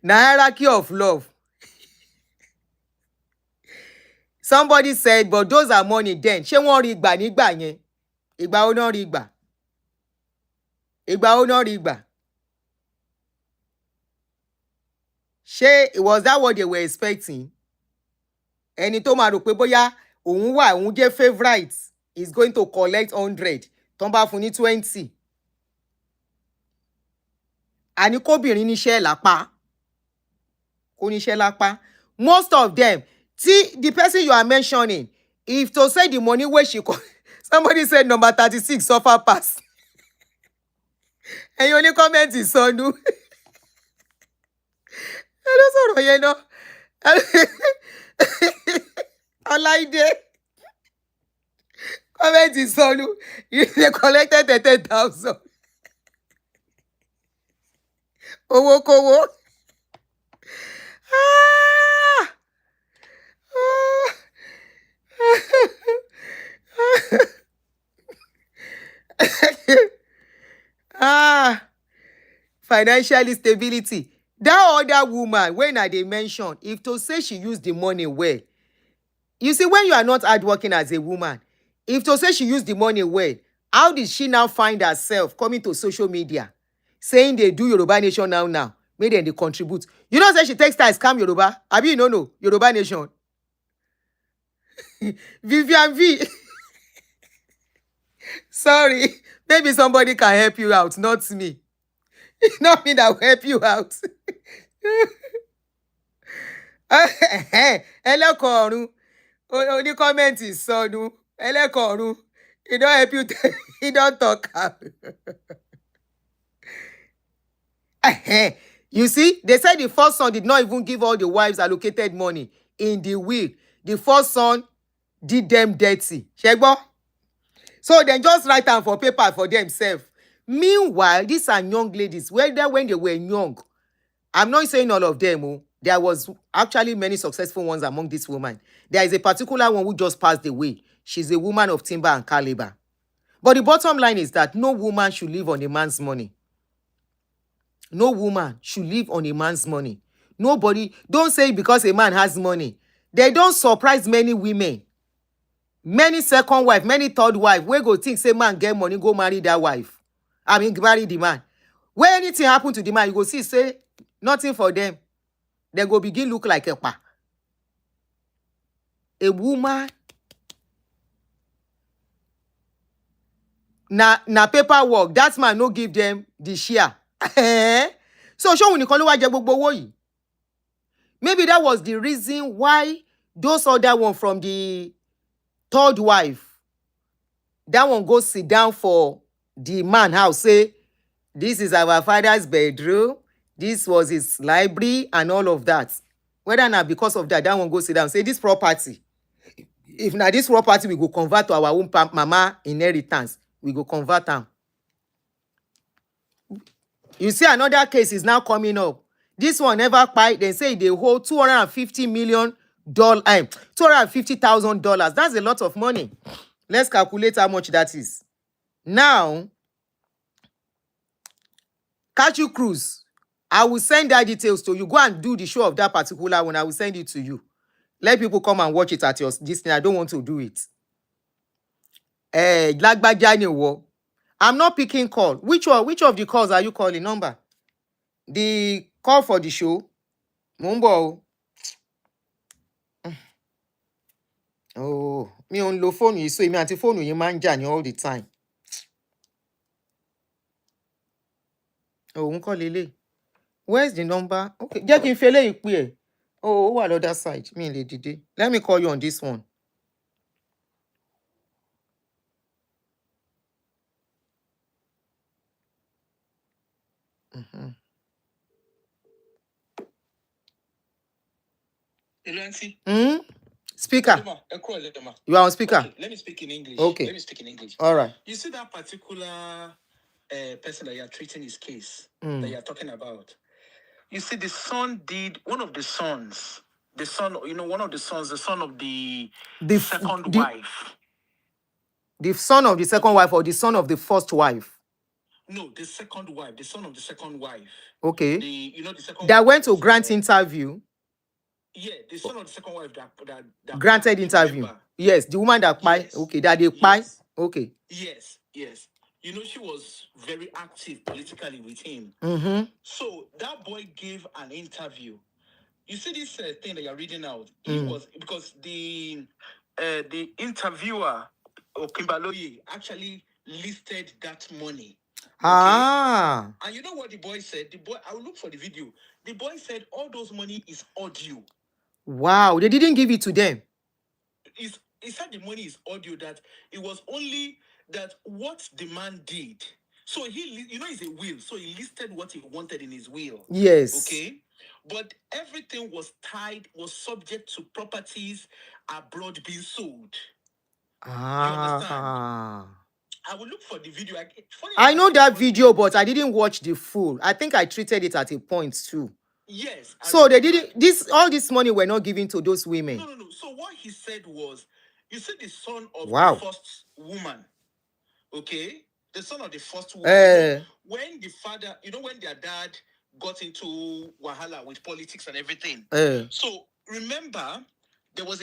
Na hierarchy of love. Somebody said, but those are money then. Ṣé wọ́n rí gbà nígbà yẹn? Ìgbà ó náà rí gbà. Ìgbà ó náà rí gbà. Ṣé was that what they were expecting? Ẹni tó máa rò pé bóyá òun wà òun jẹ́ favourite is going to collect 100 tó ń bá fún ní 20. Àní kóbìnrin níṣẹ́ lápá. Kó níṣẹ́ lápá. Most of them, see the person you are mentioning, if to say the money where she somebody said number 36 suffer pass. And you only comment is sonu. I don't sọ̀rọ̀ yẹn náà. Ọláìdé. Comment is sonu. They collected 10,000. Owó kówó. Financial stability. That other woman, when I they mention, if to say she used the money well, you see, when you are not hardworking as a woman, if to say she used the money well, how did she now find herself coming to social media, saying they do Yoruba Nation now, maybe they contribute? You know, say she takes time scam Yoruba. Abi, you no Yoruba Nation. Vivian V. Sorry, maybe somebody can help you out, not me. Not me that will help you out. Elekorun. Only comment is sonu. Elekorun. He don't help you. He don't talk. You see, they said the first son did not even give all the wives allocated money in the will. The first son did them dirty. Shegbo? So then just write down for paper for themselves. Meanwhile, these are young ladies, whether when they were young, I'm not saying all of them. Oh, there was actually many successful ones among these women. There is a particular one who just passed away. She's a woman of timber and caliber. But the bottom line is that no woman should live on a man's money. No woman should live on a man's money. Nobody, don't say because a man has money. They don't surprise many women. Many second wife, many third wife, we go think say man get money, go marry that wife. I mean, marry the man. When anything happen to the man, you go see, say, nothing for them. They go begin look like a pa. A woman. Na paperwork. That man no give them the share. So, show when you maybe that was the reason why those other one from the third wife, that one go sit down for the man house, say, this is our father's bedroom, this was his library, and all of that. Whether not because of that one go sit down, say, this property, if not this property, we go convert to our own mama inheritance. We go convert them. You see, another case is now coming up. This one never buy. They say they hold $250 million, $250,000. That's a lot of money. Let's calculate how much that is. Now, Kachu Cruise, I will send that details to you. Go and do the show of that particular one. I will send it to you. Let people come and watch it at your Disney. I don't want to do it. I'm not picking call. Which of the calls are you calling? Number? The call for the show. Mumbo. Oh, me on low phone you so me anti phone you man Jani all the time. Oh, call Lily. Where's the number? Okay, just can feel it clear. Oh, what other side? Me lady. Let me call you on this one. Speaker. You are on speaker. Okay, let me speak in English. Okay. Let me speak in English. All right. You see that particular person that you are treating his case that you are talking about. You see, the son did one of the sons. The son, one of the sons, the son of the second wife. The son of the second wife or the son of the first wife? No, the second wife, the son of the second wife. Okay. The second that wife went to grant interview. Yeah, the son of the second wife that granted interview. Yes, the woman that buy. Yes. Okay, that they buy. Yes. Okay. Yes, yes. You know, she was very active politically with him. Mm-hmm. So that boy gave an interview. You see this thing that you're reading out. He was because the interviewer Kimbaloye actually listed that money. Ah. And you know what the boy said? The boy, I will look for the video. The boy said all those money is audio. Wow. They didn't give it to them. He said the money is audio, that it was only that what the man did. So it's a will. So he listed what he wanted in his will. Yes. Okay. But everything was subject to properties abroad being sold. You understand? I will look for the video. I know that video, but I didn't watch the full. I think I treated it at a point too. Yes. So they didn't. All this money were not given to those women. No. So what he said was, you see, the son of Wow. the first woman. Okay, the son of the first woman. When the father, when their dad got into wahala with politics and everything. So remember, there was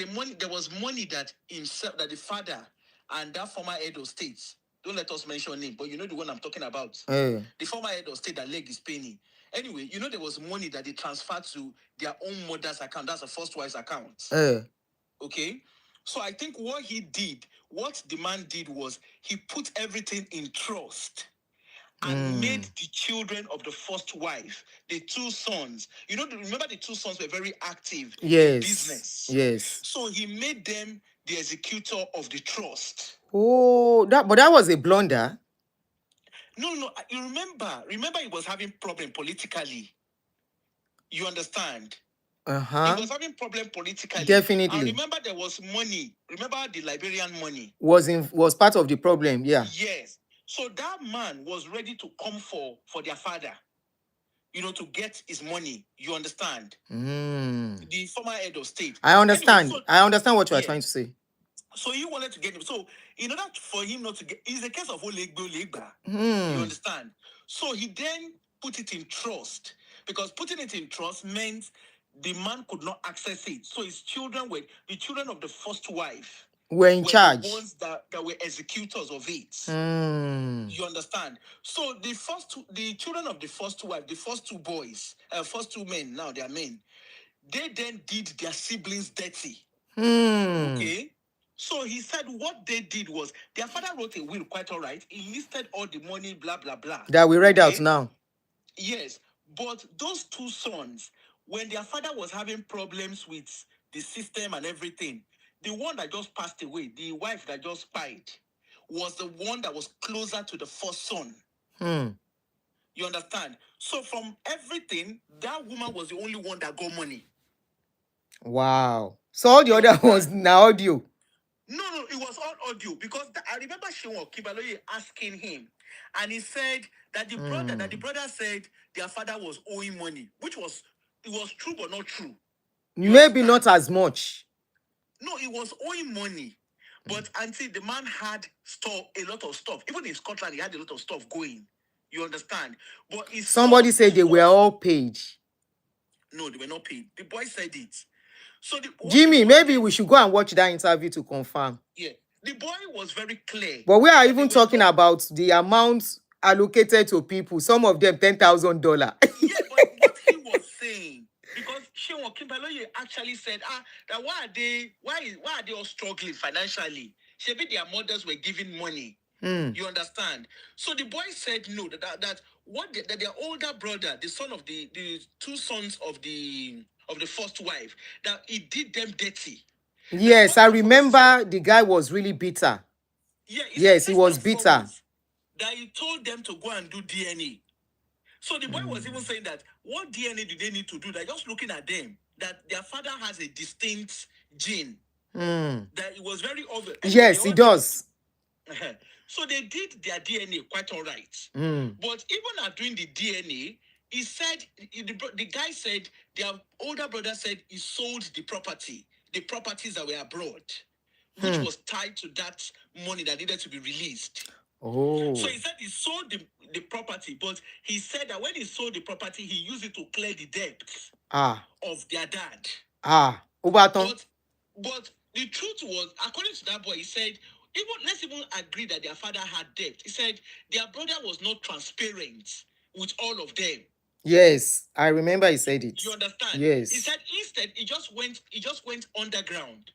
money that the father and that former head of state. Don't let us mention name, but you know the one I'm talking about. The former head of state that leg is paying. Anyway, there was money that they transferred to their own mother's account. That's a first wife's account. Okay. So I think what the man did was he put everything in trust and made the children of the first wife, the two sons. Remember the two sons were very active in business. Yes. So he made them the executor of the trust. Oh, that was a blunder. No. You remember he was having problem politically. You understand? He was having problem politically. Definitely. And remember there was money. Remember the Liberian money was part of the problem. Yeah. Yes. So that man was ready to come for their father, to get his money. You understand? The former head of state. I understand. Anyway, I understand what you are trying to say. So he wanted to get him. So in order for him not to get, it's a case of Olegba. You understand? So he then put it in trust, because putting it in trust meant the man could not access it. So his children the children of the first wife were in charge. The ones that were executors of it. You understand? So the children of the first wife, the first two boys, first two men, now they are men, they then did their siblings dirty. Okay? So he said what they did was, their father wrote a will, quite all right. He listed all the money, blah, blah, blah. That we read out now. Yes. But those two sons, when their father was having problems with the system and everything, the one that just passed away, the wife that just died, was the one that was closer to the first son. You understand? So from everything, that woman was the only one that got money. Wow. So all the other ones now audio. No, it was all audio, because I remember Shewan Kibaloye asking him, and he said that the brother said their father was owing money, it was true but not true. Maybe not as much. No, he was owing money, but until the man had a lot of stuff. Even in Scotland, he had a lot of stuff going. You understand? But somebody said they were all paid. No, they were not paid. The boy said it. So Jimmy, maybe we should go and watch that interview to confirm. Yeah, the boy was very clear. But we are even talking about the amounts allocated to people. Some of them $10,000. Yeah, but what he was saying, because Shewan Kimbaloye actually said, that why are they all struggling financially? Maybe their mothers were giving money. You understand? So the boy said no, that their older brother, the son of the two sons of the first wife, that he did them dirty. Yes, I remember the guy was really bitter. Yeah, yes, he was bitter. That he told them to go and do DNA. So the boy was even saying that what DNA do they need to do? They're just looking at them, that their father has a distinct gene. That it was very obvious. Yes, he does. So they did their DNA quite all right. But even at doing the DNA, he said, the guy said, their older brother said he sold the properties that were abroad, which was tied to that money that needed to be released. Oh. So he said he sold the property, but he said that when he sold the property, he used it to clear the debts of their dad. But the truth was, according to that boy, he said let's even agree that their father had debt. He said their brother was not transparent with all of them. Yes, I remember he said it. You understand? Yes. He said instead he just went underground.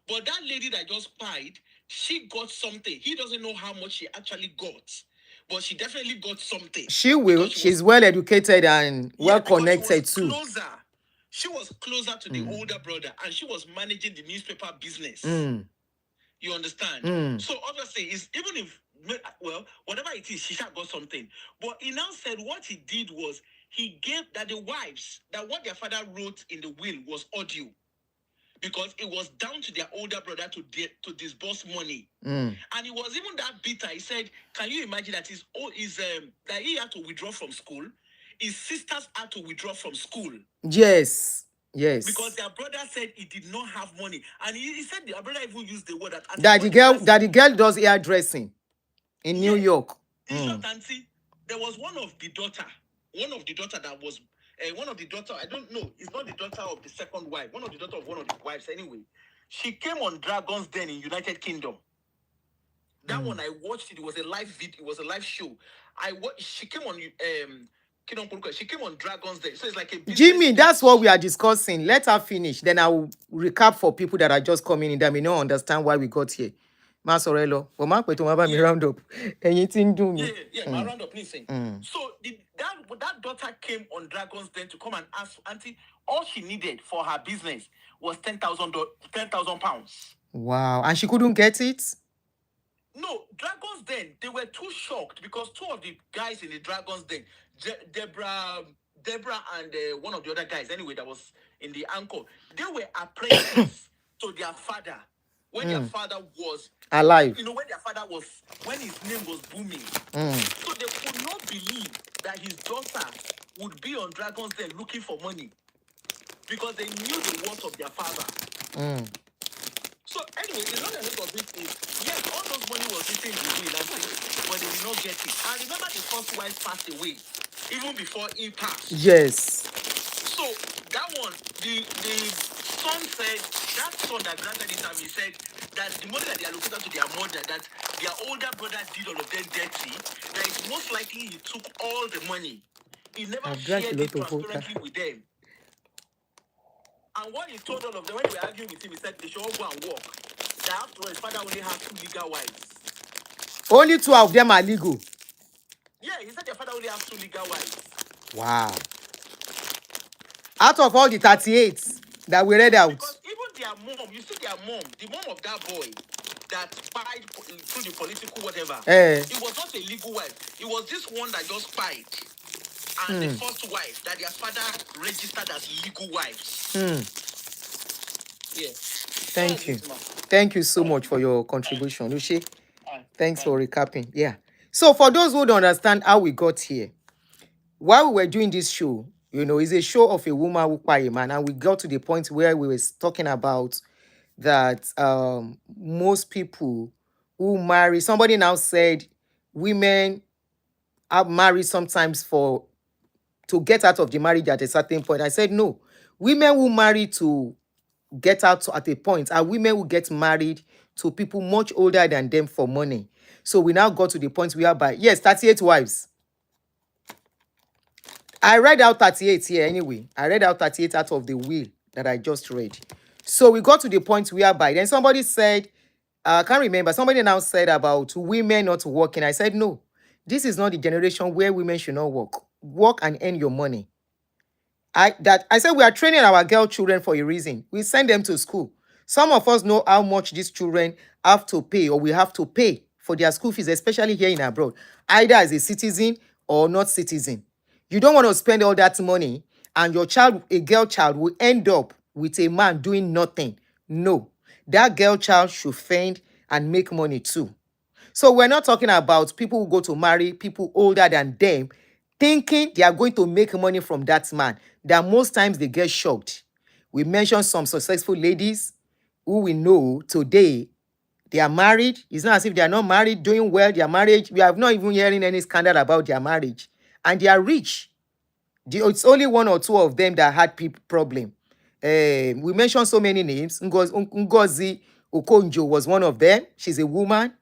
But that lady that just spied, she got something. He doesn't know how much she actually got, but she definitely got something. She will. She's well educated and well connected too. She was closer to the older brother, and she was managing the newspaper business. You understand? So obviously, it's even if whatever it is, she got something. But he now said what he did was he gave that the wives that what their father wrote in the will was audio, because it was down to their older brother to disburse money. And he was even that bitter. He said, "Can you imagine that that he had to withdraw from school? His sisters had to withdraw from school." Yes. Yes. Because their brother said he did not have money. And he said their brother even used the word that the girl does hairdressing in New York. In short, auntie, there was one of the daughter that was one of the daughter, I don't know, it's not the daughter of the second wife, one of the daughter of one of the wives anyway. She came on Dragon's Den in United Kingdom. That one I watched it. It was a live video. It was a live show. She came on she came on Dragon's Den. So it's like a Jimmy, that's what we are discussing. Let her finish. Then I will recap for people that are just coming in that may not understand why we got here. Masorello, well, Mark, wait, me round up. Anything do me? My round up, listen. So that daughter came on Dragon's Den to come and ask auntie. All she needed for her business was £10,000. Wow, and she couldn't get it. No, Dragon's Den, they were too shocked because two of the guys in the Dragon's Den, Deborah and one of the other guys, anyway, that was in the anchor, they were apprentices to their father when their father was alive. You know, when his name was booming. So they could not believe that his daughter would be on Dragon's Den looking for money because they knew the worth of their father. So anyway, the long and short of it is, yes, all those money was written in the will, but they did not get it. And remember, the first wife passed away even before he passed. Yes. So that one, the son said, that son that granted it, and he said that the money that they allocated to their mother, that their older brother did all of them dirty, that it's most likely he took all the money. He never shared it transparently with them. And what he told all of them when they were arguing with him, he said they should all go and work. That after all, his father only had 2 legal wives. Only 2 of them are legal. Yeah, he said their father only has 2 legal wives. Wow. Out of all the 38 that we read out. Because even their mom, you see their mom, the mom of that boy that spied through the political whatever, it was not a legal wife. It was this one that just spied. And the first wife that their father registered as legal wives. Yeah. Thank you. Thank you so much for your contribution, Uche. Thanks for recapping. Yeah. So for those who don't understand how we got here, while we were doing this show, you know, it's a show of a woman who by a man, and we got to the point where we were talking about that most people who marry, somebody now said women are married sometimes to get out of the marriage at a certain point. I said no. Women who marry to get out at a point are women who get married to people much older than them for money. So we now got to the point whereby, yes, 38 wives. I read out 38 here anyway. I read out 38 out of the will that I just read. So we got to the point whereby then somebody said, I can't remember, somebody now said about women not working. I said, no, this is not the generation where women should not work. Work and earn your money. I said we are training our girl children for a reason. We send them to school. Some of us know how much these children have to pay or we have to pay for their school fees, especially here in abroad, either as a citizen or not citizen. You don't want to spend all that money and your child, a girl child, will end up with a man doing nothing. No, that girl child should fend and make money too. So we're not talking about people who go to marry people older than them, thinking they are going to make money from that man, that most times they get shocked. We mentioned some successful ladies who we know today, they are married. It's not as if they are not married, doing well, their marriage. We have not even hearing any scandal about their marriage. And they are rich. It's only 1 or 2 of them that had problem. We mentioned so many names. Ngozi Okonjo was one of them. She's a woman,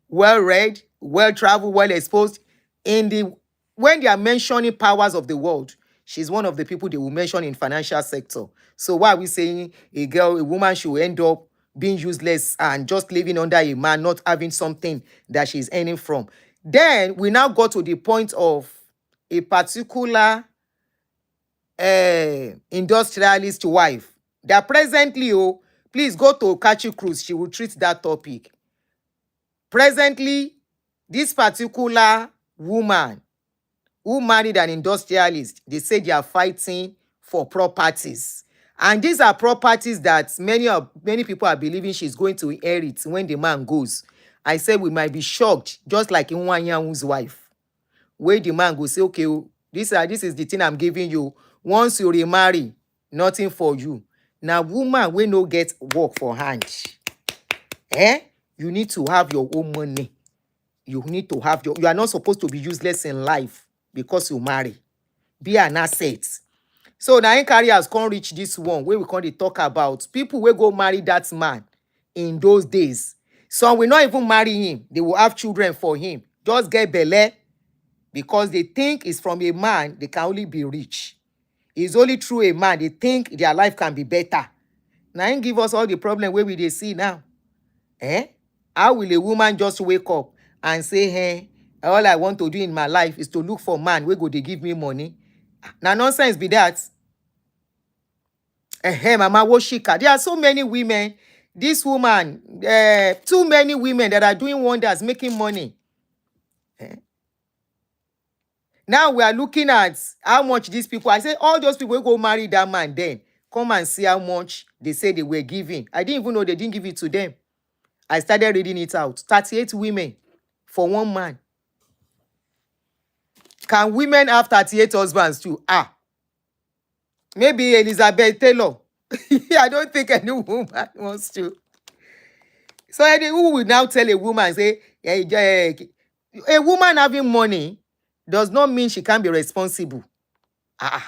well-read, well-traveled, well-exposed. When they are mentioning powers of the world, she's one of the people they will mention in financial sector. So why are we saying a woman should end up being useless and just living under a man, not having something that she's earning from? Then we now go to the point of a particular industrialist wife that presently, oh, please go to Kachi Cruz, she will treat that topic. Presently, this particular woman who married an industrialist, they say they are fighting for properties. And these are properties that many people are believing she's going to inherit when the man goes. I said we might be shocked, just like Nwanyanwu's wife, where the man go say, okay, this is the thing I'm giving you. Once you remarry, nothing for you. Now, woman, we no get work for hand. You need to have your own money. You need to have you are not supposed to be useless in life because you marry. Be an asset. So now in careers can't reach this one where we can't talk about people will go marry that man in those days. Some will not even marry him. They will have children for him. Just get belle because they think it's from a man they can only be rich. It's only through a man they think their life can be better. Now he give us all the problem where we they see now. How will a woman just wake up and say, hey, all I want to do in my life is to look for man where go they give me money? Now nonsense be that. Mama Woshika. There are so many women. This woman, too many women that are doing wonders, making money. Now we are looking at how much these people, I say all those people will go marry that man then. Come and see how much they say they were giving. I didn't even know they didn't give it to them. I started reading it out. 38 women for one man. Can women have 38 husbands too? Maybe Elizabeth Taylor. I don't think any woman wants to. So who will now tell a woman, say, a woman having money does not mean she can't be responsible. How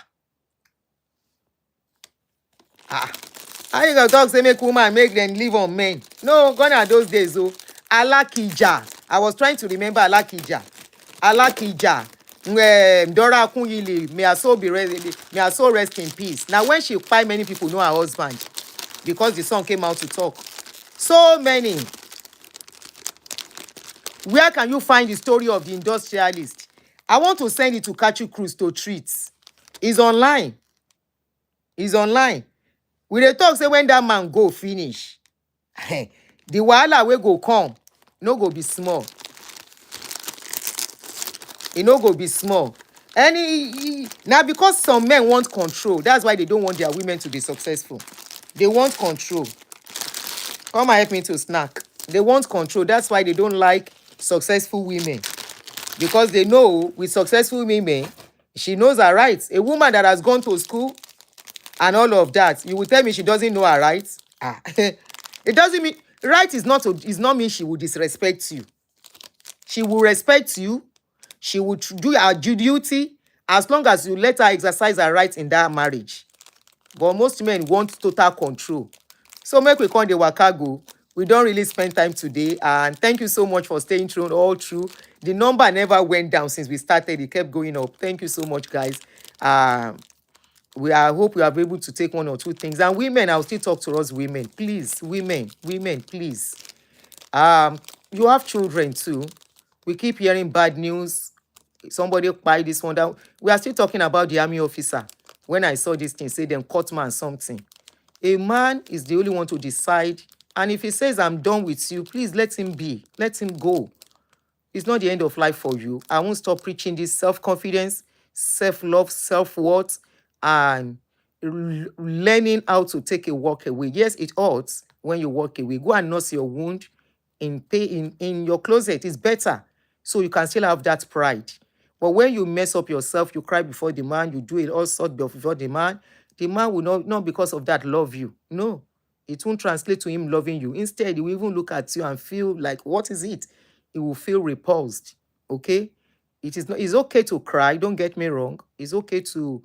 you gonna talk, say make woman make them live on men? No, gone are those days, oh. Alakija. I was trying to remember Alakija. Alakija. Dora Akunyili, may her soul rest in peace. Now, when she find, many people know her husband because the song came out to talk. So many. Where can you find the story of the industrialist? I want to send it to Kachi Cruz to treat. It's online. It's online. We dey talk say when that man go finish, the wahala wey go come no go be small. It no go be small. Now because some men want control, that's why they don't want their women to be successful. They want control. Come and help me to snack. They want control. That's why they don't like successful women. Because they know with successful women, she knows her rights. A woman that has gone to school and all of that, you will tell me she doesn't know her rights? It doesn't mean right is not mean she will disrespect you. She will respect you. She will do her duty as long as you let her exercise her rights in that marriage. But most men want total control. So make we call the Wakago. We don't really spend time today. And thank you so much for staying through all through. The number never went down since we started. It kept going up. Thank you so much, guys. I hope we are able to take one or two things. And women, I'll still talk to us women. Please, women, please. You have children too. We keep hearing bad news. Somebody buy this one down. We are still talking about the army officer. When I saw this thing, say them cut man something. A man is the only one to decide. And if he says, I'm done with you, please let him be. Let him go. It's not the end of life for you. I won't stop preaching this self-confidence, self-love, self-worth, and learning how to take a walk away. Yes, it hurts when you walk away. Go and nurse your wound in your closet. It's better. So you can still have that pride. But when you mess up yourself, you cry before the man, you do it all sorts before the man will not because of that love you. No, it won't translate to him loving you. Instead, he will even look at you and feel like, what is it? He will feel repulsed. Okay? It's okay to cry, don't get me wrong. It's okay to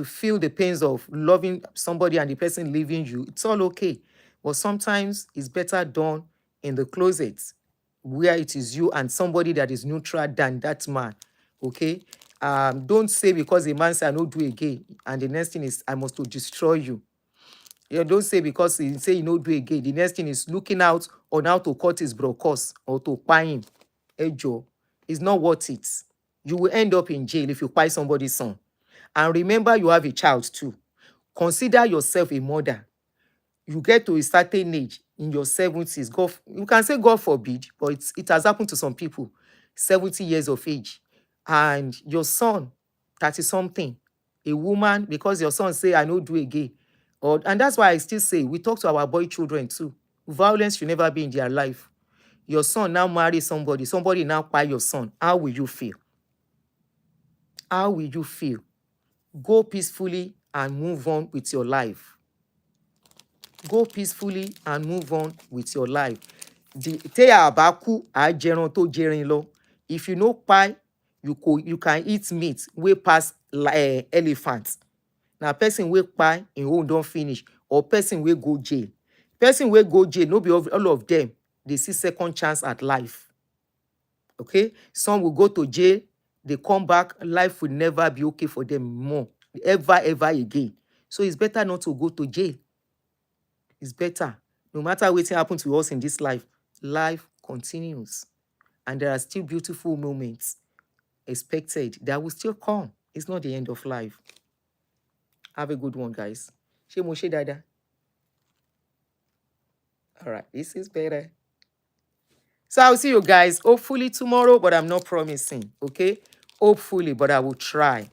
feel the pains of loving somebody and the person leaving you. It's all okay. But sometimes it's better done in the closet where it is you and somebody that is neutral than that man. Okay? Don't say because a man say I don't do again, and the next thing is I must to destroy you. You know, don't say because he say you no do again. The next thing is looking out on how to cut his brocos or to buy him. Hey Joe, it's not worth it. You will end up in jail if you buy somebody's son. And remember, you have a child too. Consider yourself a mother. You get to a certain age in your 70s. God, you can say God forbid, but it has happened to some people, 70 years of age. And your son, 30 something, a woman, because your son say, I no do again. And that's why I still say, we talk to our boy children too. Violence should never be in their life. Your son now marry somebody now buy your son. How will you feel? How will you feel? Go peacefully and move on with your life. Go peacefully and move on with your life. If you know pie, you can eat meat way past elephants. Now person wey pie in own don't finish, or person wey go jail. Person wey go jail, no be all of them, they see second chance at life. Okay? Some will go to jail, they come back, life will never be okay for them more. Ever again. So it's better not to go to jail. It's better. No matter what happens to us in this life, life continues. And there are still beautiful moments expected that will still come. It's not the end of life. Have a good one, guys. Ṣé mo ṣe dáadáa? All right, this is better. So I'll see you guys hopefully tomorrow, but I'm not promising, okay? Hopefully, but I will try.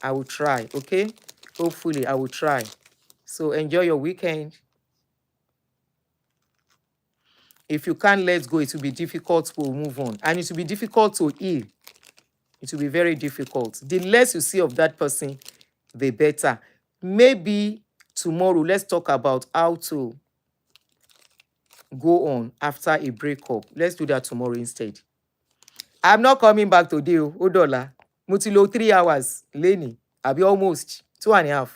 I will try, okay? Hopefully, I will try. So enjoy your weekend. If you can't let go, it will be difficult to move on. And it will be difficult to heal. It will be very difficult. The less you see of that person, the better. Maybe tomorrow, let's talk about how to go on after a breakup. Let's do that tomorrow instead. I'm not coming back today. Odola. Mo ti lo 3 hours. Lenny. I'll be almost 2.5.